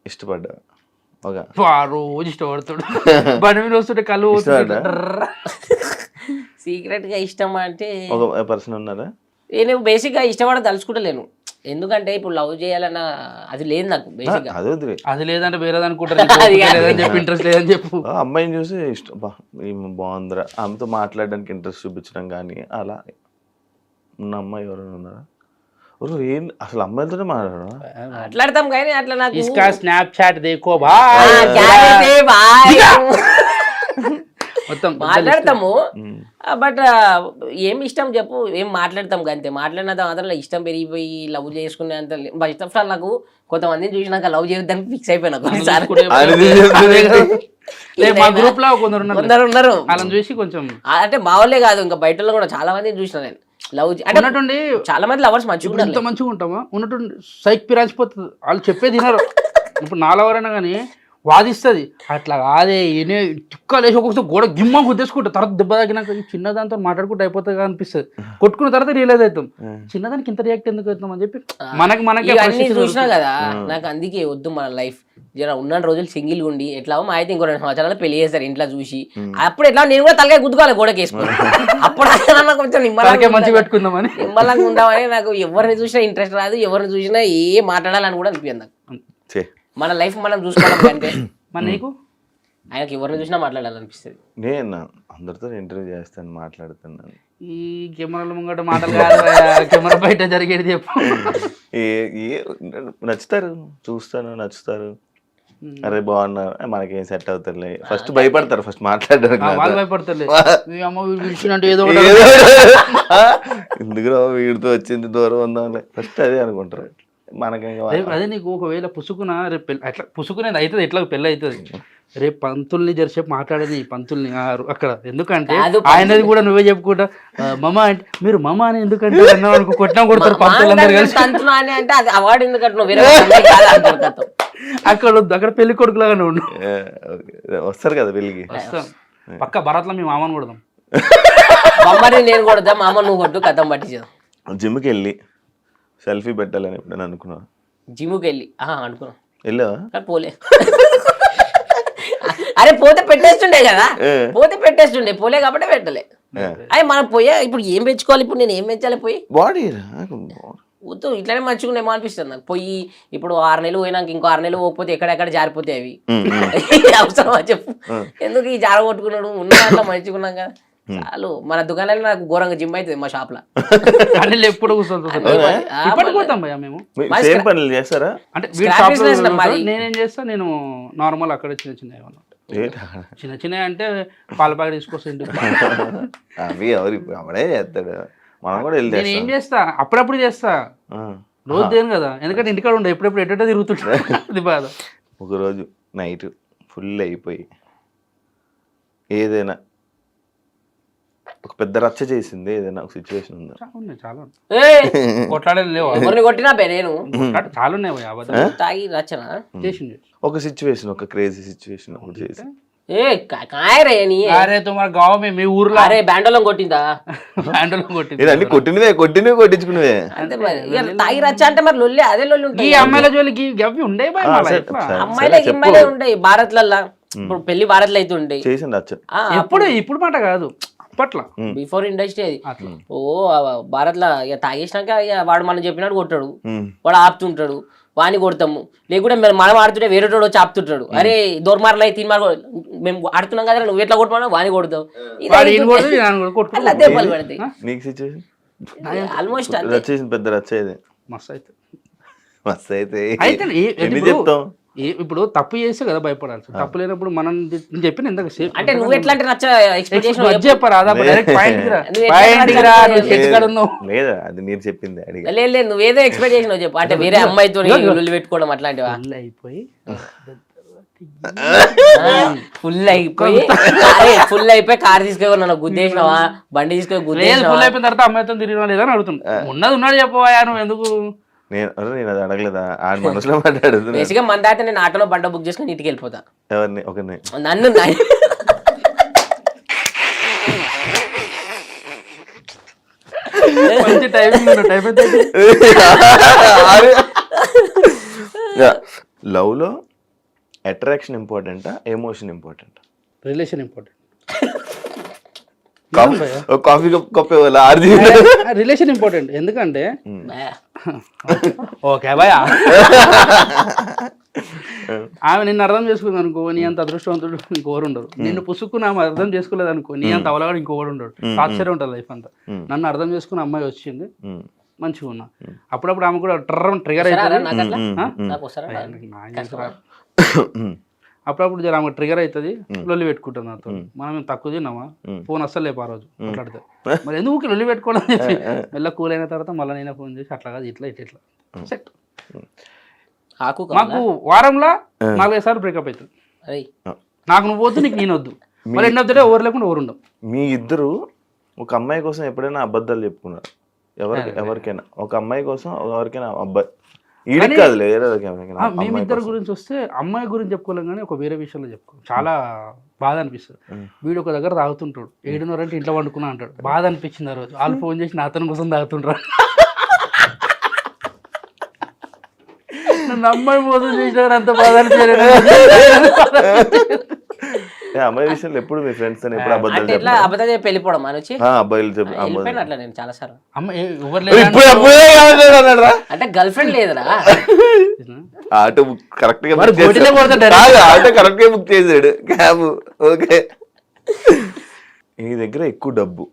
ఇష్టపడ్డా రోజు ఇష్టపడతాడు బండి మీద వస్తుంటే కళ్ళు సీక్రెట్ గా ఇష్టం అంటే ఒక పర్సన్ ఉన్నారా? నేను బేసిక్ గా ఇష్టపడ తలుచుకుంటలేను ఎందుకంటే ఇప్పుడు లవ్ చేయాలన్న అది లేదు నాకు బేసిక్ గా. అది లేదంటే వేరేది అనుకుంటారు ఇంట్రెస్ట్ లేదని చెప్పు. అమ్మాయిని చూసి ఇష్టం బాగుందిరా ఆమెతో మాట్లాడడానికి ఇంట్రెస్ట్ చూపించడం కానీ అలా ఉన్న అమ్మాయి ఎవరైనా ఉన్నారా? ఏం అసలు అమ్మాయిలతోనే మాట్లాడతాం కానీ అట్లా నాకు స్నాప్చాట్ దేకో మొత్తం మాట్లాడతాము బట్ ఏం ఇష్టం చెప్పు ఏం మాట్లాడతాం అంతే మాట్లాడినంత మాత్రం ఇష్టం పెరిగిపోయి లవ్ చేసుకునే అంత ఫస్ట్ ఆఫ్ ఆల్ నాకు కొంతమందిని చూసినాక లవ్ చేయడానికి ఫిక్స్ అయిపోయినా మా గ్రూప్ లో కొందరు ఉన్నారు వాళ్ళని చూసి కొంచెం అంటే మా వాళ్ళే కాదు ఇంకా బయట కూడా చాలా మందిని చూసిన నేను లవ్ ఉన్నట్టుండి చాలా మంది లవర్స్ మంచిగా ఎంత మంచిగా ఉంటామా ఉన్నట్టుండి సైక్ పిరాచిపోతుంది వాళ్ళు చెప్పేది వినరు. ఇప్పుడు నాలెవరైనా కానీ వాదిస్తుంది అట్లా కాదే ఈయనే చుక్కలు వేసి ఒక్కొక్కసారి గోడ గిమ్మ గుద్దేసుకుంటా తర్వాత దెబ్బ తగ్గినాక చిన్నదాంతో మాట్లాడుకుంటూ అయిపోతుంది అనిపిస్తుంది. కొట్టుకున్న తర్వాత రియలైజ్ అవుతాం చిన్నదానికి ఇంత రియాక్ట్ ఎందుకు అవుతాం అని చెప్పి మనకి అన్ని చూసినా కదా. నాకు అందుకే వద్దు మన లైఫ్ జర ఉన్న రోజులు సింగిల్ ఉండి ఎట్లా మా అయితే ఇంకో 2 సంవత్సరాలు పెళ్లి చేస్తారు ఇంట్లో చూసి అప్పుడు ఎట్లా నేను కూడా తలకాయ గుద్దుకోవాలి గోడకి వేసుకుని అప్పుడు కొంచెం మంచి పెట్టుకుందామని నిమ్మలంగా ఉందామని నాకు ఎవరిని చూసినా ఇంట్రెస్ట్ రాదు ఎవరిని చూసినా ఏ మాట్లాడాలని కూడా అనిపించదు నాకు. మన లైఫ్ మనం చూసుకోవడం కంటే మన నీకు ఆయనకి ఎవరిని చూసినా మాట్లాడాలనిపిస్తుంది. నేను అందరితో ఇంటర్వ్యూ చేస్తాను మాట్లాడుతున్నాను ఈ కెమెరాల ముంగట మాటలు కాదు కెమెరా బయట జరిగేది చెప్పు. నచ్చుతారు చూస్తాను నచ్చుతారు అరే బాగున్నా మనకేం సెట్ అవుతారులే ఫస్ట్ భయపడతారు ఫస్ట్ మాట్లాడడానికి వాళ్ళు భయపడతారు ఏదో ఎందుకు వీడితో వచ్చింది దూరం ఉందాంలే ఫస్ట్ అదే అనుకుంటారు మనకి. అదే నీకు ఒకవేళ పుసుకున రేపు పెళ్ళి అట్లా పుసుకునేది అవుతుంది ఎట్లా పెళ్ళి అవుతుంది రేపు పంతుల్ని జరిసేపు మాట్లాడేది పంతుల్ని అక్కడ ఎందుకంటే ఆయనది కూడా నువ్వే చెప్పుకుంటా మమ అంటే మీరు మమ అని ఎందుకంటే అనుకో కొట్టినా కొడతారు పంతులందరూ కలిసి అక్కడ పెళ్లి కొడుకులాగానే ఉండు వస్తారు కదా పెళ్ళికి వస్తాం పక్క భరత్లో మీ మామని కొడదాం నేను కొడతా మామ నువ్వు కొట్టు కథం పట్టించాం. జిమ్కి వెళ్ళి సెల్ఫీ పెట్టాలని ఎప్పుడైనా అనుకున్నా? జిమ్కి వెళ్ళి అనుకున్నా వెళ్ళావా? పోలే అరే పోతే పెట్టేస్తుండే కదా పోతే పెట్టేస్తుండే పోలే కాబట్టి పెట్టలే. అయ్యి మనం పోయా ఇప్పుడు ఏం పెంచుకోవాలి ఇప్పుడు నేను ఏం పెంచాలి పోయి బాడీ వద్దు ఇట్లానే మంచిగా ఏమో అనిపిస్తుంది నాకు. పోయి ఇప్పుడు 6 నెలలు పోయినాక ఇంకో 6 నెలలు పోకపోతే ఎక్కడెక్కడ జారిపోతాయి అవి అవసరమా చెప్పు. ఎందుకు ఈ జార కొట్టుకున్నాడు ఉన్న దాంట్లో మంచిగా ఉన్నాం కదా చాలు. మన దుకాణాలు నాకు ఘోరంగా జిమ్ అవుతుంది మా షాప్ లో ఎప్పుడు మేము చేస్తారా అంటే నేనేం చేస్తా నేను నార్మల్ అక్కడ చిన్న చిన్న అంటే పాల ప్యాకెట్ తీసుకొస్తా అవి అవడే చేస్తాడు మనం కూడా నేను ఏం చేస్తా అప్పుడప్పుడు చేస్తా రోజు దేని కదా ఎందుకంటే ఇంటికాడ ఉండే ఎప్పుడెప్పుడు ఎట్ట తిరుగుతుంటా అది బాధ. ఒకరోజు నైట్ ఫుల్ అయిపోయి ఏదైనా ఒక పెద్ద రచ్చ చేసింది ఏదైనా ఒక సిచ్యువేషన్ ఉందా? చాలా ఉన్నాయి, చాలా ఉన్నాయి. ఏ కొట్లాడేది లేవు, ఎవరిని కొట్టినా బే నేను చాలా ఉన్నాయి భయ్యా, అబద్ధాలు తాగి రచన చేసింది. ఒక సిచ్యువేషన్, ఒక క్రేజీ సిచ్యువేషన్ ఒకటి చేసి ఏ కాయరే నీ అరే తుమార్ గావ మీ ఊర్లో అరే బ్యాండోలం కొట్టిందా హ్యాండిల్ కొట్టింది. ఇదన్నీ కొట్టినవే కొట్టించుకునేవే. అంతే మరి ఇక తాగి రచ్చ అంటే మరి లొల్లి అదే లొల్లి ఈ ఉంటాయి అమ్మాయిల జోలికి గవి ఉండే భయ్ ఆ, మళ్ళా సరే, ఎట్లా? సరే. అమ్మాయిలే గిమ్మాయిలే ఉంటాయి భారత్లల్లా ఇప్పుడు పెళ్లి భారత్లో అయితే ఉంటాయి చేసింది రచ్చ. ఎప్పుడు ఇప్పుడు మాట కాదు అప్పట్లో. బిఫోర్ ఇండస్ట్రీ అది అట్లా ఓ భారత్లో ఇక తాగేసినాక ఇక వాడు మనం చెప్పినట్టు కొట్టాడు ఉమ్. వాడు ఆపుతుంటాడు వాడిని కొడతాము లేకుంటే మనం ఆడుతుంటే వేరే వచ్చి ఆపుతుంటాడు అరే దోర్మార్లు అయితే తీన్ మార్లు మేము ఆడుతున్నాం కదా నువ్వు ఎట్లా కొట్టమన్నా వాడిని కొడతావు వాడు ఈయన కొడితే ఈయన కూడా కొట్టుకుంటాడు. అలా దెబ్బలు పడతాయి నీకు సిచ్యువేషన్ ఆల్మోస్ట్ రచ్చ చేసింది, పెద్ద రచ్చ ఇది. మస్తు అయితే మస్తు అయితే అయితే ఎన్ని ఇప్పుడు చెప్తాం? ఇప్పుడు తప్పు చేస్తే కదా భయపడాల్సి. తప్పు లేనప్పుడు మనం నేను చెప్పిన ఇందాక సేఫ్ అంటే నువ్వు ఎట్లా అంటే నచ్చ ఎక్స్పెక్టేషన్ చెప్పరా డైరెక్ట్ పాయింట్ నువ్వు ఎట్లా ఉన్నావు. లేదా అది మీరు చెప్పింది అడిగి లేదు నువ్వేదో ఎక్స్పెక్ట్ చేసినావు చెప్పు అంటే వేరే అమ్మాయితో లొల్లి పెట్టుకోవడం అట్లాంటివా అయిపోయి ఫుల్ అయిపోయి కార్ తీసుకెళ్ళి నన్ను గుద్దేసినావా బండి తీసుకెళ్ళి ఫుల్ గుద్దేసినావా అయిపోయిన తర్వాత అమ్మాయితో తిరిగినా లేదని అడుగుతున్నా. ఉన్నది ఉన్నాడు చెప్పవా నువ్వు ఎందుకు. నేను అది అడగలేదా? ఆడి మనసులో మాట్లాడుతున్నా. బేసిక్గా మన దాటి నేను ఆటోలో బండ బుక్ చేసుకుని ఇంటికి వెళ్ళిపోతా ఎవరిని? ఒకరిని. నన్ను మంచి టైమింగ్ లవ్ లో అట్రాక్షన్ ఇంపార్టెంటా, ఎమోషన్ ఇంపార్టెంటా? Relation important. కాఫీ కప్ ఆర్జీ రిలేషన్ ఇంపార్టెంట్ ఎందుకంటే ఓకే భయ ఆమె నిన్ను అర్థం చేసుకుంది అనుకో నీ అంత అదృష్టవంతుడు ఇంకోరు ఉండరు. నిన్ను పుసుక్కుని ఆమె అర్థం చేసుకోలేదు అనుకో నీ అంత అవలగాడు ఇంకోడు ఉండడు. ఆశ్చర్యం ఉంటుంది లైఫ్ అంతా. నన్ను అర్థం చేసుకున్న అమ్మాయి వచ్చింది మంచిగా ఉన్నా. అప్పుడప్పుడు ఆమె కూడా ట్రిగర్ అవుతుంది. అప్పుడప్పుడు జర ఆమె ట్రిగర్ అవుతుంది, లొల్లి పెట్టుకుంటుంది నాతో. మనం తక్కువ తిన్నామా ఫోన్ అస్సలు లేపు ఆ రోజు మాట్లాడితే. మరి ఎందుకు లొల్లి పెట్టుకోవడం అని చెప్పి మెల్ల కూల్ అయిన తర్వాత మళ్ళీ నేనే ఫోన్ చేసి అట్లా కాదు ఇట్లా ఇట్లా సెట్. మాకు వారంలో 4-5 సార్లు బ్రేకప్ అవుతుంది. నాకు నువ్వు వద్దు నీకు నేను వద్దు. మళ్ళీ ఎండ్ ఆఫ్ ద డే ఎవరు లేకుండా ఎవరు ఉండవు. మీ ఇద్దరు ఒక అమ్మాయి కోసం ఎప్పుడైనా అబద్ధాలు చెప్పుకున్నారు? ఎవరికైనా ఒక అమ్మాయి కోసం ఎవరికైనా అబ్బాయి ఈడికి కాదులే మేమిద్దరు గురించి వస్తే అమ్మాయి గురించి చెప్పుకోలేం కానీ ఒక వేరే విషయంలో చెప్పుకో చాలా బాధ అనిపిస్తుంది. వీడు ఒక దగ్గర తాగుతుంటాడు, 7:30 అంటే ఇంట్లో వండుకున్నా అంటాడు. బాధ అనిపించింది ఆ రోజు. వాళ్ళు ఫోన్ చేసి నా అతని కోసం తాగుతుంటారు. నన్ను అమ్మాయి మోసం చేసినారు అంత బాధ అనిపించలేదు. అమ్మాయి విషయంలో ఎప్పుడు మీ ఫ్రెండ్స్ ఎప్పుడు అబద్ధాలు అబద్ధాలు చెప్పి వెళ్ళిపోవడం మనొచ్చి అబ్బాయిలు అట్లా నేను చాలా సార్లు అంటే గర్ల్ ఫ్రెండ్ లేదురా ఆటో కరెక్ట్ గా ఆటో కరెక్ట్ గా బుక్ చేసాడు క్యాబ్. ఓకే నీ దగ్గర ఎక్కువ డబ్బు,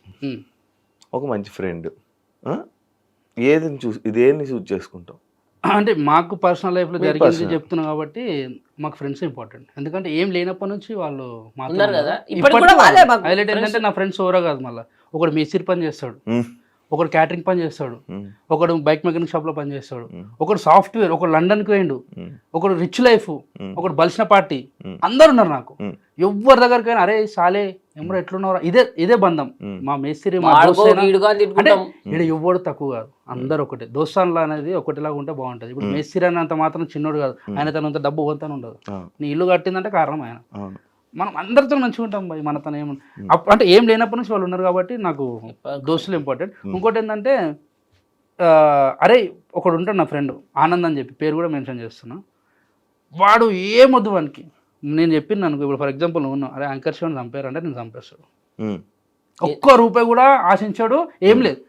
ఒక మంచి ఫ్రెండ్, ఇదేని చూస్ చేసుకుంటాం? అంటే మాకు పర్సనల్ లైఫ్లో జరిగింది చెప్తున్నాం కాబట్టి మాకు ఫ్రెండ్స్ ఇంపార్టెంట్. ఎందుకంటే ఏం లేనప్పటి నుంచి వాళ్ళు హైలైట్ ఏంటంటే నా ఫ్రెండ్స్ ఎవరో కాదు. మళ్ళీ ఒకడు మేస్త్రి పని చేస్తాడు, ఒకడు క్యాటరింగ్ పని చేస్తాడు, ఒకడు బైక్ మెకానిక్ షాప్ లో పని చేస్తాడు, ఒకడు సాఫ్ట్వేర్, ఒకడు లండన్ కి పోయిండు, ఒకడు రిచ్ లైఫ్, ఒకడు బలిసిన పార్టీ. అందరు ఉన్నారు నాకు. ఎవరి దగ్గరకైనా అరే సాలే ఎమ్మడో ఎట్లున్నారా ఇదే బంధం. మా మేస్త్రి మా అంటే ఇక్కడ ఎవ్వడు తక్కువ కాదు, అందరు ఒకటే. దోస్తాన్లా అనేది ఒకటిలాగా ఉంటే బాగుంటది. ఇప్పుడు మేస్త్రి అన్నంత మాత్రం చిన్నోడు కాదు, ఆయన తనంత డబ్బు పోతానే ఉండదు. నీ ఇల్లు కట్టిందంటే కారణం ఆయన. మనం అందరితో మంచిగా ఉంటాం భయ్. మన తన ఏమన్నా అంటే ఏం లేనప్పటి నుంచి వాళ్ళు ఉన్నారు కాబట్టి నాకు దోస్తులు ఇంపార్టెంట్. ఇంకోటి ఏంటంటే అరే ఒకడు ఉంటాడు నా ఫ్రెండ్ ఆనంద్ అని చెప్పి, పేరు కూడా మెన్షన్ చేస్తున్నా. వాడు ఏమొద్దు వానికి నేను చెప్పింది అనుకో. ఇప్పుడు ఫర్ ఎగ్జాంపుల్ నువ్వు ఉన్నావు, అరే యాంకర్ షోని చంపారంటే నేను చంపేస్తాడు. ఒక్క రూపాయి కూడా ఆశించాడు, ఏం లేదు.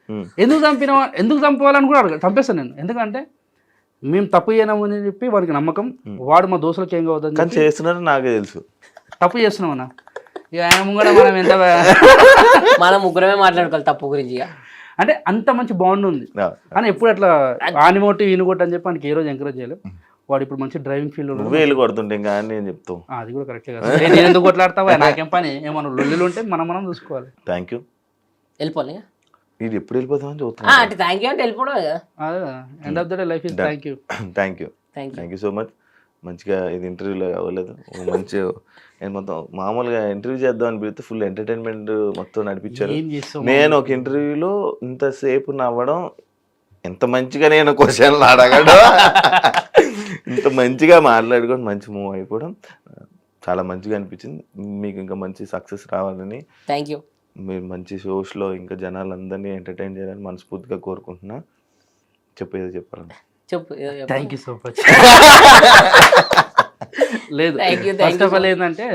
ఎందుకు చంపాలని కూడా అడగ చంపేస్తాను నేను. ఎందుకంటే మేము తప్పు చేయనామని చెప్పి వాడికి నమ్మకం. వాడు మా దోస్తులకి ఏం కావద్దని చేస్తున్నారు నాకే తెలుసు. తప్పు చేస్తున్నామన్నా ఇక ఆయన ముంగడ మనం ఎంత మనం ముగ్గురమే మాట్లాడుకోవాలి తప్పు గురించి. అంటే అంత మంచి బాండ్ ఉంది. కానీ ఎప్పుడు అట్లా ఆనిమోటి ఈనుకోటి అని చెప్పి మనకి ఏ రోజు ఎంకరేజ్ చేయలేదు. వాడు ఇప్పుడు మంచి డ్రైవింగ్ ఫీల్డ్ వేలు కొడుతుంటే ఇంకా నేను చెప్తావు. అది కూడా కరెక్టే కదా. నేను ఎందుకు కొట్లాడతావా, నాకేం పని. ఏమన్నా లొల్లులు ఉంటే మనం చూసుకోవాలి. Thank you. వెళ్ళిపోవాలి ఇది ఎప్పుడు వెళ్ళిపోతామని చూస్తున్నా. అంటే థ్యాంక్ యూ అంటే వెళ్ళిపోవడం. End of the day life is thank you. Thank you so much. మంచిగా ఇది ఇంటర్వ్యూలో అవ్వలేదు, మంచి నేను మొత్తం మామూలుగా ఇంటర్వ్యూ చేద్దాం అని పెడితే ఫుల్ ఎంటర్టైన్మెంట్ మొత్తం నడిపించారు. ఏం చేస్తావు నేను ఒక ఇంటర్వ్యూలో ఇంతసేపు నవ్వడం, ఎంత మంచిగా నేను క్వశ్చన్లు అడగడం, ఇంత మంచిగా మాట్లాడుకోవడం, మంచి మూవ్ అయిపోవడం చాలా మంచిగా అనిపించింది. మీకు ఇంకా మంచి సక్సెస్ రావాలని, థ్యాంక్ యూ. మీరు మంచి షోస్లో ఇంకా జనాలందరినీ ఎంటర్టైన్ చేయాలని మనస్ఫూర్తిగా కోరుకుంటున్నా. చెప్పేది చెప్పాలని. చెప్పు. Thank you so much. లేదు, ఫస్ట్ ఆఫ్ ఆల్ ఏంటంటే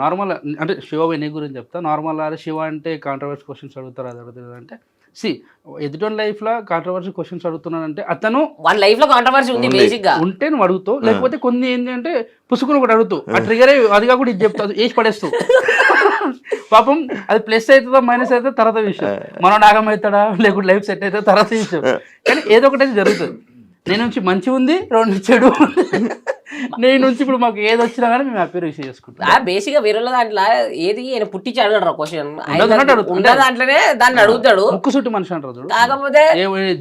నార్మల్ అంటే శివ వినయ్ గురించి చెప్తా. నార్మల్ శివ అంటే కాంట్రవర్సీ క్వశ్చన్స్ అడుగుతారు, అది అడుగుతుంది అంటే ఎదుటి లైఫ్ లో కాంట్రవర్సీ క్వశ్చన్స్ అడుగుతున్నానంటే అతను వాళ్ళ లైఫ్ లో కాంట్రవర్సీ ఉంది బేసిక్ గా ఉంటే నువ్వు అడుగుతావు, లేకపోతే కొన్ని ఏంటంటే పుసుకుని ఒకటి అడుగుతావు, ఆ ట్రిగర్ అది కాకుండా ఇది చెప్తావు, వేసి పడేస్తావు. పాపం అది ప్లస్ అవుతుందా మైనస్ అవుతుందో తర్వాత విషయం, మనం నాగం అవుతాడా లేకుంటే లైఫ్ సెట్ అవుతుందో తర్వాత విషయం. కానీ ఏదో ఒకటి అయితే జరుగుతుంది. నేను నుంచి మంచి ఉంది, రెండు చెడు. నేను నుంచి ఇప్పుడు మాకు ఏది వచ్చినా కానీ మేము హ్యాపీ రిసీవ్ చేసుకుంటాం. బేసిక్ గా వేరే దాంట్లో ఏది ఆయన పుట్టించి అడగడు క్వశ్చన్, అడుగుతాడు. ఉన్న దాంట్లోనే దాన్ని అడుగుతాడు. ముక్కు సుట్టి మనిషి అంటారు చూడు, కాకపోతే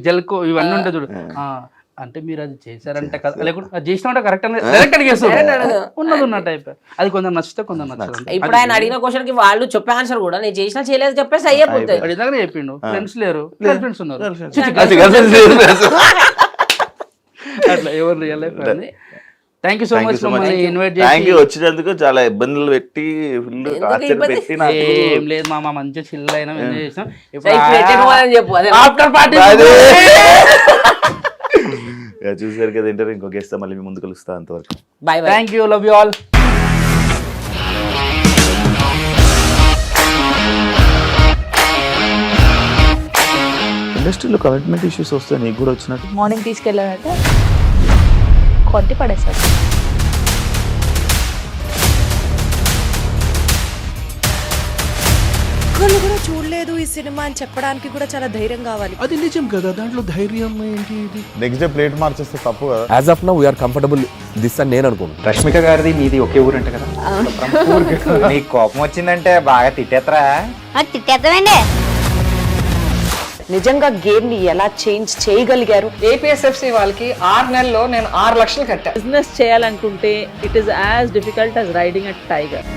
జల్కో ఇవన్నీ ఉంటాయి చూడు, అంటే మీరు అది చేశారంటే కదా, లేకుంటే అది చేసినా కరెక్ట్ డైరెక్ట్ అడిగేస్తారు. ఉన్నది ఉన్నట్టు అయిపోయి అది కొందరు నచ్చితే కొందరు నచ్చదు. ఇప్పుడు ఆయన అడిగిన క్వశ్చన్ కి వాళ్ళు చెప్పే ఆన్సర్ కూడా నేను చేసినా చేయలేదు చెప్పేసి అయిపోతుంది. అడిగినాక చెప్పిండు ఫ్రెండ్స్ లేరు, ఫ్రెండ్స్ ఉన్నారు, అట్లా ఎవరు real life. Thank you so much మమ్మల్ని ఇన్వైట్ చేసి వచ్చినందుకు. చాలా ఇబ్బందులు పెట్టి ఫుల్ టార్చర్ పెట్టి ఏం లేదు మామ, మంచిగా చిల్ అయినా ఎంజాయ్ చేసాం. చెప్పు ఆఫ్టర్ పార్టీ చూసారు కదా ఇంటర్వ్యూ. ఇంకో గెస్ట్ మళ్ళీ మీ ముందు కలుస్తా. అంతవరకు bye. Thank you, love you all. ఇండస్ట్రీలో కమిట్మెంట్ ఇష్యూస్ వస్తాయి, నీకు కూడా వచ్చినట్టు. మార్నింగ్ తీసుకెళ్ళాడంటే కొట్టి పడేశాడు. ఒక్కళ్ళు కూడా చూడలేదు ఈ సినిమా అని చెప్పడానికి కూడా చాలా ధైర్యం కావాలి. అది నిజం కదా, దాంట్లో ధైర్యం ఏంటి? ఇది నెక్స్ట్ డే ప్లేట్ మార్చేస్తే తప్పు కదా. As of now we are comfortable this అని నేను అనుకుంటున్నాను. రష్మిక గారిది మీది ఒకే ఊరు అంట కదా. నీకు కోపం వచ్చిందంటే బాగా తిట్టేత్తరా? తిట్టేద్దామండి. నిజంగా గేమ్ ని ఎలా చేంజ్ చేయగలిగారు? ఏపీఎస్ఎఫ్సి వాళ్ళకి 6 నెలల్లో నేను 6 లక్షలు కట్టా. బిజినెస్ చేయాలనుకుంటే it is as difficult as riding a tiger.